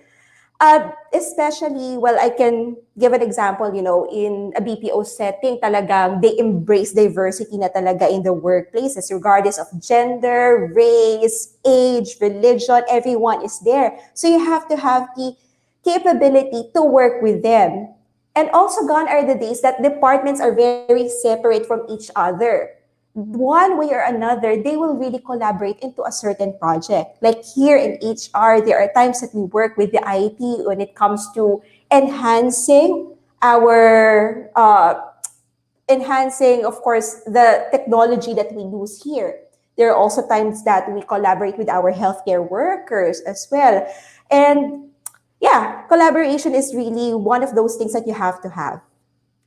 Especially, well, I can give an example, in a BPO setting, talagang they embrace diversity na talaga in the workplaces, regardless of gender, race, age, religion, everyone is there. So you have to have the capability to work with them. And also gone are the days that departments are very separate from each other. One way or another, they will really collaborate into a certain project. Like here in HR, there are times that we work with the IT when it comes to enhancing our, of course, the technology that we use here. There are also times that we collaborate with our healthcare workers as well. And yeah, collaboration is really one of those things that you have to have.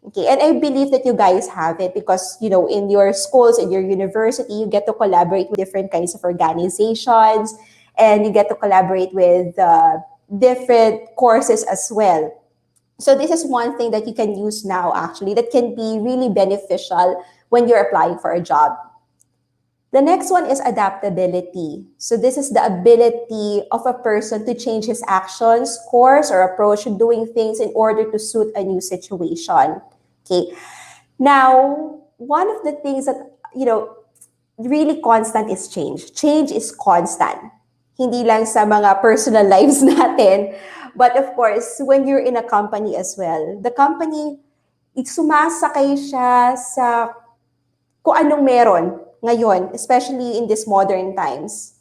Okay, and I believe that you guys have it because, in your schools, in your university, you get to collaborate with different kinds of organizations and you get to collaborate with different courses as well. So this is one thing that you can use now actually that can be really beneficial when you're applying for a job. The next one is adaptability. So this is the ability of a person to change his actions, course, or approach to doing things in order to suit a new situation. Okay. Now, one of the things that, really constant is change. Change is constant. Hindi lang sa mga personal lives natin, but of course, when you're in a company as well, the company, sumasakay siya sa kung anong meron ngayon, especially in these modern times.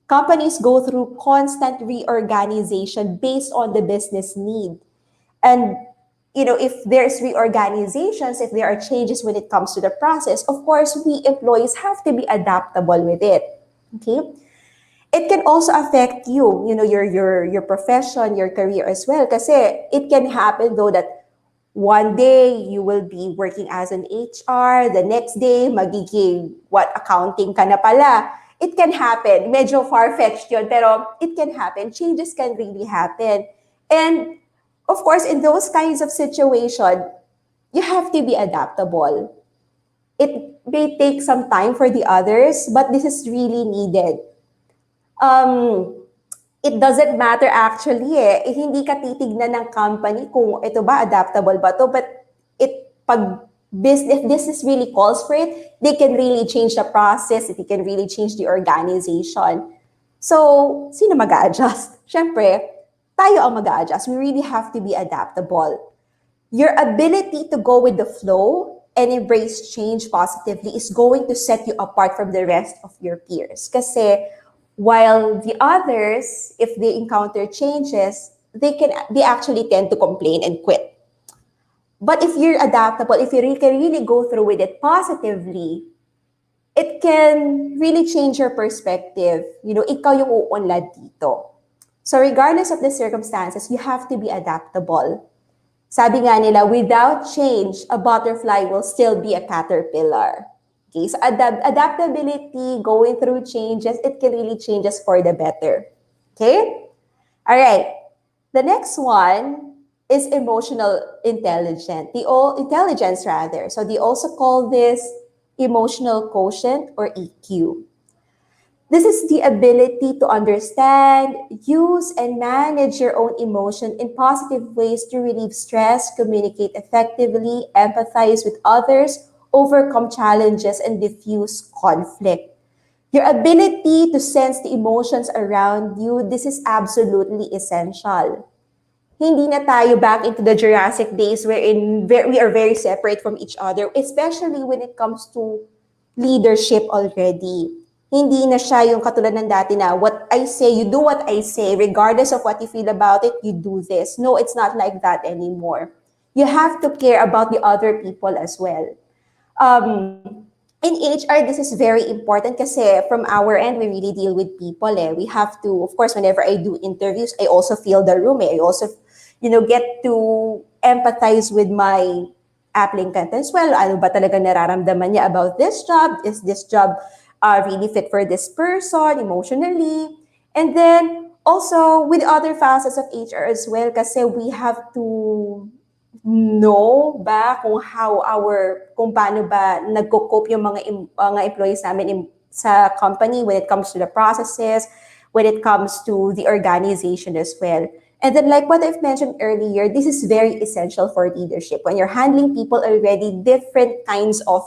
Companies go through constant reorganization based on the business need. And, if there's reorganizations, if there are changes when it comes to the process, of course, we employees have to be adaptable with it. Okay? It can also affect you, your profession, your career as well. Kasi it can happen though that one day you will be working as an HR, the next day magiging accounting ka na pala. It can happen. Medyo far-fetched yun, pero it can happen. Changes can really happen. And of course, in those kinds of situations, you have to be adaptable. It may take some time for the others, but this is really needed. it doesn't matter actually eh. Hindi ka titignan ng company kung ito ba adaptable ba to, but pag business, if business really calls for it, they can really change the process, they can really change the organization. So, sino mag-a-adjust? Siyempre, tayo ang mag-a-adjust. We really have to be adaptable. Your ability to go with the flow and embrace change positively is going to set you apart from the rest of your peers. Kasi while the others, if they encounter changes, they actually tend to complain and quit. But if you're adaptable, if you can really go through with it positively, it can really change your perspective. Ikaw yung uunlad dito. So regardless of the circumstances, you have to be adaptable. Sabi nga nila, without change, a butterfly will still be a caterpillar. Okay, so adaptability, going through changes, it can really change us for the better. Okay? All right. The next one is emotional intelligence rather. So they also call this emotional quotient or EQ. This is the ability to understand, use, and manage your own emotion in positive ways to relieve stress, communicate effectively, empathize with others, overcome challenges, and diffuse conflict. Your ability to sense the emotions around you, this is absolutely essential. Hindi na tayo back into the Jurassic days wherein we are very separate from each other, especially when it comes to leadership already. Hindi na siya yung katulad ng dati na what I say, you do what I say, regardless of what you feel about it, you do this. No, it's not like that anymore. You have to care about the other people as well. In HR, this is very important kasi from our end, we really deal with people. We have to, of course, whenever I do interviews, I also feel the room. I also, get to empathize with my applicant as well. Ano ba talaga nararamdaman niya about this job? Is this job really fit for this person emotionally? And then also with other facets of HR as well kasi we have to know ba kung paano ba nagko-cope yung mga employees namin sa company when it comes to the processes, when it comes to the organization as well. And then like what I've mentioned earlier, this is very essential for leadership. When you're handling people already, different kinds of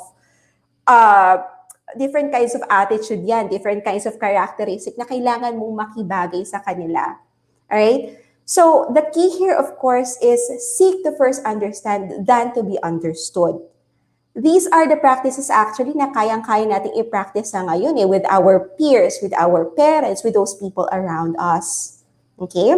attitude yan, different kinds of characteristic na kailangan mong makibagay sa kanila. Alright? So the key here, of course, is seek to first understand than to be understood. These are the practices actually na kayang-kaya nating i-practice sa ngayon with our peers, with our parents, with those people around us. Okay?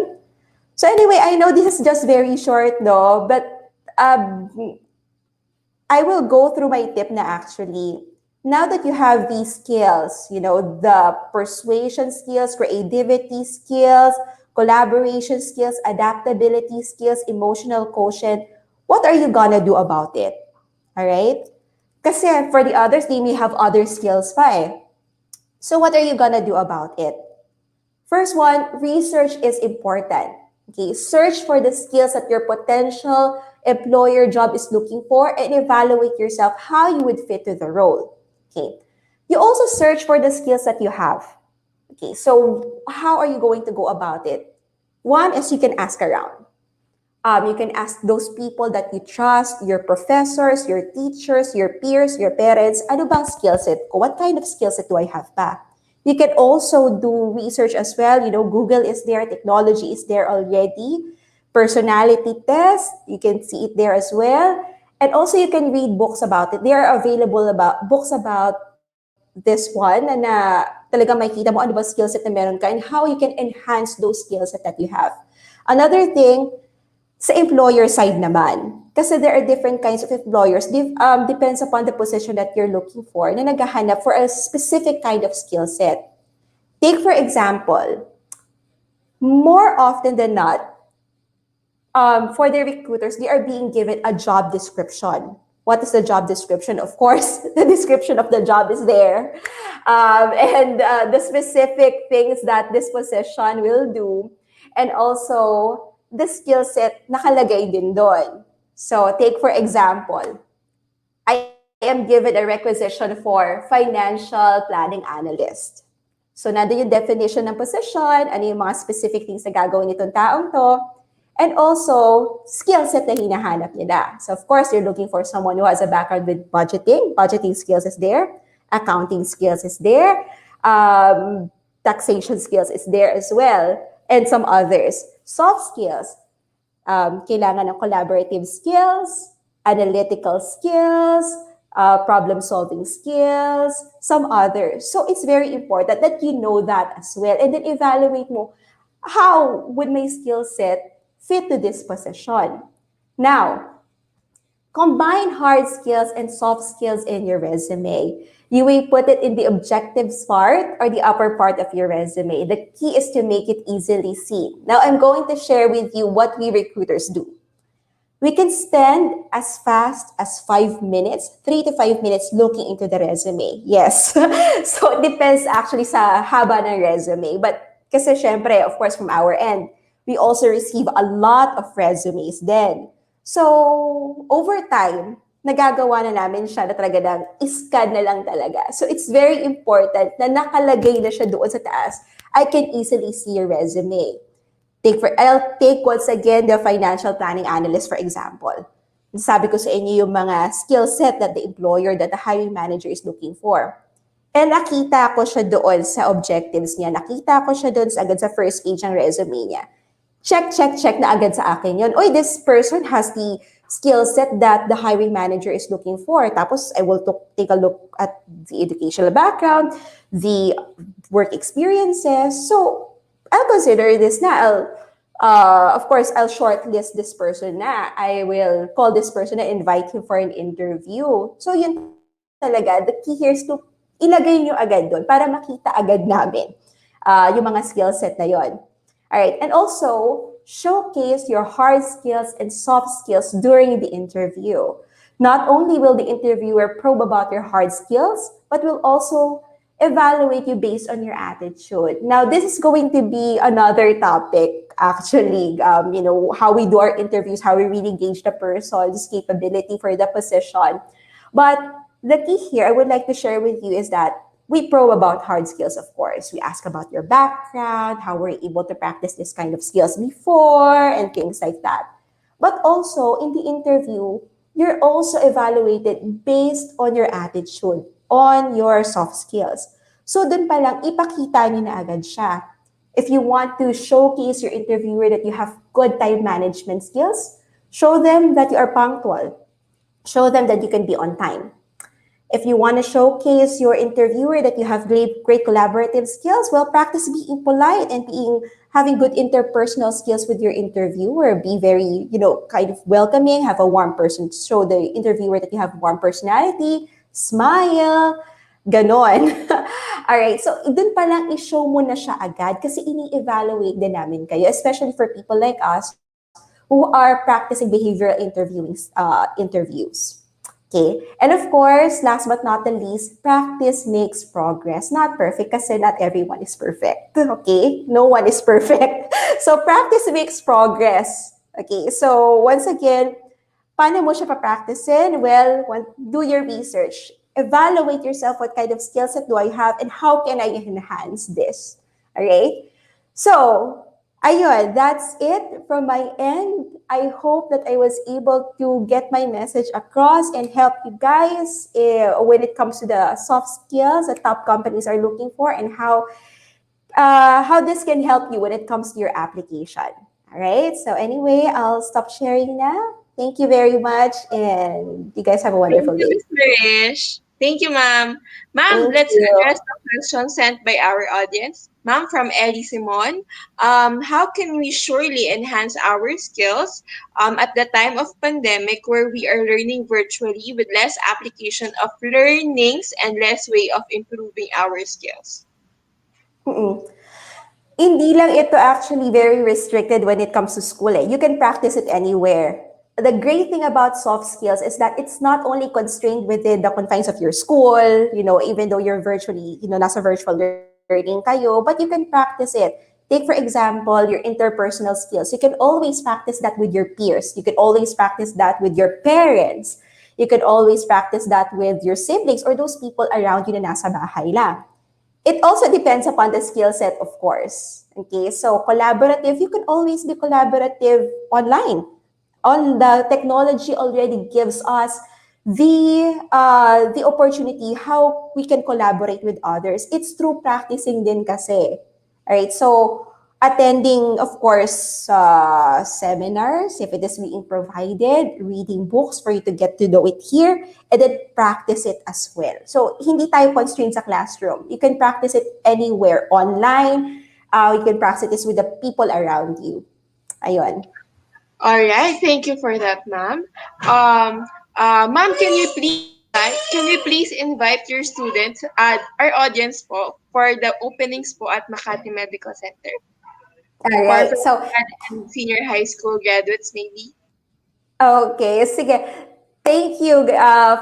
So anyway, I know this is just very short, no? But I will go through my tip na actually. Now that you have these skills, the persuasion skills, creativity skills, collaboration skills, adaptability skills, emotional quotient, what are you gonna do about it? All right? Kasi for the others, they may have other skills pa eh. So what are you gonna do about it? First one, research is important. Okay, search for the skills that your potential employer job is looking for and evaluate yourself how you would fit to the role. Okay, you also search for the skills that you have. Okay, so how are you going to go about it? One is you can ask around. You can ask those people that you trust, your professors, your teachers, your peers, your parents, ano bang skill set ko? What kind of skill set do I have pa? You can also do research as well. Google is there, technology is there already. Personality test, you can see it there as well. And also you can read books about it. There are available books about this one na talagang makikita mo ano ba skill set na meron ka and how you can enhance those skills that you have. Another thing, sa employer side naman, kasi there are different kinds of employers, depends upon the position that you're looking for, na naghahanap for a specific kind of skill set. Take for example, more often than not, for the recruiters, they are being given a job description. What is the job description? Of course, the description of the job is there. And the specific things that this position will do. And also, the skill set nakalagay din doon. So, take for example, I am given a requisition for financial planning analyst. So, nandun yung definition ng position, ano yung mga specific things na gagawin nitong taong to, and also skill set na hinahanap nila. So, of course, you're looking for someone who has a background with budgeting. Budgeting skills is there. Accounting skills is there. Taxation skills is there as well. And some others. Soft skills. Kailangan ng collaborative skills, analytical skills, problem-solving skills, some others. So it's very important that you know that as well. And then evaluate mo, how would my skill set fit to this position? Now, combine hard skills and soft skills in your resume. You will put it in the objectives part or the upper part of your resume. The key is to make it easily seen. Now, I'm going to share with you what we recruiters do. We can spend as fast as 5 minutes, 3 to 5 minutes looking into the resume. Yes. So, it depends actually sa haba ng resume. But kasi syempre, of course, from our end, we also receive a lot of resumes then. So, over time, nagagawa na namin siya na talaga ng iscan na lang talaga. So, it's very important na nakalagay na siya doon sa taas. I can easily see your resume. I'll take once again the financial planning analyst, for example. Sabi ko sa inyo yung mga skill set that the employer, that the hiring manager is looking for. And nakita ko siya doon sa objectives niya. Nakita ko siya doon agad sa first page ng resume niya. Check na agad sa akin yun. Oy, this person has the skill set that the hiring manager is looking for. Tapos, I will take a look at the educational background, the work experiences. So, I'll consider this na. Of course, I'll shortlist this person na. I will call this person and invite him for an interview. So, yun talaga. The key here is to ilagay nyo agad doon para makita agad namin yung mga skill set na yon. Alright, and also, showcase your hard skills and soft skills during the interview. Not only will the interviewer probe about your hard skills, but will also evaluate you based on your attitude. Now, this is going to be another topic, actually, how we do our interviews, how we really gauge the person's capability for the position. But the key here I would like to share with you is that we probe about hard skills, of course. We ask about your background, how were you able to practice this kind of skills before, and things like that. But also, in the interview, you're also evaluated based on your attitude, on your soft skills. So, dun pa lang, ipakita niyo na agad siya. If you want to showcase your interviewer that you have good time management skills, show them that you are punctual. Show them that you can be on time. If you want to showcase your interviewer that you have great collaborative skills, well, practice being polite and having good interpersonal skills with your interviewer. Be very, kind of welcoming, have a warm person. Show the interviewer that you have warm personality, smile, ganon. Alright, so dun pa lang i-show mo na siya agad kasi ini-evaluate din namin kayo, especially for people like us who are practicing behavioral interviews. Okay, and of course, last but not the least, practice makes progress. Not perfect kasi not everyone is perfect. Okay, no one is perfect. So practice makes progress. Okay, so once again, paano mo siya pa-practicein? Well, do your research. Evaluate yourself, what kind of skill set do I have and how can I enhance this? Alright? So, ayun, that's it from my end. I hope that I was able to get my message across and help you guys when it comes to the soft skills that top companies are looking for and how this can help you when it comes to your application. All right. So anyway, I'll stop sharing now. Thank you very much, and you guys have a wonderful day. Ms. Marish. Thank you, ma'am. Ma'am, let's address the question sent by our audience. Ma'am, from Ellie Simon, how can we surely enhance our skills at the time of pandemic where we are learning virtually with less application of learnings and less way of improving our skills? Hindi lang ito actually very restricted when it comes to school. You can practice it anywhere. The great thing about soft skills is that it's not only constrained within the confines of your school, even though you're virtually, nasa virtual learning kayo, but you can practice it. Take, for example, your interpersonal skills. You can always practice that with your peers. You can always practice that with your parents. You can always practice that with your siblings or those people around you na nasa bahay lang. It also depends upon the skill set, of course. Okay, so collaborative, you can always be collaborative online. On the technology already gives us the opportunity how we can collaborate with others. It's through practicing din kasi. All right, so attending, of course, seminars, if it is being provided, reading books for you to get to know it here, and then practice it as well. So, hindi tayo constrained sa classroom. You can practice it anywhere, online. You can practice this with the people around you. Ayun. All right, thank you for that, ma'am. Ma'am, can you please invite your students, our audience po, for the openings po at Makati Medical Center All for right. So, freshman and senior high school graduates, maybe? okay, sige. Thank you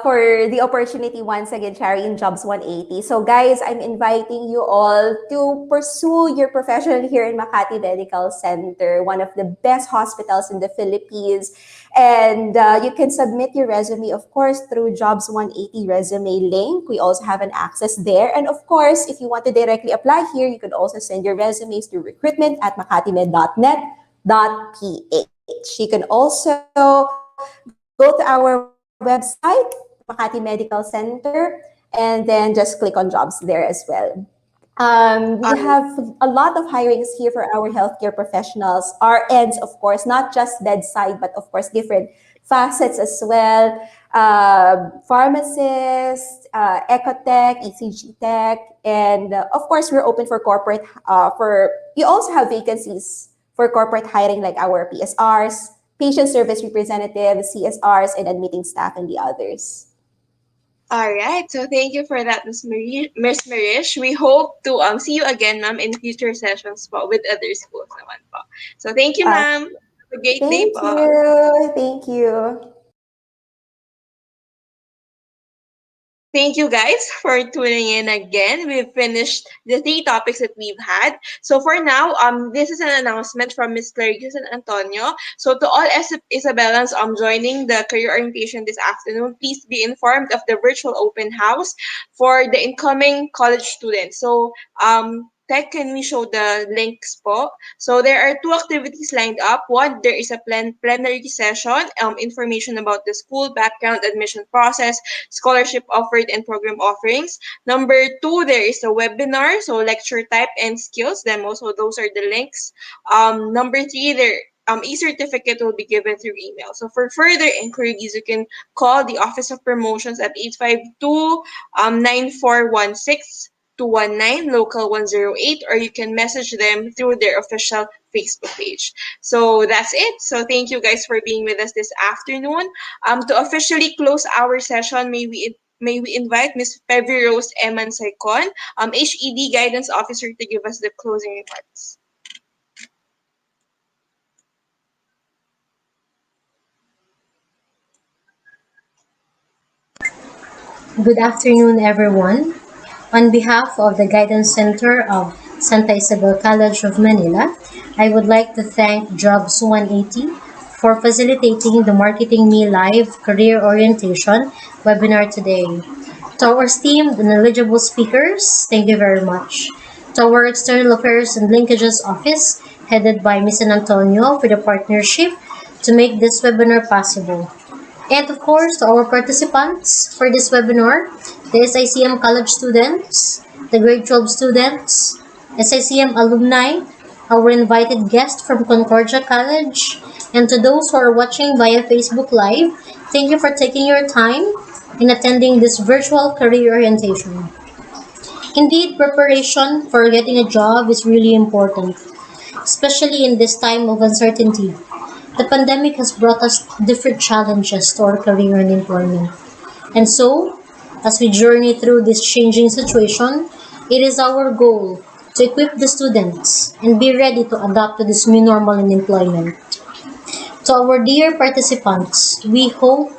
for the opportunity once again, Cherry, in Jobs 180. So, guys, I'm inviting you all to pursue your profession here in Makati Medical Center, one of the best hospitals in the Philippines. And you can submit your resume, of course, through Jobs 180 resume link. We also have an access there. And of course, if you want to directly apply here, you could also send your resumes to recruitment@makatimed.net.ph. You can also go to our website, Makati Medical Center, and then just click on jobs there as well. We have a lot of hirings here for our healthcare professionals, RNs, of course, not just bedside, but of course, different facets as well. Pharmacists, ecotech, ECG tech, and of course, we're open for corporate. We also have vacancies for corporate hiring like our PSRs, patient service representatives, CSRs, and admitting staff, and the others. All right, so thank you for that, Miss Marish. We hope to see you again, ma'am, in future sessions po with other schools naman po. So thank you, Uh, ma'am. Have a great day Thank po. you. Thank you. Thank you guys for tuning in again. We've finished the three topics that we've had. So for now, this is an announcement from Miss Clarice and Antonio. So to all Isabellans joining the career orientation this afternoon, please be informed of the virtual open house for the incoming college students. So Tech, can we show the links po? So there are two activities lined up. One, there is a plenary session, information about the school, background, admission process, scholarship offered, and program offerings. Number two, there is a webinar, so lecture type and skills demo. So those are the links. Number three, there e-certificate will be given through email. So for further inquiries, you can call the Office of Promotions at 852 9416 219 local 108, or you can message them through their official Facebook page. So that's it. So thank you guys for being with us this afternoon. To officially close our session, may we invite Ms. Pevi Rose Eman Saicon, HED Guidance Officer, to give us the closing remarks. Good afternoon, everyone. On behalf of the Guidance Center of Santa Isabel College of Manila, I would like to thank Jobs 180 for facilitating the Marketing Me Live Career Orientation webinar today. To our esteemed and eligible speakers, thank you very much. To our External Affairs and Linkages Office, headed by Ms. Antonio, for the partnership to make this webinar possible. And of course, to our participants for this webinar, the SICM college students, the grade 12 students, SICM alumni, our invited guest from Concordia College, and to those who are watching via Facebook Live, thank you for taking your time in attending this virtual career orientation. Indeed, preparation for getting a job is really important, especially in this time of uncertainty. The pandemic has brought us different challenges to our career and employment. And so, as we journey through this changing situation, it is our goal to equip the students and be ready to adapt to this new normal in employment. To our dear participants, we hope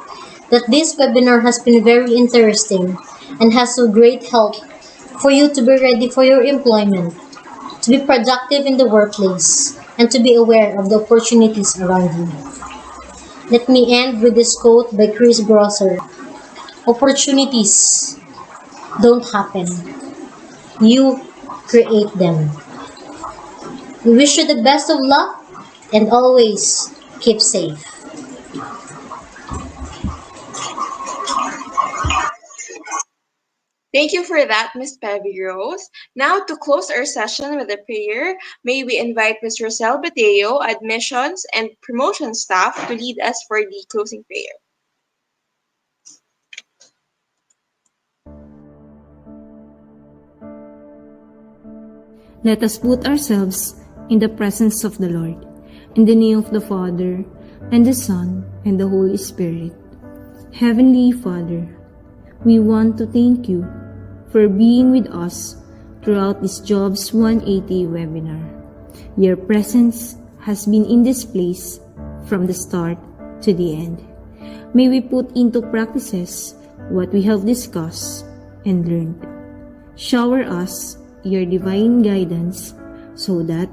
that this webinar has been very interesting and has a great help for you to be ready for your employment, to be productive in the workplace, and to be aware of the opportunities around you. Let me end with this quote by Chris Grosser. Opportunities don't happen. You create them. We wish you the best of luck and always keep safe. Thank you for that, Miss Pevy Rose. Now, to close our session with a prayer, may we invite Ms. Rosel Bateo, admissions and promotion staff, to lead us for the closing prayer. Let us put ourselves in the presence of the Lord. In the name of the Father, and the Son, and the Holy Spirit. Heavenly Father, we want to thank you for being with us throughout this Jobs 180 webinar. Your presence has been in this place from the start to the end. May we put into practices what we have discussed and learned. Shower us your divine guidance so that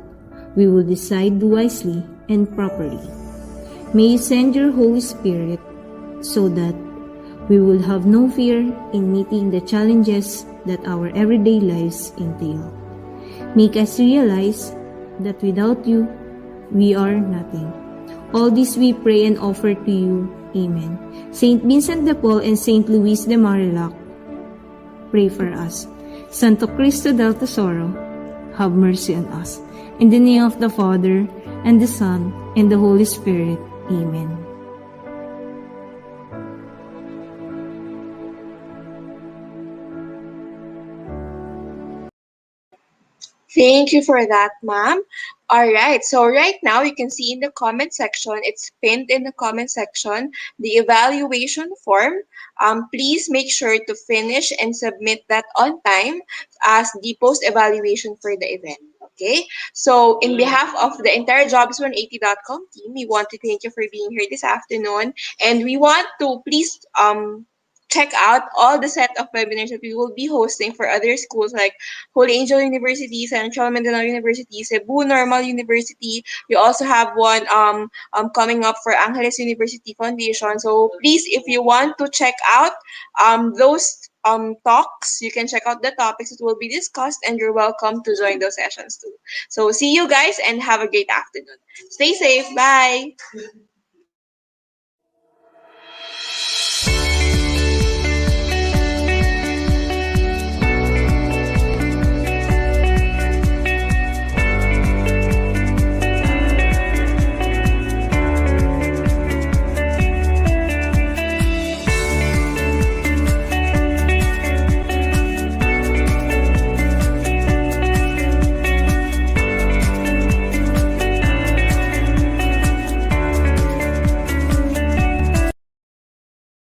we will decide wisely and properly. May you send your Holy Spirit so that we will have no fear in meeting the challenges that our everyday lives entail. Make us realize that without you, we are nothing. All this we pray and offer to you. Amen. Saint Vincent de Paul and Saint Luis de Marillac, pray for us. Santo Cristo del Tesoro, have mercy on us. In the name of the Father, and the Son, and the Holy Spirit. Amen. Thank you for that, ma'am. All right, so right now you can see in the comment section, it's pinned in the comment section, the evaluation form. Please make sure to finish and submit that on time as the post evaluation for the event. Okay, so in behalf of the entire Jobs180.com team, we want to thank you for being here this afternoon, and we want to please check out all the set of webinars that we will be hosting for other schools like Holy Angel University, Central Mindanao University, Cebu Normal University. We also have one coming up for Angeles University Foundation. So please, if you want to check out those talks, you can check out the topics that will be discussed, and you're welcome to join those sessions too. So see you guys and have a great afternoon. Stay safe. Bye.